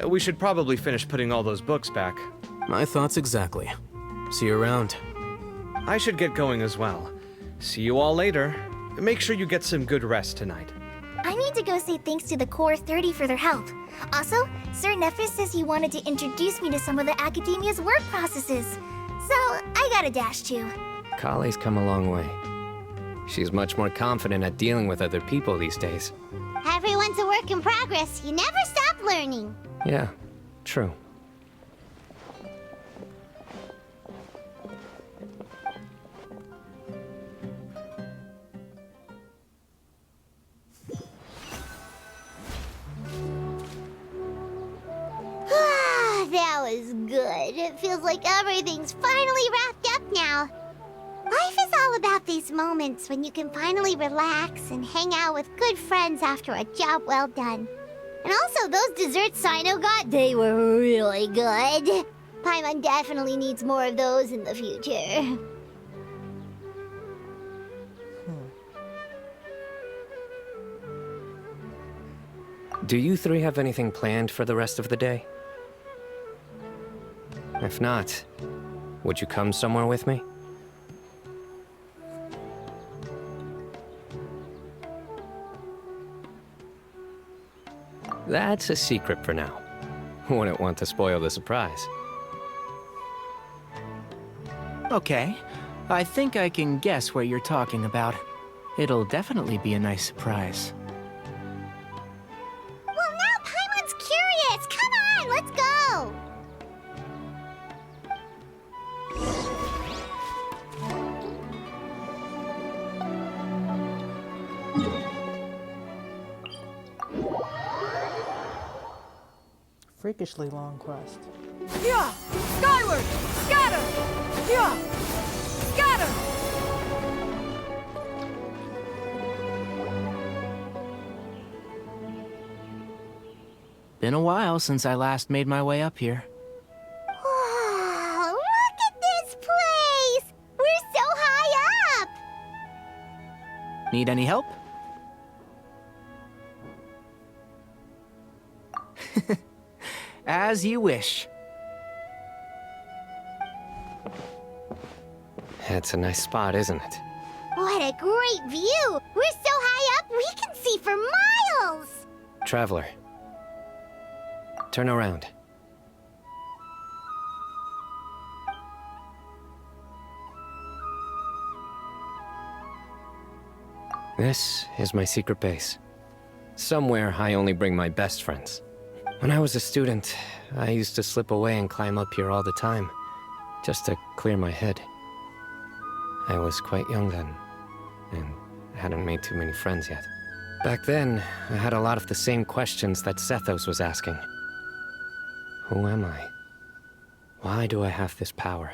We should probably finish putting all those books back. My thoughts exactly. See you around. I should get going as well. See you all later. Make sure you get some good rest tonight. I need to go say thanks to the Core 30 for their help. Also, Sir Nephis says he wanted to introduce me to some of the Academia's work processes. So, I gotta dash too. Kale's come a long way. She's much more confident at dealing with other people these days. Everyone's a work in progress. You never stop learning. Yeah, true. That was good. It feels like everything's finally wrapped up now. Life is all about these moments when you can finally relax and hang out with good friends after a job well done. And also, those desserts Cyno got, they were really good. Paimon definitely needs more of those in the future. Do you 3 have anything planned for the rest of the day? If not, would you come somewhere with me? That's a secret for now. Wouldn't want to spoil the surprise. Okay, I think I can guess what you're talking about. It'll definitely be a nice surprise. Well, now Paimon's curious. Come on, let's go. Freakishly long quest. Yeah! Skyward! Scatter! Yeah! Scatter! Been a while since I last made my way up here. Wow, look at this place! We're so high up! Need any help? As you wish. It's a nice spot, isn't it? What a great view! We're so high up, we can see for miles! Traveler. Turn around. This is my secret base. Somewhere I only bring my best friends. When I was a student, I used to slip away and climb up here all the time, just to clear my head. I was quite young then, and hadn't made too many friends yet. Back then, I had a lot of the same questions that Sethos was asking. Who am I? Why do I have this power?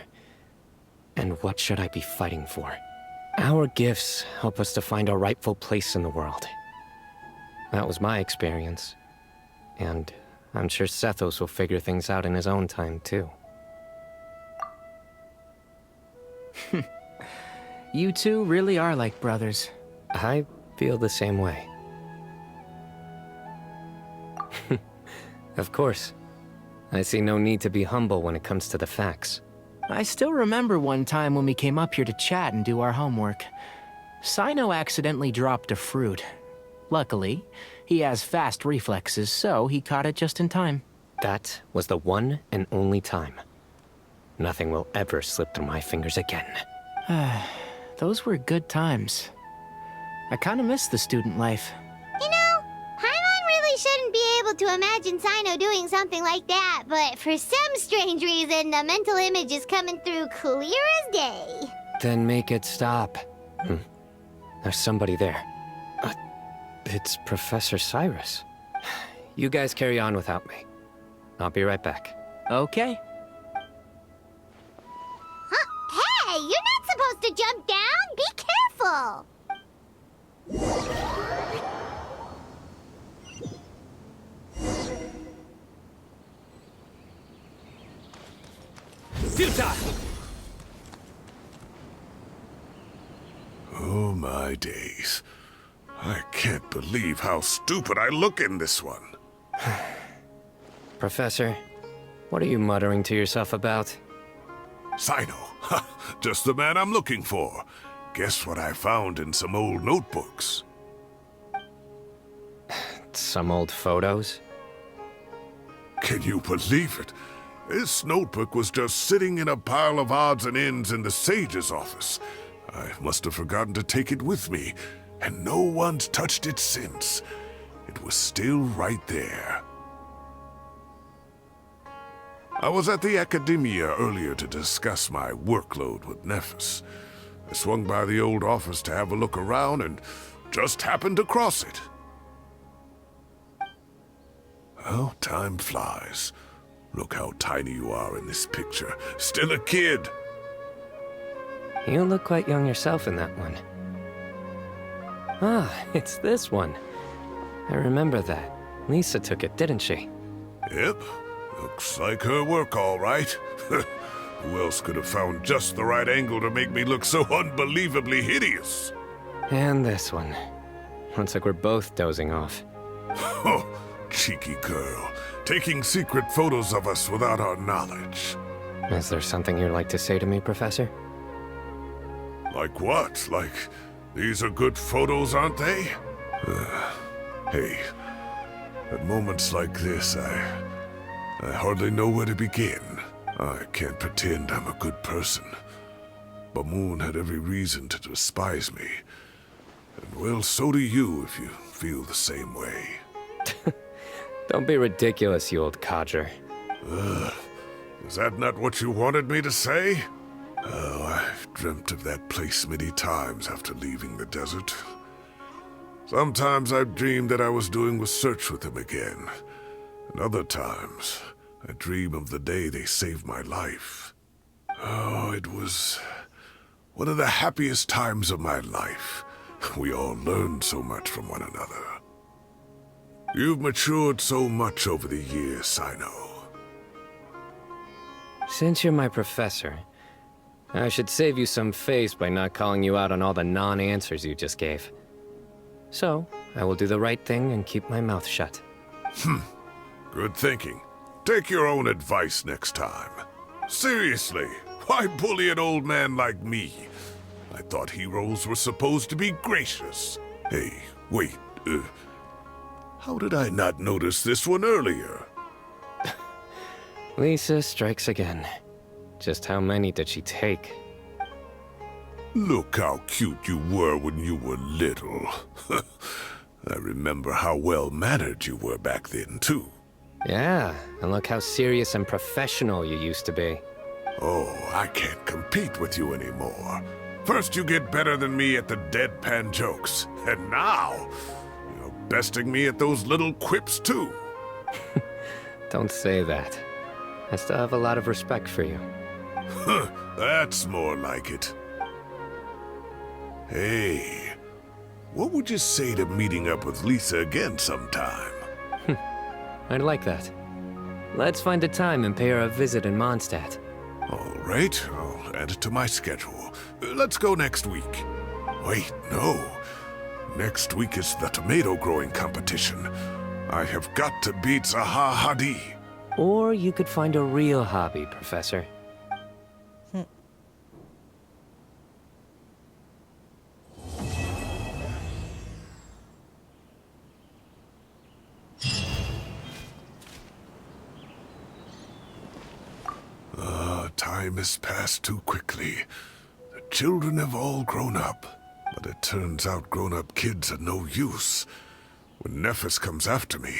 And what should I be fighting for? Our gifts help us to find our rightful place in the world. That was my experience. And I'm sure Sethos will figure things out in his own time, too. You two really are like brothers. I feel the same way. Of course. I see no need to be humble when it comes to the facts. I still remember one time when we came up here to chat and do our homework. Cyno accidentally dropped a fruit. Luckily, he has fast reflexes, so he caught it just in time. That was the one and only time. Nothing will ever slip through my fingers again. Those were good times. I kinda miss the student life. You know, Paimon really shouldn't be able to imagine Cyno doing something like that, but for some strange reason, the mental image is coming through clear as day. Then make it stop. There's somebody there. It's Professor Cyrus. You guys carry on without me. I'll be right back. Okay. Huh? Hey, you're not supposed to jump down! Be careful! Futile! Oh my days. I can't believe how stupid I look in this one. Professor, what are you muttering to yourself about? Cyno. Just the man I'm looking for. Guess what I found in some old notebooks? Some old photos? Can you believe it? This notebook was just sitting in a pile of odds and ends in the Sage's office. I must have forgotten to take it with me, and no one's touched it since. It was still right there. I was at the Academia earlier to discuss my workload with Nephis. I swung by the old office to have a look around and just happened to cross it. Well, time flies. Look how tiny you are in this picture. Still a kid. You look quite young yourself in that one. Ah, it's this one. I remember that. Lisa took it, didn't she? Yep. Looks like her work, all right. Who else could have found just the right angle to make me look so unbelievably hideous? And this one. Looks like we're both dozing off. Oh, cheeky girl. Taking secret photos of us without our knowledge. Is there something you'd like to say to me, Professor? Like what? Like, these are good photos, aren't they? Hey, at moments like this, I hardly know where to begin. I can't pretend I'm a good person. But Moon had every reason to despise me. And well, so do you if you feel the same way. Don't be ridiculous, you old codger. Is that not what you wanted me to say? Oh, I've dreamt of that place many times after leaving the desert. Sometimes I've dreamed that I was doing a search with them again. And other times, I dream of the day they saved my life. Oh, it was one of the happiest times of my life. We all learned so much from one another. You've matured so much over the years, Cyno. Since you're my professor, I should save you some face by not calling you out on all the non-answers you just gave. So, I will do the right thing and keep my mouth shut. Good thinking. Take your own advice next time. Seriously, why bully an old man like me? I thought heroes were supposed to be gracious. Hey, wait, how did I not notice this one earlier? Lisa strikes again. Just how many did she take? Look how cute you were when you were little. I remember how well-mannered you were back then, too. Yeah, and look how serious and professional you used to be. Oh, I can't compete with you anymore. First you get better than me at the deadpan jokes, and now you're besting me at those little quips, too. Don't say that. I still have a lot of respect for you. That's more like it. Hey, what would you say to meeting up with Lisa again sometime? I'd like that. Let's find a time and pay her a visit in Mondstadt. All right, I'll add it to my schedule. Let's go next week. Wait, no. Next week is the tomato growing competition. I have got to beat Zaha Hadi. Or you could find a real hobby, Professor. Time has passed too quickly. The children have all grown up, but it turns out grown-up kids are no use. When Nephis comes after me,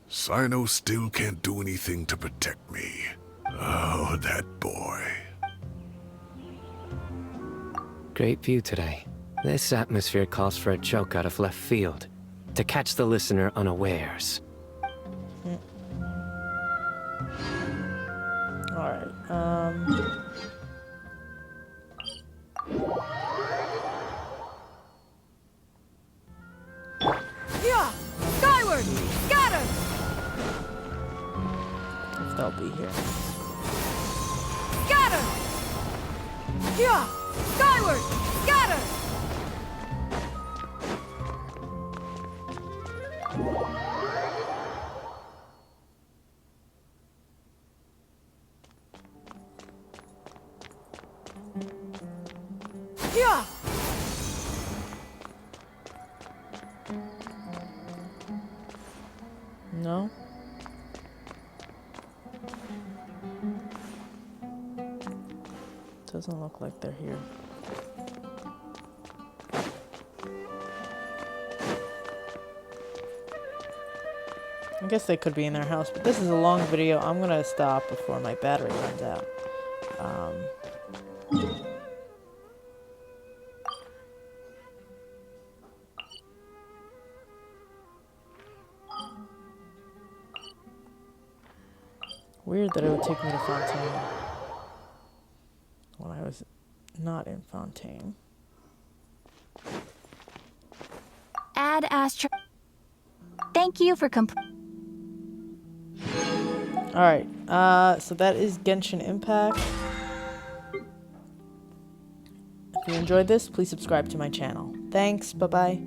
Cyno still can't do anything to protect me. Oh, that boy. Great view today. This atmosphere calls for a joke out of left field, to catch the listener unawares. Alright, Yeah! Skyward! Scatter! if they'll be here. Scatter! Yeah! Skyward! Scatter! Yeah! No? Doesn't look like they're here. I guess they could be in their house, but this is a long video. I'm gonna stop before my battery runs out. Weird that it would take me to Fontaine when I was not in Fontaine. Add Astro. Thank you for Alright, so that is Genshin Impact. If you enjoyed this, please subscribe to my channel. Thanks, bye-bye.